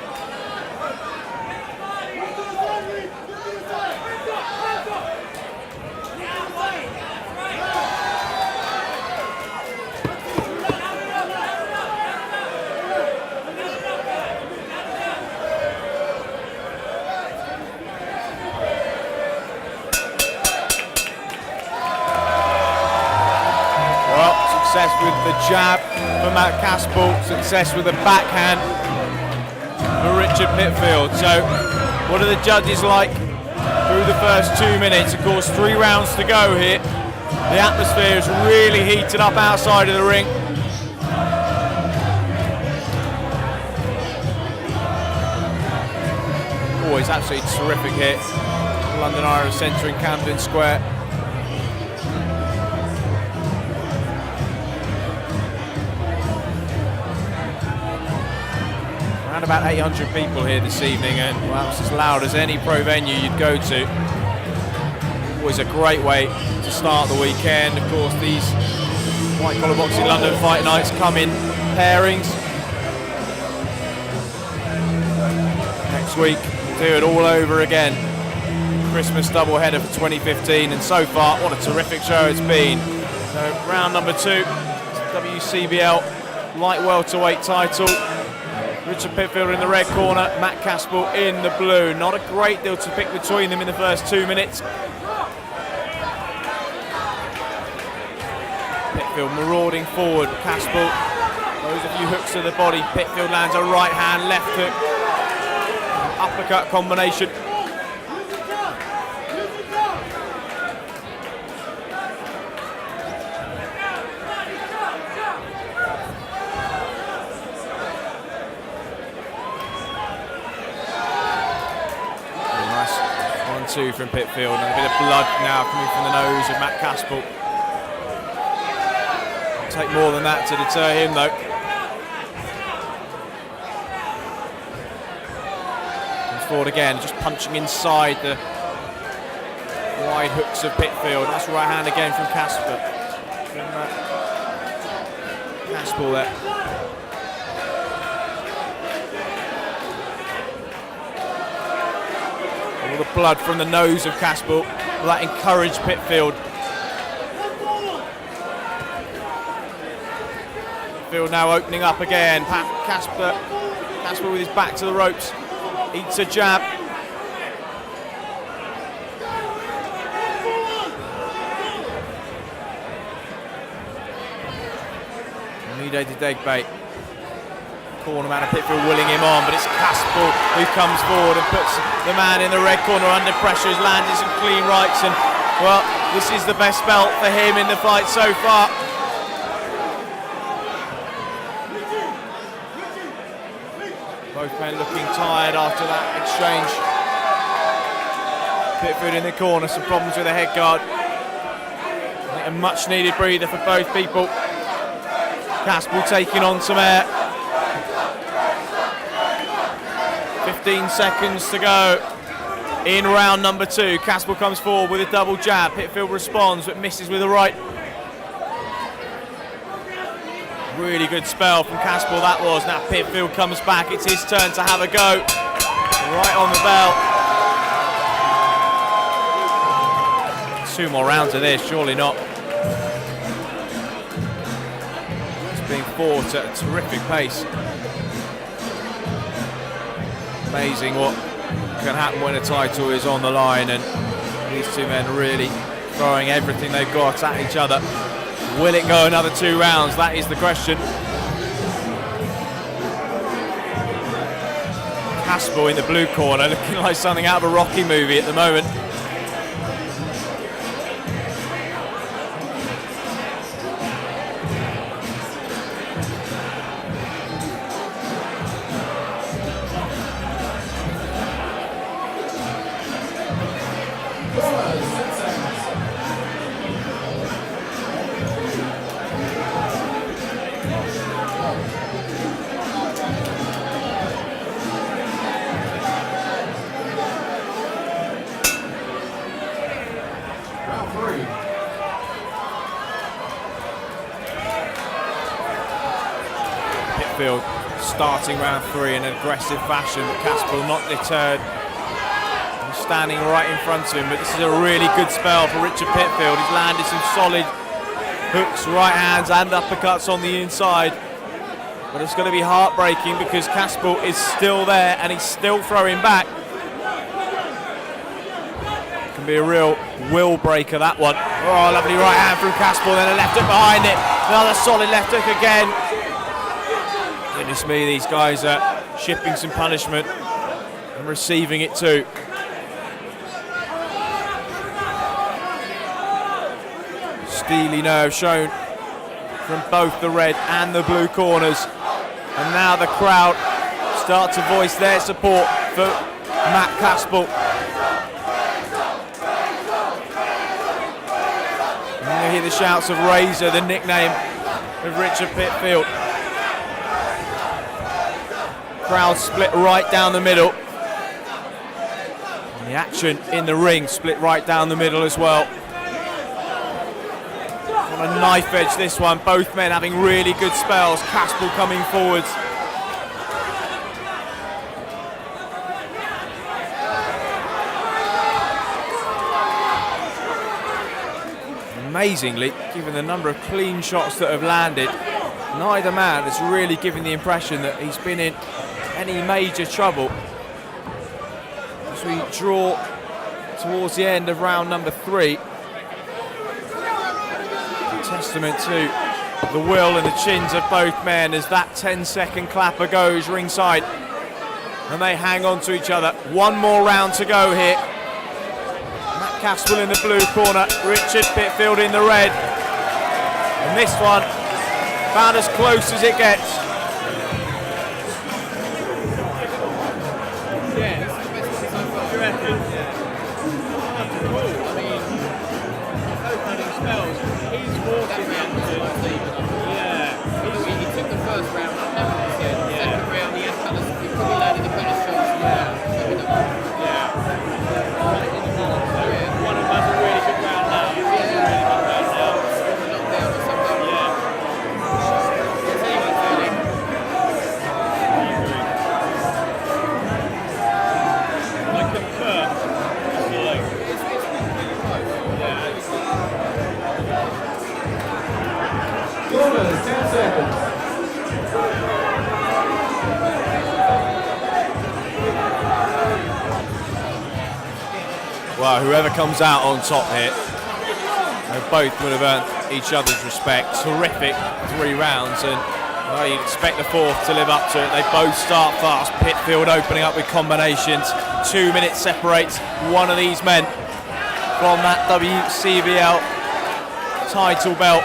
A: Success with the jab for Matt Caspell, success with the backhand for Richard Pitfield. So what are the judges like through the first 2 minutes? Of course, 3 rounds to go here. The atmosphere is really heated up outside of the ring. Always absolutely terrific hit. London Irish Centre in Camden Square. Around about 800 people here this evening, and well, it's as loud as any pro venue you'd go to. Always a great way to start the weekend. Of course, these White Collar Boxing London fight nights come in pairings. Next week, we'll do it all over again. Christmas doubleheader for 2015, and so far, what a terrific show it's been. So, round number 2, WCBL light welterweight title. Richard Pitfield in the red corner, Matt Caspell in the blue. Not a great deal to pick between them in the first 2 minutes. Pitfield marauding forward, Caspell throws a few hooks to the body. Pitfield lands a right hand, left hook, uppercut combination. Nice 1-2 from Pitfield, and a bit of blood now coming from the nose of Matt Caspell. Take more than that to deter him though. Comes forward again, just punching inside the wide hooks of Pitfield. That's right hand again from Caspell. Caspell there. All the blood from the nose of Caspell. Will that encourage Pitfield? Pitfield now opening up again. Caspell with his back to the ropes. Eats a jab. Mediated egg bait. Corner man of Pitfield willing him on, but it's Caspell who comes forward and puts the man in the red corner under pressure. Has landed some clean rights, and well, this is the best belt for him in the fight so far. Both men looking tired after that exchange. Pitfield in the corner, some problems with the head guard. A much needed breather for both people. Caspell taking on some air. 15 seconds to go in round number 2. Caspell comes forward with a double jab. Pitfield responds but misses with a right. Really good spell from Caspell that was. Now Pitfield comes back. It's his turn to have a go. Right on the bell. 2 more rounds of this, surely not. It's being fought at a terrific pace. Amazing what can happen when a title is on the line, and these 2 men really throwing everything they've got at each other. Will it go another 2 rounds? That is the question. Caspell in the blue corner, looking like something out of a Rocky movie at the moment. Starting round 3 in an aggressive fashion, but Caspell not deterred. He's standing right in front of him, but this is a really good spell for Richard Pitfield. He's landed some solid hooks, right hands and uppercuts on the inside. But it's going to be heartbreaking because Caspell is still there and he's still throwing back. It can be a real will breaker, that one. Oh, lovely right hand from Caspell, then a left hook behind it. Another solid left hook again. Goodness me, these guys are shipping some punishment and receiving it too. Steely nerve shown from both the red and the blue corners. And now the crowd start to voice their support for Matt Caspell. And you hear the shouts of Razor, the nickname of Richard Pitfield. Crowd split right down the middle. And the action in the ring split right down the middle as well. On a knife edge this one, both men having really good spells. Caspell coming forwards. Amazingly, given the number of clean shots that have landed, neither man has really given the impression that he's been in any major trouble. As we draw towards the end of round number 3, testament to the will and the chins of both men as that 10-second clapper goes ringside and they hang on to each other. One more round to go here. Matt Caspell in the blue corner, Richard Pitfield in the red, and this one about as close as it gets.
C: Yeah, this is the best one so far. You reckon? Yeah. I mean, opening spells, he's walking round the yeah. He took the first round, 100%. Second round, he probably landed the better shots. Yeah.
E: One of them has a really good round now.
B: Corners, 10 seconds.
A: Well, whoever comes out on top here, they both would have earned each other's respect. Terrific 3 rounds, and well, you'd expect the 4th to live up to it. They both start fast. Pitfield opening up with combinations. 2 minutes separates one of these men from that WCBL title belt.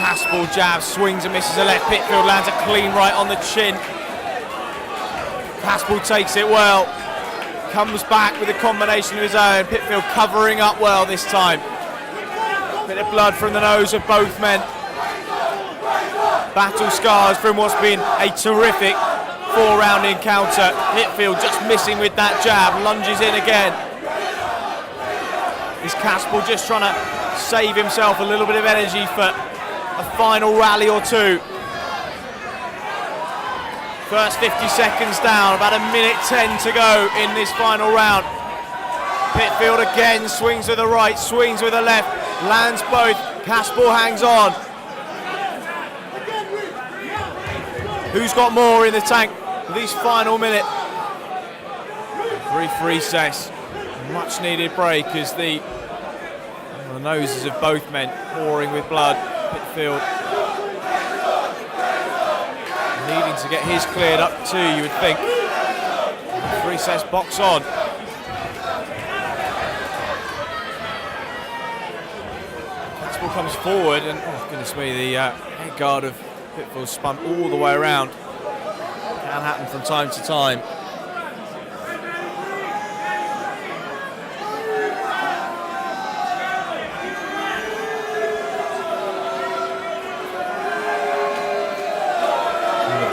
A: Caspell jabs, swings and misses a left. Pitfield lands a clean right on the chin. Caspell takes it well. Comes back with a combination of his own. Pitfield covering up well this time. Bit of blood from the nose of both men. Battle scars from what's been a terrific 4-round encounter. Pitfield just missing with that jab. Lunges in again. Is Caspell just trying to save himself a little bit of energy for a final rally or two? First 50 seconds down, about 1:10 to go in this final round. Pitfield again swings with the right, swings with the left, lands both. Caspell hangs on. Who's got more in the tank for this final minute? Brief recess, much needed break as the noses of both men pouring with blood. Pitfield needing to get his cleared up too, you would think. Recess box on. Caspell comes forward and, oh goodness me, the head guard of Pitfield spun all the way around. Can happen from time to time.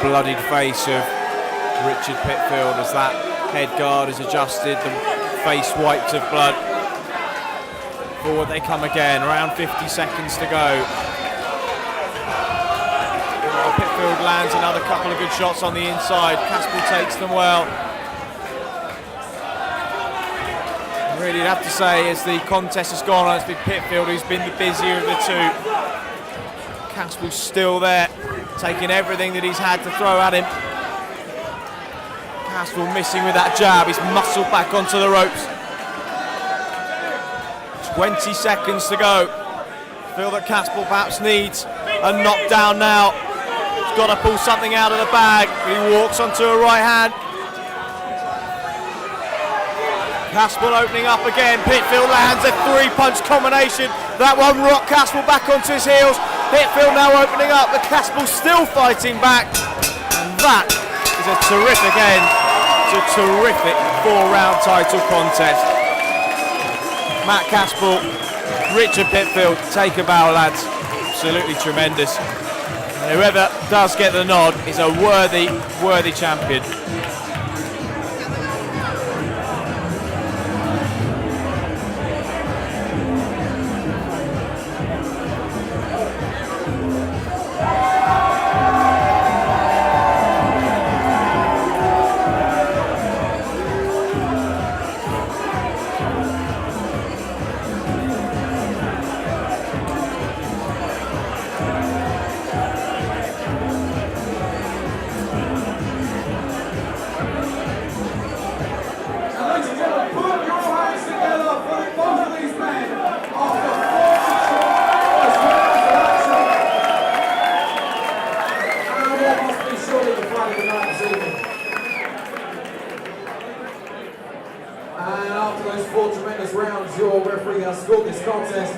A: Bloodied face of Richard Pitfield as that head guard is adjusted, the face wiped of blood. Forward they come again, around 50 seconds to go. Pitfield lands another couple of good shots on the inside. Caspell takes them well. Really, you'd have to say, as the contest has gone on, it's been Pitfield who's been the busier of the two. Caspell's still there, taking everything that he's had to throw at him. Caspell missing with that jab. He's muscled back onto the ropes. 20 seconds to go. Feel that Caspell perhaps needs a knockdown now. He's got to pull something out of the bag. He walks onto a right hand. Caspell opening up again. Pitfield lands a 3-punch combination. That one rocked Caspell back onto his heels. Pitfield now opening up, but Caspell still fighting back. And that is a terrific end to a terrific 4-round title contest. Matt Caspell, Richard Pitfield, take a bow, lads. Absolutely tremendous. And whoever does get the nod is a worthy champion.
B: have a good night this evening. And after those 4 tremendous rounds, your referee has scored this contest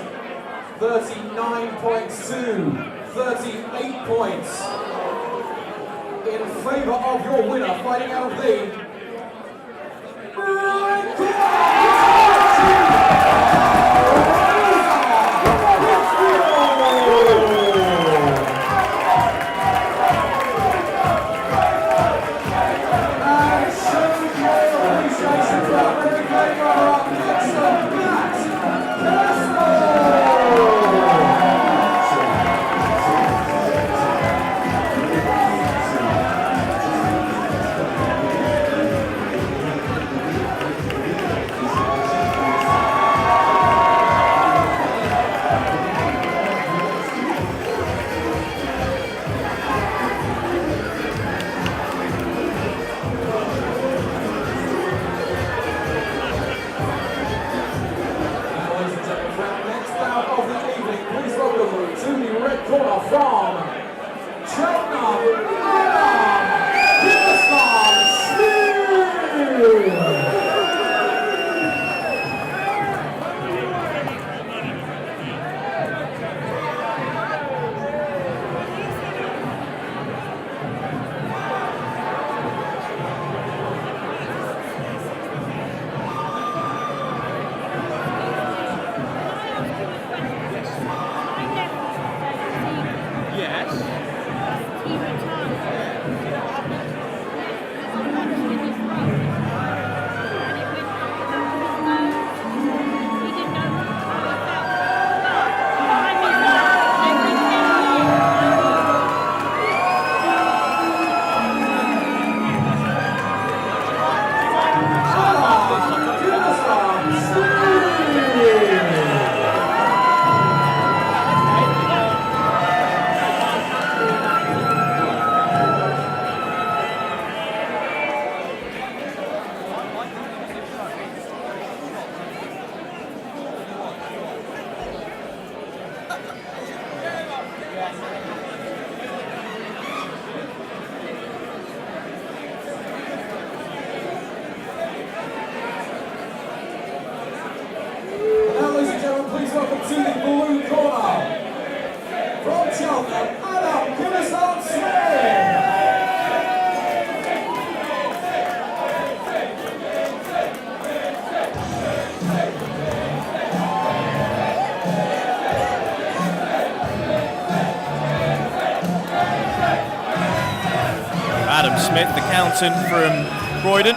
B: 39 points to 38 points in favour of your winner, fighting out of the red
D: Smith, the accountant from Croydon.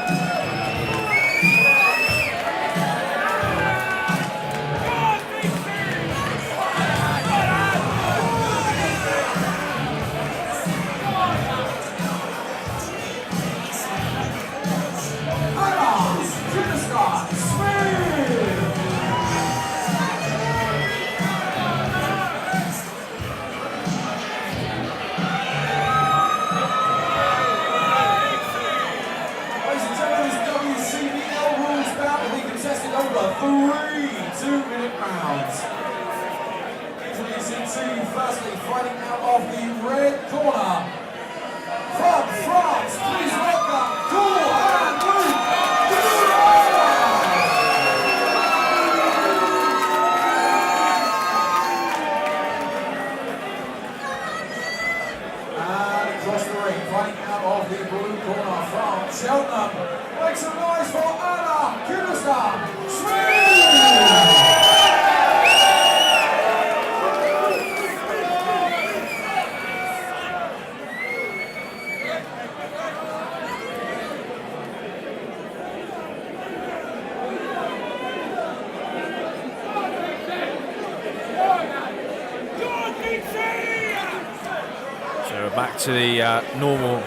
D: To the normal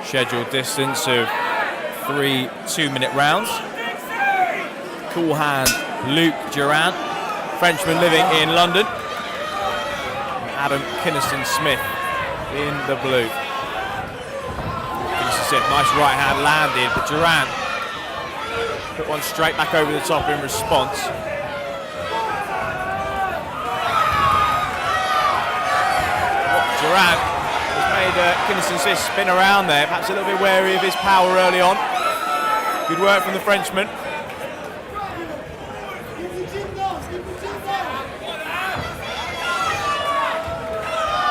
D: scheduled distance of 3 2-minute rounds. Cool hand Luke Durant, Frenchman living in London. Adam Kinnison Smith in the blue. Kinnison Smith, nice right hand landed, but Durant put one straight back over the top in response. Durant
A: made Kinnison Smith spin around there, perhaps a little bit wary of his power early on. Good work from the Frenchman.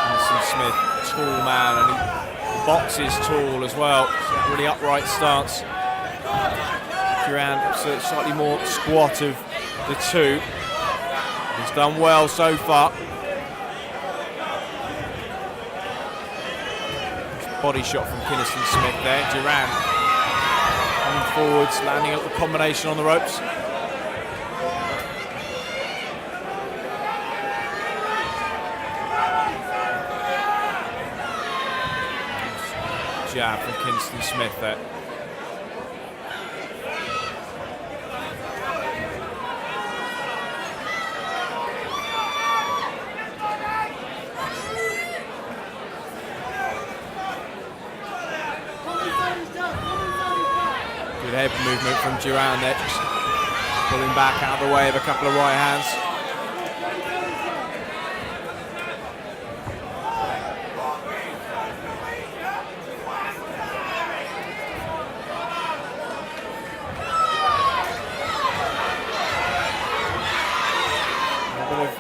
A: Kinnison Smith, tall man, and he boxes tall as well. So that really upright stance. Durant, slightly more squat of the two. He's done well so far. Body shot from Kinnison Smith there. Durant coming forwards, landing up the combination on the ropes. Jab from Kinnison Smith there. Good head movement from Durant there, just pulling back out of the way of a couple of right hands. A bit of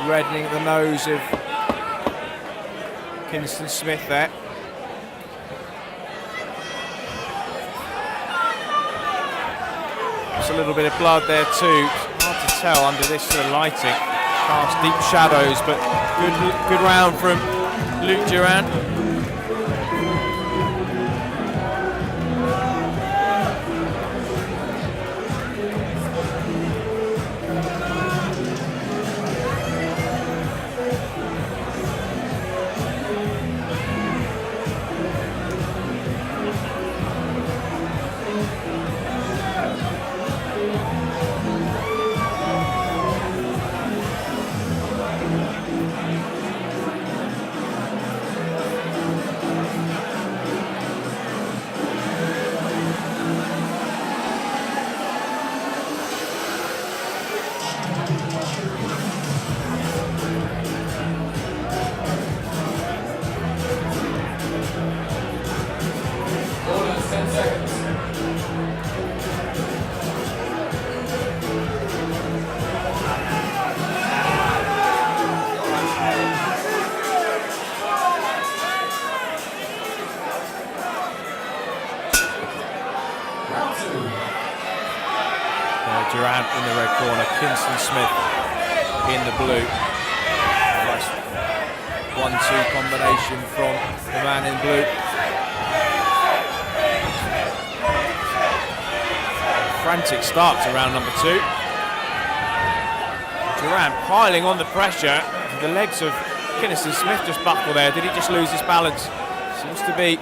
A: reddening at the nose of Kinnison Smith there. A little bit of blood there too. Hard to tell under this lighting. Casts deep shadows, but good round from Luke Durant. Durant in the red corner, Kinnison Smith in the blue. Nice 1-2 combination from the man in blue. Frantic start to round number 2. Durant piling on the pressure. The legs of Kinnison Smith just buckle there. Did he just lose his balance? Seems to be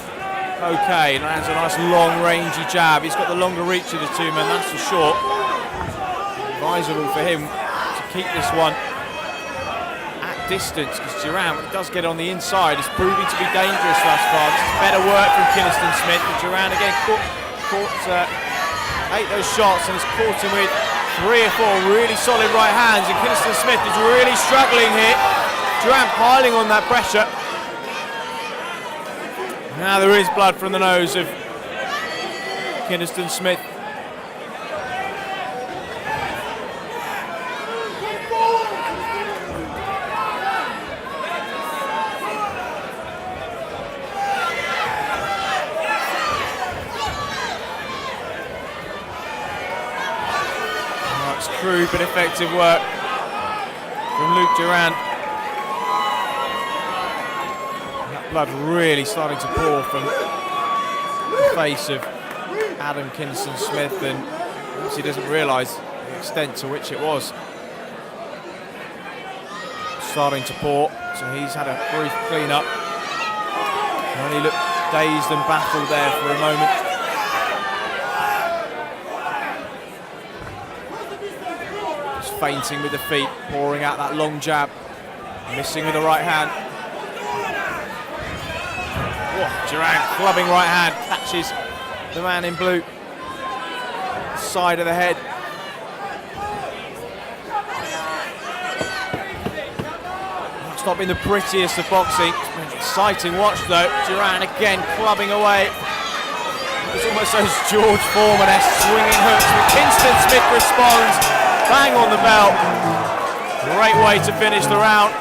A: okay. Lands a nice long rangy jab. He's got the longer reach of the two men, that's for sure. Advisable for him to keep this one at distance, because Durant, when he does get on the inside, is proving to be dangerous thus far. This is better work from Kinnison Smith, and Durant again ate those shots and has caught him with 3 or 4 really solid right hands, and Kinnison Smith is really struggling here. Durant piling on that pressure. Now there is blood from the nose of Kinnison Smith. Crude but effective work from Luke Durant. That blood really starting to pour from the face of Adam Kinnison Smith, and he doesn't realise the extent to which it was starting to pour. So he's had a brief clean up. And he looked dazed and baffled there for a moment. Fainting with the feet, pouring out that long jab, missing with the right hand. Oh, Durant clubbing right hand, catches the man in blue, side of the head. It's not been the prettiest of boxing. It's been Exciting watch though. Durant again clubbing away. It's almost those George Foreman-esque swinging hooks, but Kingston Smith responds, bang on the bell. Great way to finish the round.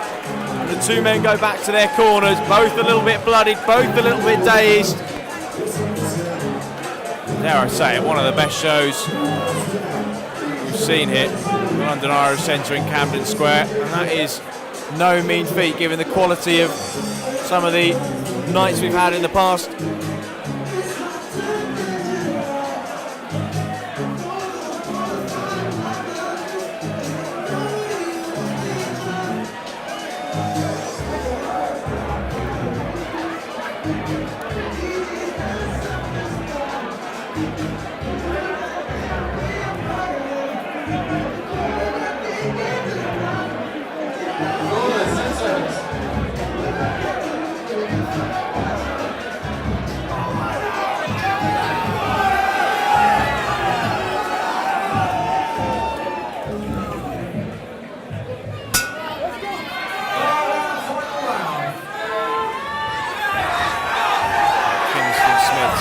A: The two men go back to their corners, both a little bit bloodied, both a little bit dazed. Dare I say it, one of the best shows we've seen here at the London Irish Centre in Camden Square, and that is no mean feat given the quality of some of the nights we've had in the past.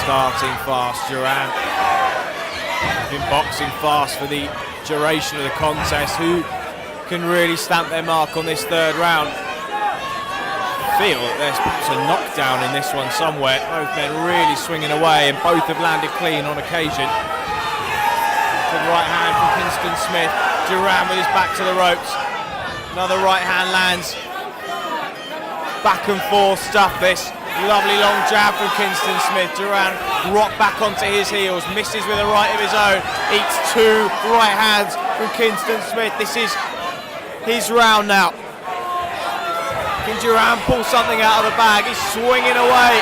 A: Starting fast, Durant been boxing fast for the duration of the contest. Who can really stamp their mark on this third round? I feel that there's perhaps a knockdown in this one somewhere. Both men really swinging away and both have landed clean on occasion. Good right hand from Kingston Smith. Durant with his back to the ropes. Another right hand lands. Back and forth stuff this. Lovely long jab from Kingston Smith. Durant rocked back onto his heels, misses with a right of his own, eats two right hands from Kingston Smith. This is his round now. Can Durant pull something out of the bag? He's swinging away.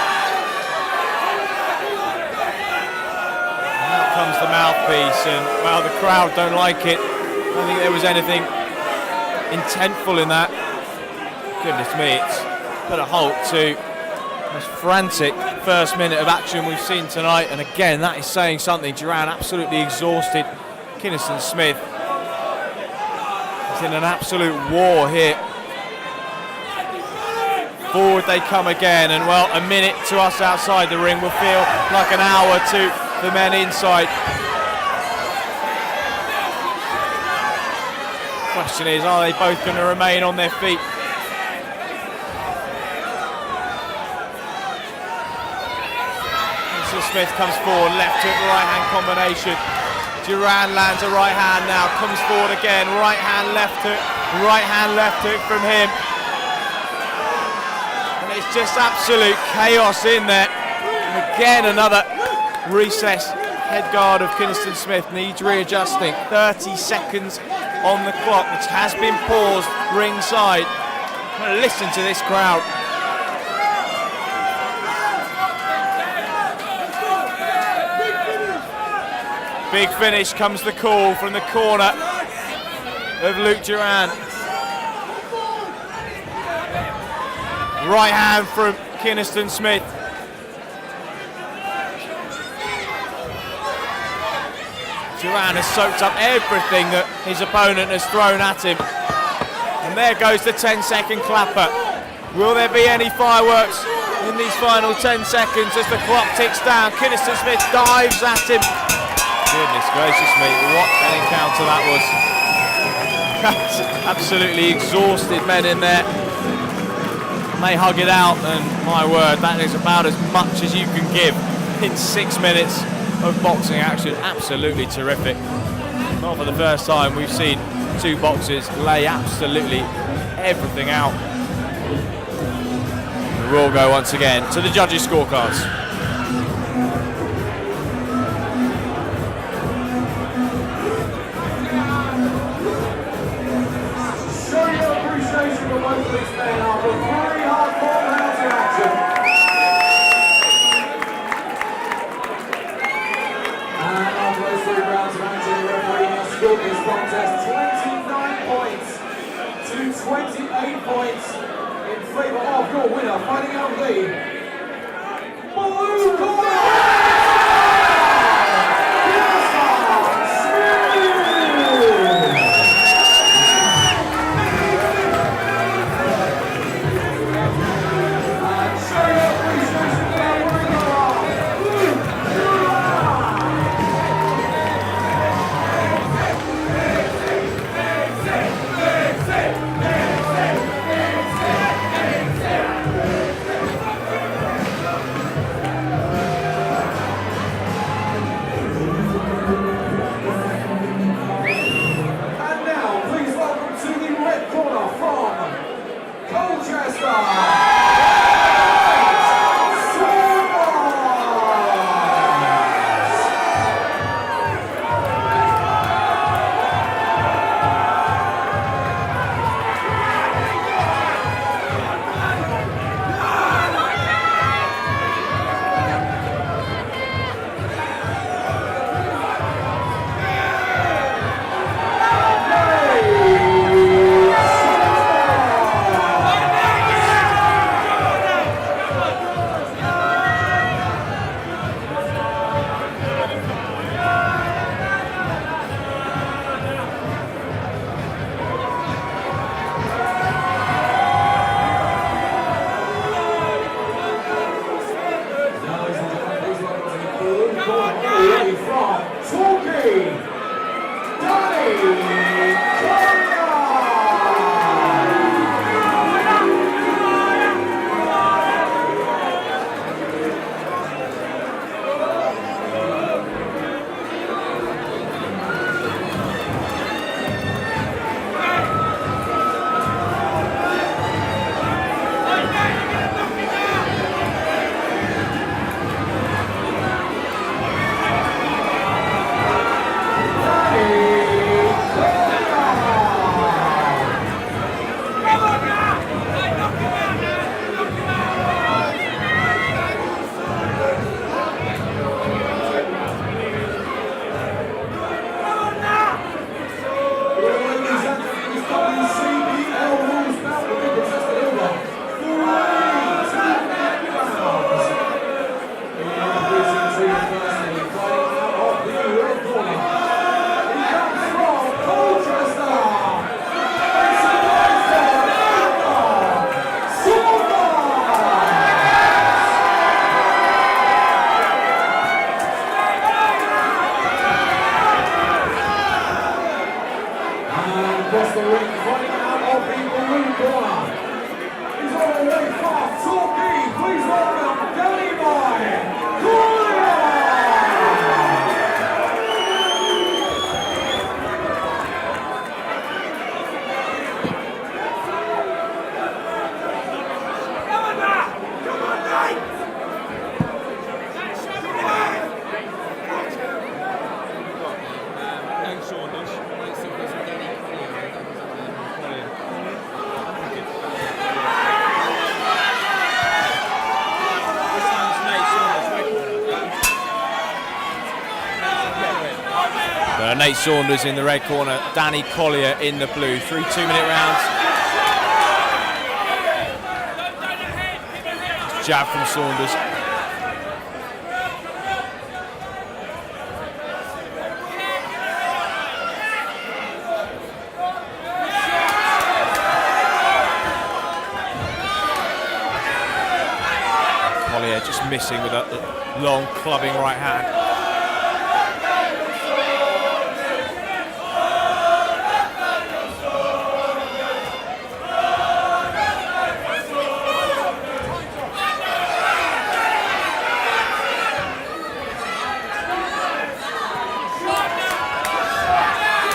A: And out comes the mouthpiece, and well, the crowd don't like it. I don't think there was anything intentful in that. Goodness me, it's put a halt to this frantic first minute of action we've seen tonight, and again that is saying something. Durant absolutely exhausted. Kingston Smith is in an absolute war here. Forward they come again, and well, a minute to us outside the ring will feel like an hour to the men inside. Question is, are they both going to remain on their feet? Smith comes forward, left hook, right hand combination. Durant lands a right hand now, comes forward again, right hand, left hook from him. And it's just absolute chaos in there. And again, another recess head guard of Kingston Smith needs readjusting. 30 seconds on the clock, which has been paused ringside. Listen to this crowd. Big finish, comes the call from the corner of Luke Durant. Right hand from Kingston Smith. Durant has soaked up everything that his opponent has thrown at him. And there goes the 10-second clapper. Will there be any fireworks in these final 10 seconds as the clock ticks down? Kingston Smith dives at him. Goodness gracious me, what an encounter that was. Absolutely exhausted men in there. They hug it out, and my word, that is about as much as you can give in 6 minutes of boxing action. Absolutely terrific. Not for the first time we've seen two boxers lay absolutely everything out. We'll go once again to the judges' scorecards.
B: This contest 29 points to 28 points in favour of your winner, fighting out the
A: Nate Saunders in the red corner, Danny Collier in the blue. 3 2-minute rounds. Jab from Saunders. Collier just missing with a long clubbing right hand.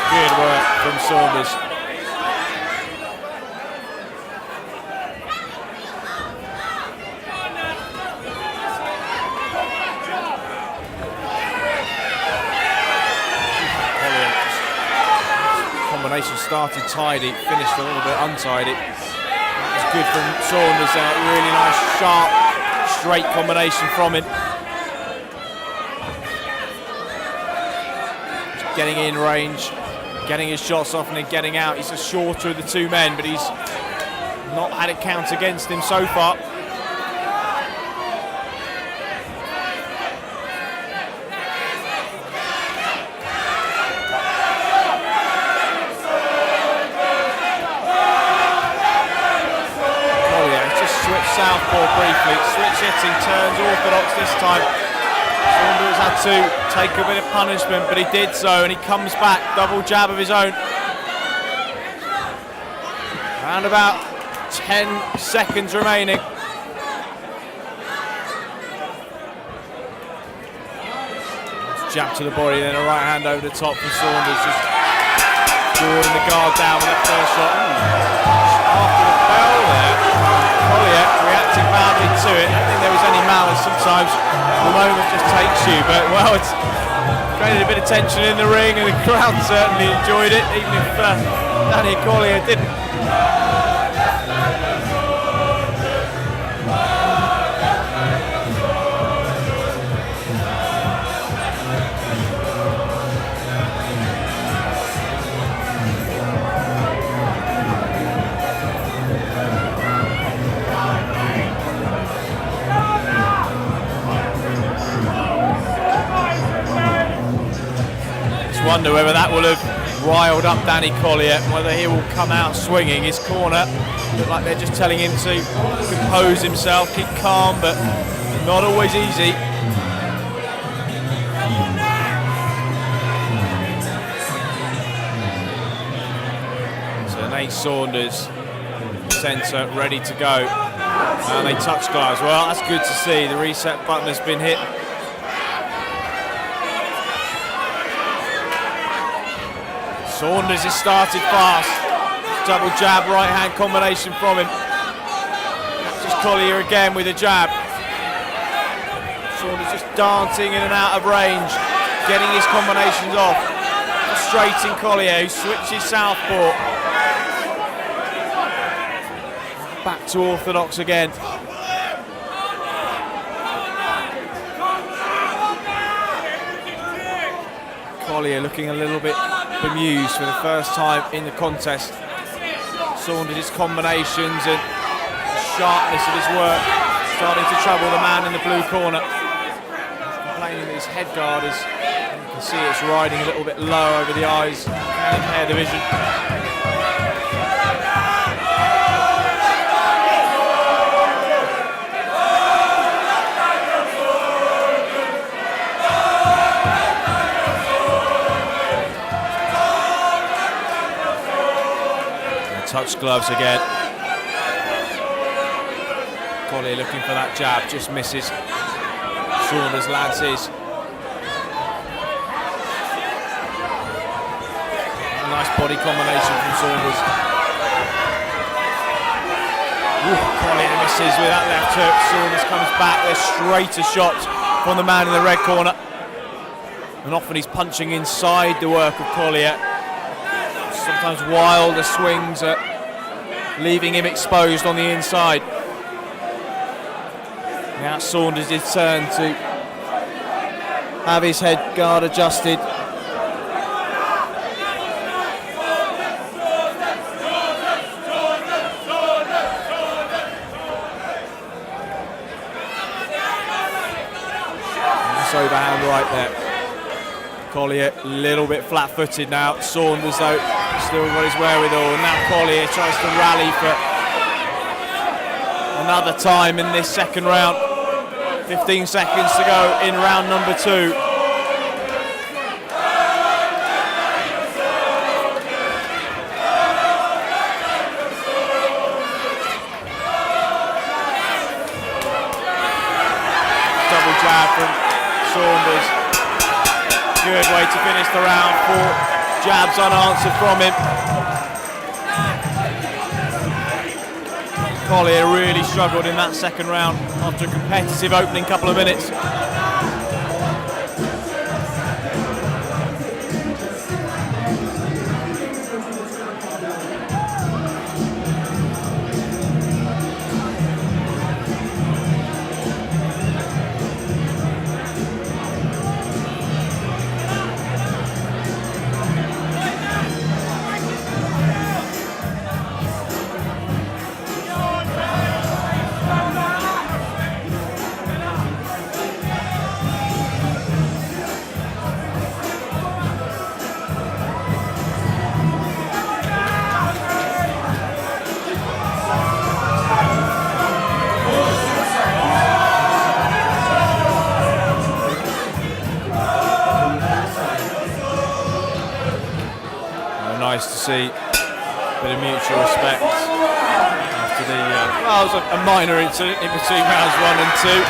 A: Good work from Saunders. Combination started tidy, finished a little bit untidy. That was good from Saunders. A really nice, sharp, straight combination from him. Just getting in range, getting his shots off and then getting out. He's the shorter of the two men, but he's not had it count against him so far. Southpaw briefly, switch hitting, turns orthodox this time. Saunders had to take a bit of punishment, but he did so, and he comes back, double jab of his own. Around about 10 seconds remaining. Jab to the body, then a right hand over the top from Saunders, just drawing the guard down with that first shot. After the bell there, Collier reacting badly to it. I don't think there was any malice. Sometimes the moment just takes you, but well, it's created a bit of tension in the ring, and the crowd certainly enjoyed it, even if Danny Collier didn't. Wonder whether that will have riled up Danny Collier, whether he will come out swinging. His corner look like they're just telling him to compose himself, keep calm, but not always easy. So Nate Saunders, centre, ready to go, and they touch gloves. Well, that's good to see. The reset button has been hit. Saunders has started fast. Double jab, right hand combination from him. Just Collier again with a jab. Saunders just dancing in and out of range, getting his combinations off. Frustrating Collier, who switches southpaw. Back to orthodox again. Collier looking a little bit bemused for the first time in the contest. Saunders' combinations and the sharpness of his work starting to trouble the man in the blue corner. Complaining that his head guard is, you can see it's riding a little bit low over the eyes and hair division. Touch gloves again. Collier looking for that jab, just misses. Saunders lands his. A nice body combination from Saunders. Collier misses with that left hook. Saunders comes back. There's straighter shots from the man in the red corner. And often he's punching inside the work of Collier. Sometimes wilder swings at leaving him exposed on the inside. Now Saunders' turn to have his head guard adjusted. Nice overhand right there. Collier a little bit flat-footed now. Saunders though still got his wherewithal. And now Collier tries to rally for another time in this second round. 15 seconds to go in round number 2. Double jab from Saunders. Good way to finish the round. 4 jabs unanswered from him. Collier really struggled in that second round after a competitive opening couple of minutes. Nice to see a bit of mutual respect after the well, it was a minor incident in between rounds 1 and 2. It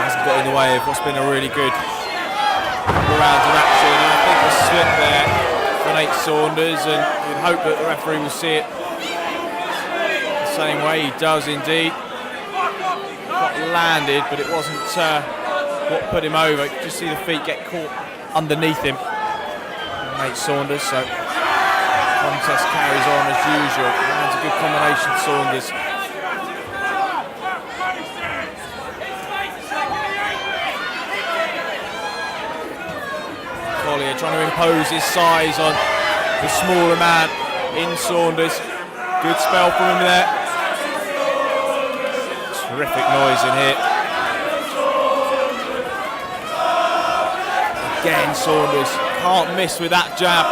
A: hasn't got in the way of what's been a really good couple of rounds of action. And I think a slip there for Nate Saunders, and you'd hope that the referee will see it the same way. He does indeed. Got landed, but it wasn't what put him over. You could just see the feet get caught underneath him. Nate Saunders, so contest carries on as usual. That's a good combination, Saunders. Collier trying to impose his size on the smaller man in Saunders. Good spell from him there. Terrific noise in here. Again, Saunders can't miss with that jab.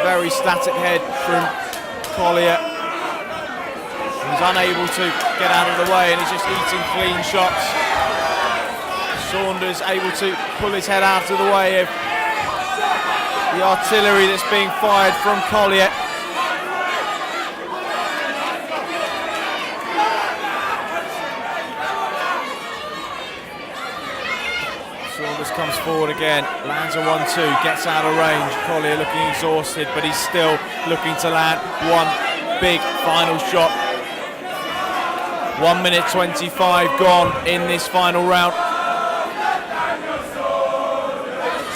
A: Very static head from Collier. He's unable to get out of the way and he's just eating clean shots. Saunders able to pull his head out of the way of the artillery that's being fired from Collier. Saunders comes forward again, lands a 1-2, gets out of range. Collier looking exhausted, but he's still looking to land one big final shot. 1 minute 25 gone in this final round.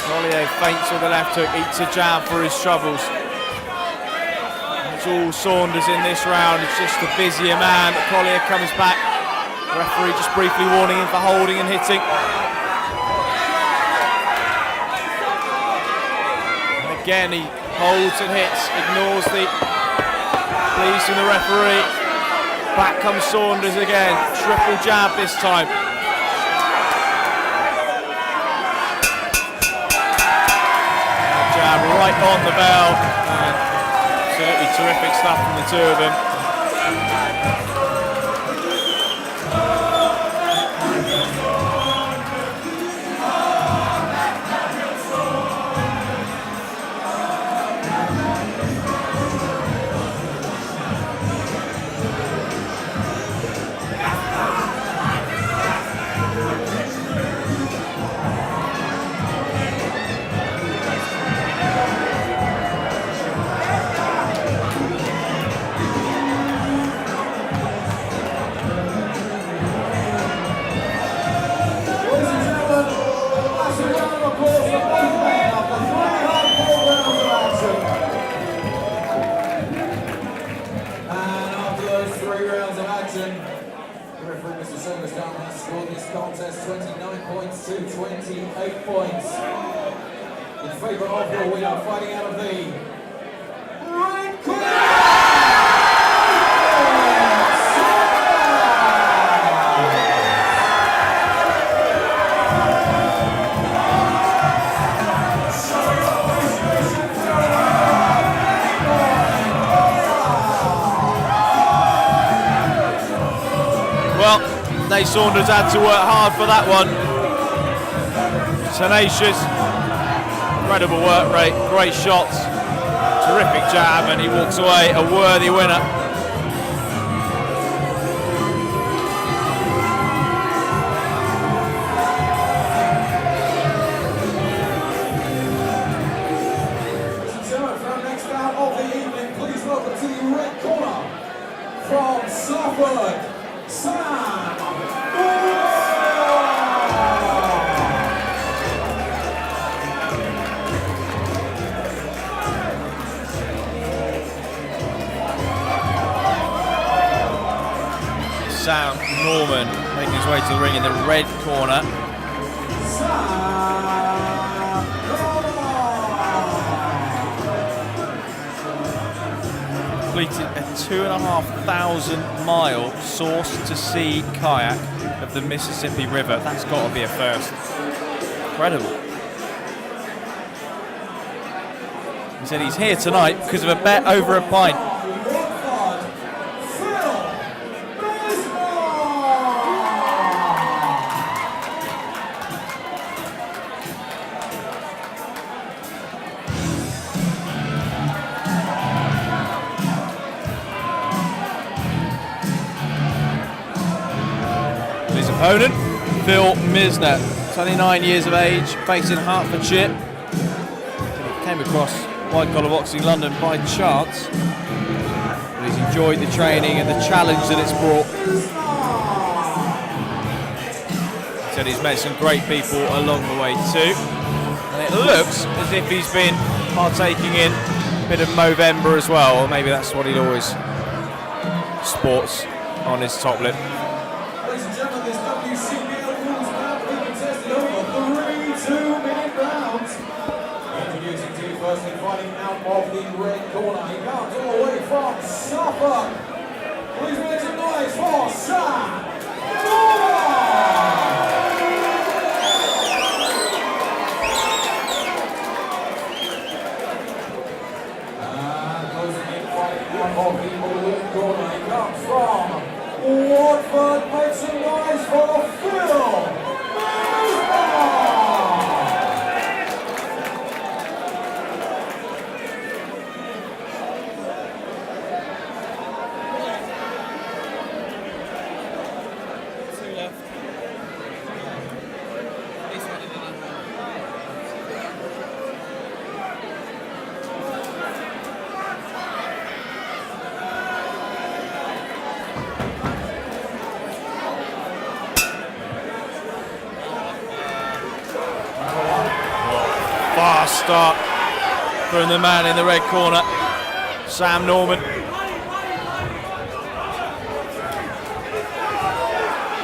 A: Collier feints with the left hook, eats a jab for his troubles. It's all Saunders in this round, it's just the busier man. Collier comes back, referee just briefly warning him for holding and hitting. Again, he holds and hits, ignores the pleas from the referee. Back comes Saunders again, triple jab this time. Jab right on the bell. And absolutely terrific stuff from the two of them.
B: Contest 29 points to 28 points in favour of your winner, fighting out of the red corner.
A: Saunders had to work hard for that one. Tenacious, incredible work rate, great shots, terrific jab, and he walks away a worthy winner.
B: From next round of the evening, please welcome to the red corner from Suffolk, Sam.
A: Sam Norman making his way to the ring in the red corner. Completed a 2,500-mile source-to-sea kayak of the Mississippi River. That's got to be a first. Incredible. He said he's here tonight because of a bet over a pint. Opponent, Phil Misner, 29 years of age, based in Hertfordshire. He came across White Collar Boxing London by chance, but he's enjoyed the training and the challenge that it's brought. He said he's met some great people along the way too, and it looks as if he's been partaking in a bit of Movember as well, or maybe that's what he always sports on his top lip.
B: Ladies and gentlemen, this WCBL rules bout to be contested over 3 2-minute rounds. Introducing to you first and fighting out of the red corner. He comes all the way from Suffolk. Please make some noise for Sam Norman. And closing in, fighting out of the blue corner. He comes from Watford. Make some noise for Phil Misner.
A: Fast start from the man in the red corner, Sam Norman.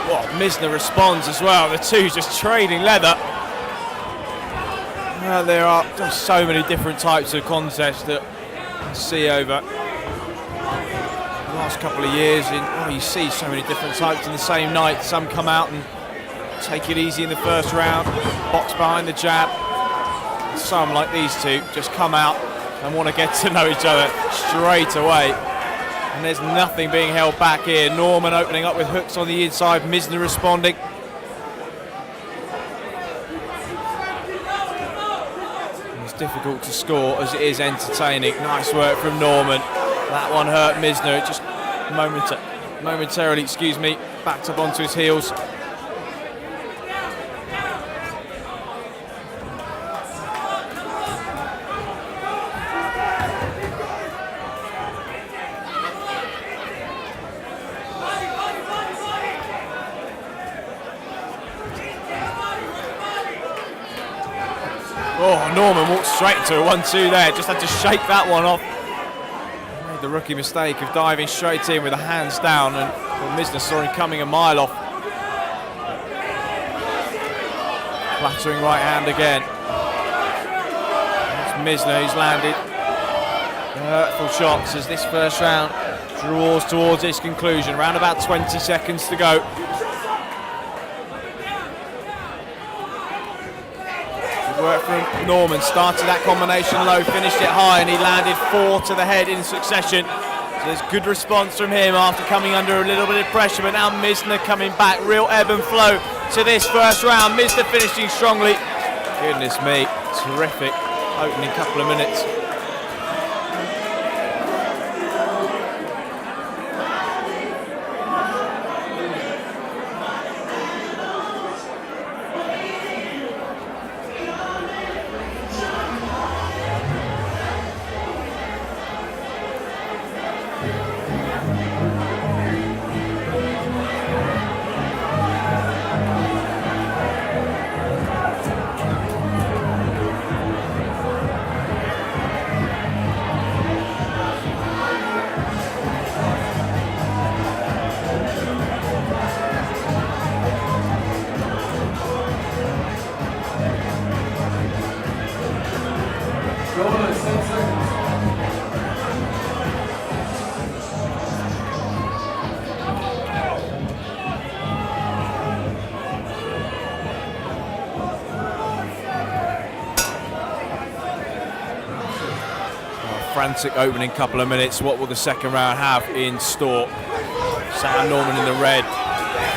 A: Well, Misner responds as well. The two just trading leather. Well, there are just so many different types of contests that you see over the last couple of years. You see so many different types in the same night. Some come out and take it easy in the first round, box behind the jab. Some, like these two, just come out and want to get to know each other straight away. And there's nothing being held back here. Norman opening up with hooks on the inside, Misner responding. It's difficult to score as it is entertaining. Nice work from Norman. That one hurt Misner. It just momentarily, backed up onto his heels. Oh, Norman walked straight to a 1-2 there, just had to shake that one off. Made the rookie mistake of diving straight in with the hands down, and Misner saw him coming a mile off. Flattering right hand again. It's Misner who's landed hurtful shots as this first round draws towards its conclusion. Around about 20 seconds to go. Work from Norman, started that combination low, finished it high, and he landed 4 to the head in succession. So there's good response from him after coming under a little bit of pressure, but now Misner coming back, real ebb and flow to this first round. Misner finishing strongly. Goodness me, terrific opening couple of minutes. Frantic opening couple of minutes. What will the second round have in store? Sam Norman in the red,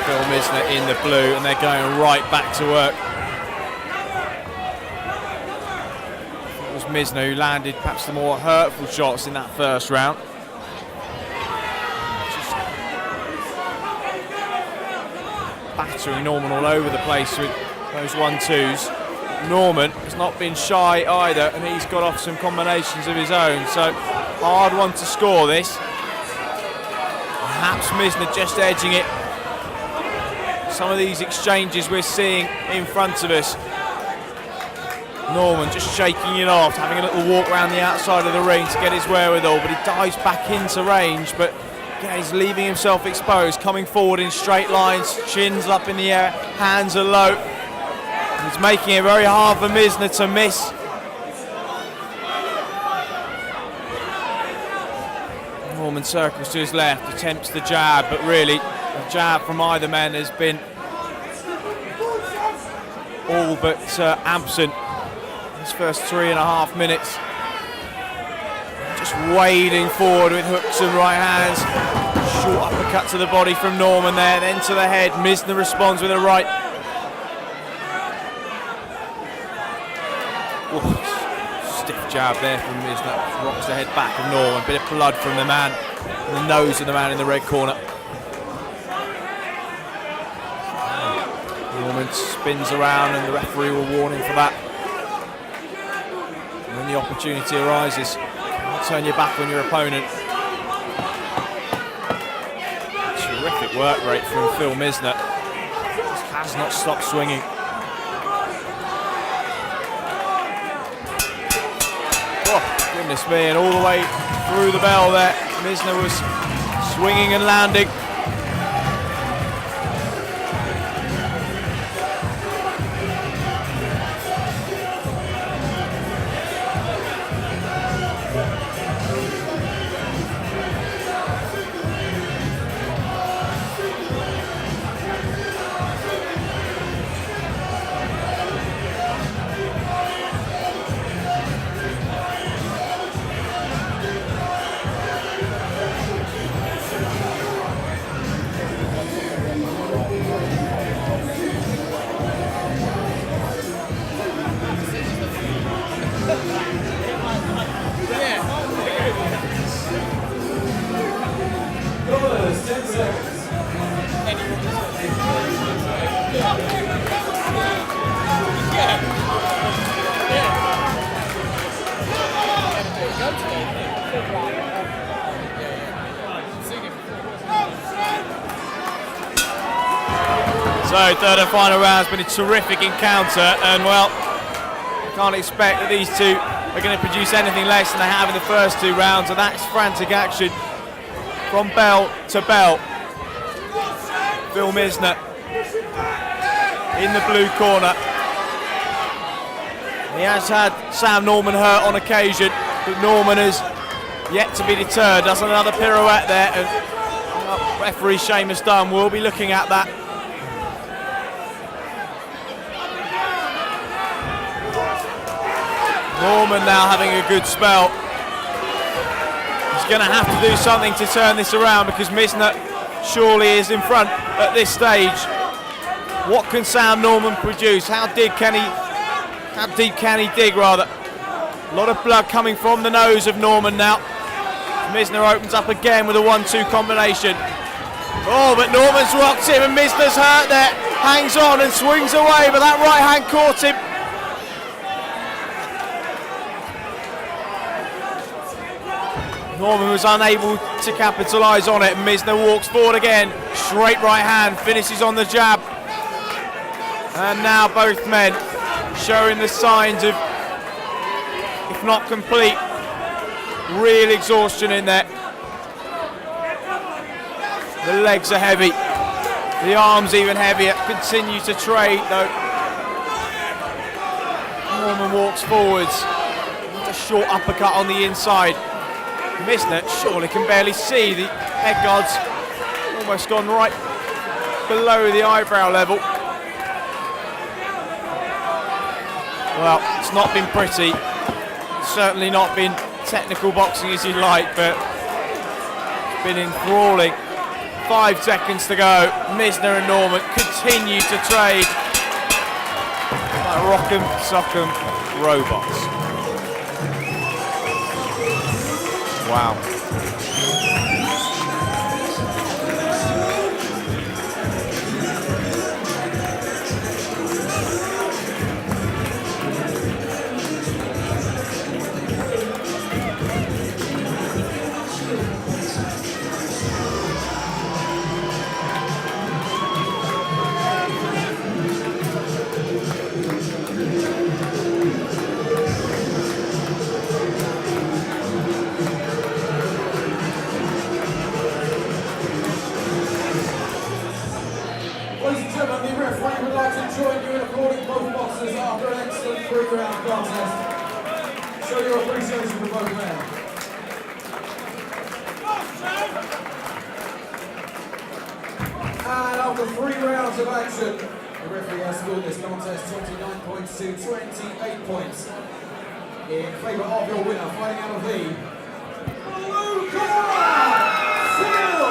A: Phil Misner in the blue, and they're going right back to work. It was Misner who landed perhaps the more hurtful shots in that first round. Just battering Norman all over the place with those 1-2s. Norman has not been shy either, and he's got off some combinations of his own, so hard one to score this. Perhaps Misner just edging it. Some of these exchanges we're seeing in front of us. Norman just shaking it off, having a little walk around the outside of the ring to get his wherewithal, but he dives back into range, but again, he's leaving himself exposed, coming forward in straight lines, chins up in the air, hands are low. He's making it very hard for Misner to miss. Norman circles to his left, attempts the jab, but really the jab from either man has been all but absent his first 3.5 minutes. Just wading forward with hooks and right hands. Short uppercut to the body from Norman there, then to the head. Misner responds with a right. Stiff jab there from Misner, rocks the head back of Norman. Bit of blood from the man, and the nose of the man in the red corner. Norman spins around, and the referee will warn him for that. And when the opportunity arises, don't turn your back on your opponent. Terrific work rate from Phil Misner. Just has not stopped swinging. Oh, goodness me, and all the way through the bell there, Misner was swinging and landing. So third and final round has been a terrific encounter, and well, I can't expect that these two are going to produce anything less than they have in the first two rounds, and that's frantic action from bell to bell. Phil Misner in the blue corner. He has had Sam Norman hurt on occasion, but Norman has yet to be deterred. Does another pirouette there, and referee Seamus Dunn will be looking at that. Norman now having a good spell. He's going to have to do something to turn this around, because Misner surely is in front at this stage. What can Sam Norman produce? How deep can he dig, rather? A lot of blood coming from the nose of Norman now. Misner opens up again with a 1-2 combination. Oh, but Norman's rocked him and Misner's hurt there. Hangs on and swings away, but that right hand caught him. Norman was unable to capitalise on it, and Misner walks forward again. Straight right hand, finishes on the jab. And now both men showing the signs of, if not complete, real exhaustion in there. The legs are heavy, the arms even heavier, continue to trade though. Norman walks forwards, a short uppercut on the inside. Misner surely can barely see, the head guard's almost gone right below the eyebrow level. Well, it's not been pretty, certainly not been technical boxing as you'd like, but it's been enthralling. 5 seconds to go. Misner and Norman continue to trade like rock'em sock'em robots. Wow.
B: Join you in applauding both boxers after an excellent 3-round contest. Show your appreciation for both men. And after 3 rounds of action, the referee has scored this contest 29 points to 28 points in favour of your winner, fighting out of the blue corner, Phil.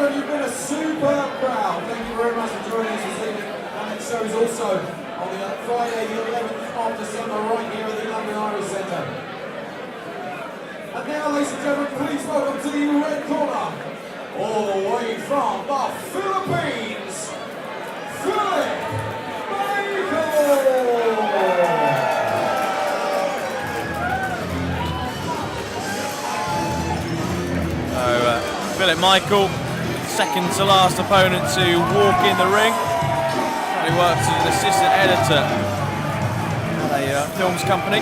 B: You've been a superb crowd. Thank you very much for joining us this evening. And it shows also on the Friday the 11th of December right here at the London Irish Centre. And now, ladies and gentlemen, please welcome to the red corner, all the way from the Philippines, Philip
A: Philip Michael, second to last opponent to walk in the ring. He works as an assistant editor at a films company,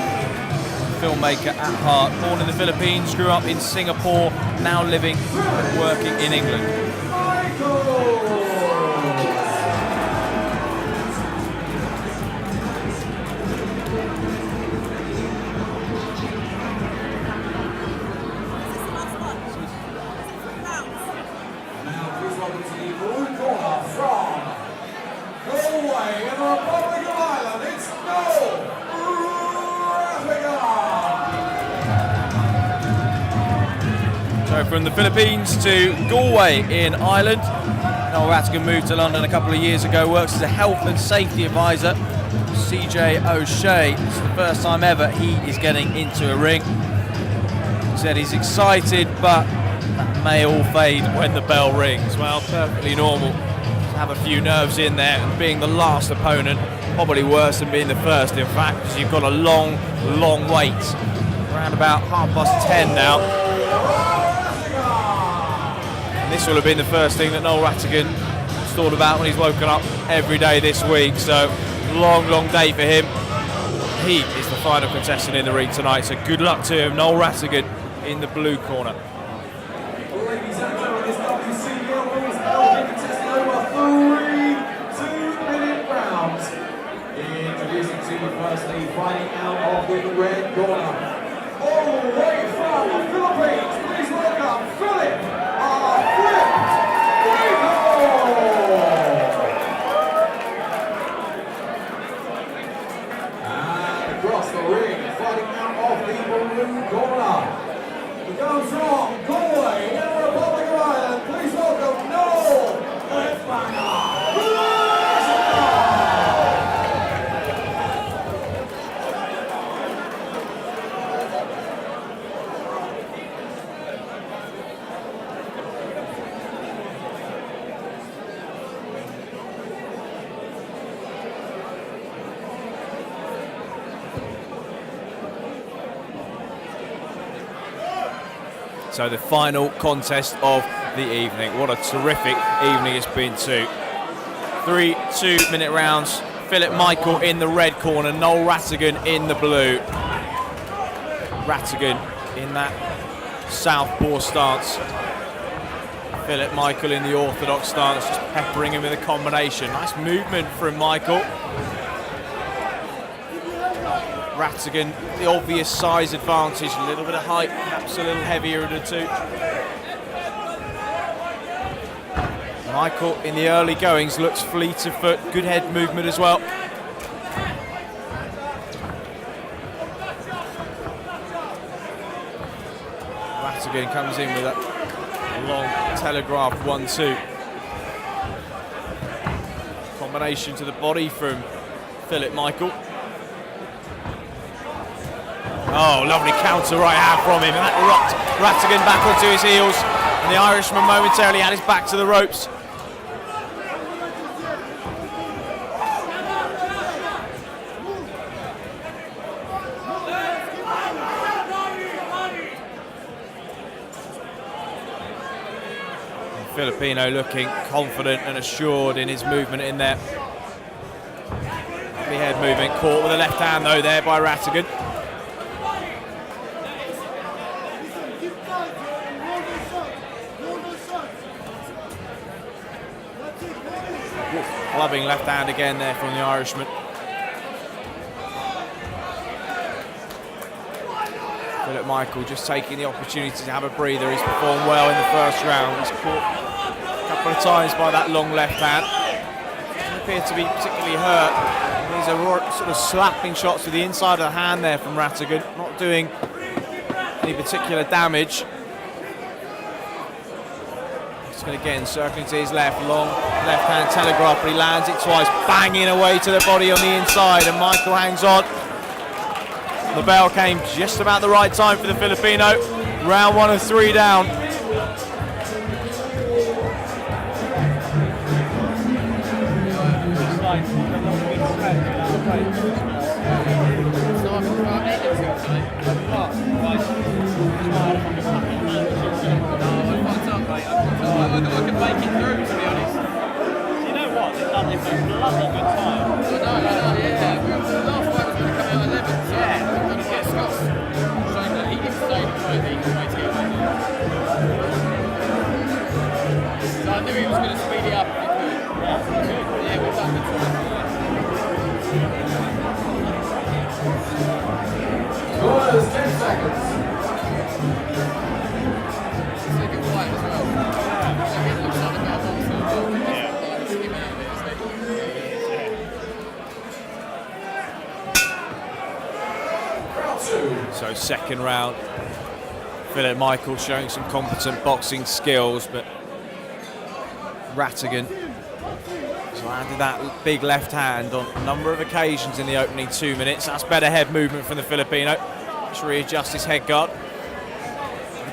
A: filmmaker at heart. Born in the Philippines, grew up in Singapore, now living and working in England. From the Philippines to Galway in Ireland. Noel Rattagan moved to London a couple of years ago, works as a health and safety advisor. CJ O'Shea, this is the first time ever he is getting into a ring. He said he's excited, but that may all fade when the bell rings. Well, perfectly normal to have a few nerves in there, and being the last opponent, probably worse than being the first, in fact, because you've got a long wait. Around about 10:30 now. This will have been the first thing that Noel Rattagan has thought about when he's woken up every day this week. So, long day for him. He is the final contestant in the ring tonight, so good luck to him. Noel Rattagan in the blue corner.
B: Ladies and gentlemen, this WCBL rules now being contested over 3 2-minute rounds. Introducing to you firstly, fighting out of the red corner. All the way from the Philippines, please welcome Philip Flip And across the ring, fighting out of the blue corner. It goes from Galway in the Republic of Ireland. Please welcome Noel Headbanger.
A: So the final contest of the evening. What a terrific evening it's been too. 3 2-minute rounds. Philip Michael in the red corner, Noel Rattagan in the blue. Rattagan in that southpaw stance. Philip Michael in the orthodox stance, just peppering him with a combination. Nice movement from Michael. Rattagan, the obvious size advantage, a little bit of height, perhaps a little heavier of the two. Michael in the early goings looks fleet of foot, good head movement as well. Rattagan comes in with a long telegraph 1-2. Combination to the body from Philip Michael. Oh, lovely counter right hand from him, and that rocked Rattagan back onto his heels, and the Irishman momentarily had his back to the ropes. And Filipino looking confident and assured in his movement in there. Lovely head movement, caught with the left hand though there by Rattagan. Clubbing left hand again there from the Irishman. Philip Michael just taking the opportunity to have a breather. He's performed well in the first round. He's caught a couple of times by that long left hand. Doesn't appear to be particularly hurt. These are sort of slapping shots to the inside of the hand there from Rattagan, not doing any particular damage. Again, circling to his left, long left hand telegraph, but he lands it twice, banging away to the body on the inside, and Michael hangs on. The bell came just about the right time for the Filipino. Round 1 of 3 down.
C: I can make it through, to be honest.
E: You know what? They've done this a bloody good time.
C: I know, yeah. The last fight was going to come out 11, so I'm going to get Scott showing that he can stay with both, he can wait till he wins. So I knew he was going to speed it up if he could. Yeah, we've done good time.
B: Corners, 10 seconds.
C: Second fight as well. Second looks like a bit of boxing as well.
A: So second round, Philip Michael showing some competent boxing skills, but Rattagan has landed that big left hand on a number of occasions in the opening 2 minutes. That's better head movement from the Filipino. Just readjust his head guard.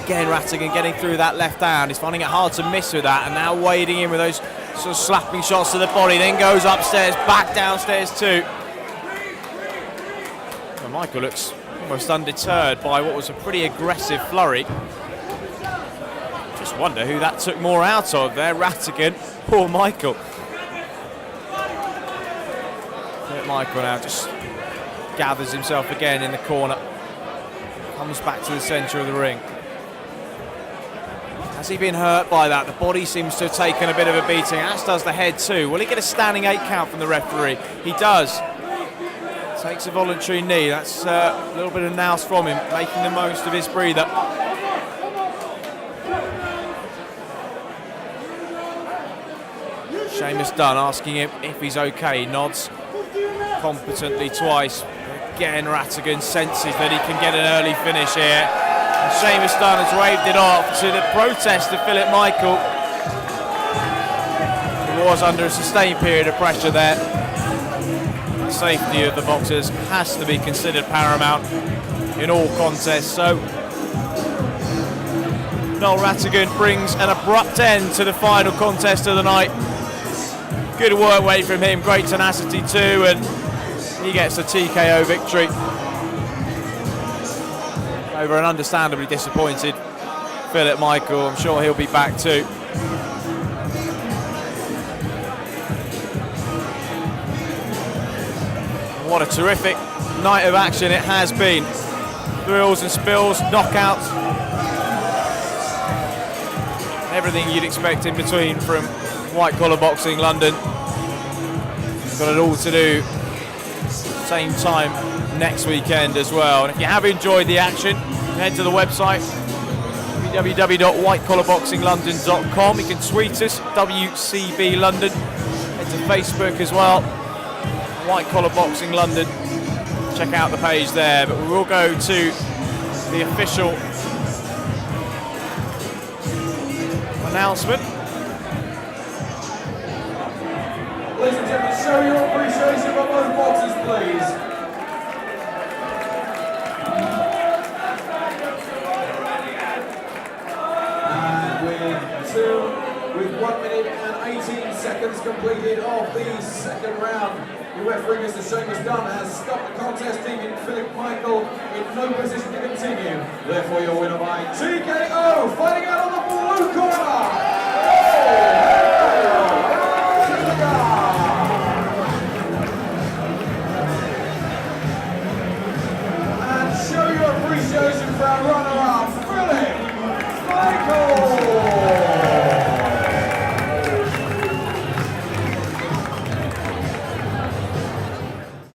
A: Again, Rattagan getting through that left hand. He's finding it hard to miss with that, and now wading in with those sort of slapping shots to the body, then goes upstairs, back downstairs too. Well, Michael looks almost undeterred by what was a pretty aggressive flurry. Just wonder who that took more out of there, Rattagan or Michael. Michael now just gathers himself again in the corner, comes back to the centre of the ring. Has he been hurt by that? The body seems to have taken a bit of a beating, as does the head too. Will he get a standing 8 count from the referee? He does. Takes a voluntary knee. That's a little bit of nous from him, making the most of his breather. Seamus Dunn asking him if he's okay. He nods competently twice. Again, Rattagan senses that he can get an early finish here. And Seamus Dunn has waved it off to the protest of Philip Michael. He was under a sustained period of pressure there. The safety of the boxers has to be considered paramount in all contests. So Noel Rattagan brings an abrupt end to the final contest of the night. Good work rate from him, great tenacity too, and he gets a TKO victory over an understandably disappointed Philip Michael. I'm sure he'll be back too. What a terrific night of action it has been. Thrills and spills, knockouts, everything you'd expect in between from White Collar Boxing London. Got it all to do same time next weekend as well. And if you have enjoyed the action, head to the website www.whitecollarboxinglondon.com. You can tweet us WCB London. Head to Facebook as well, White Collar Boxing London. Check out the page there. But we will go to the official announcement.
B: Ladies and gentlemen, show your appreciation for both boxers, please. And with 1 minute and 18 seconds completed of the second round, the referee, Mr. Seamus Dunn, has stopped the contest, leaving Philip Michael in no position to continue. Therefore, your winner by TKO, fighting out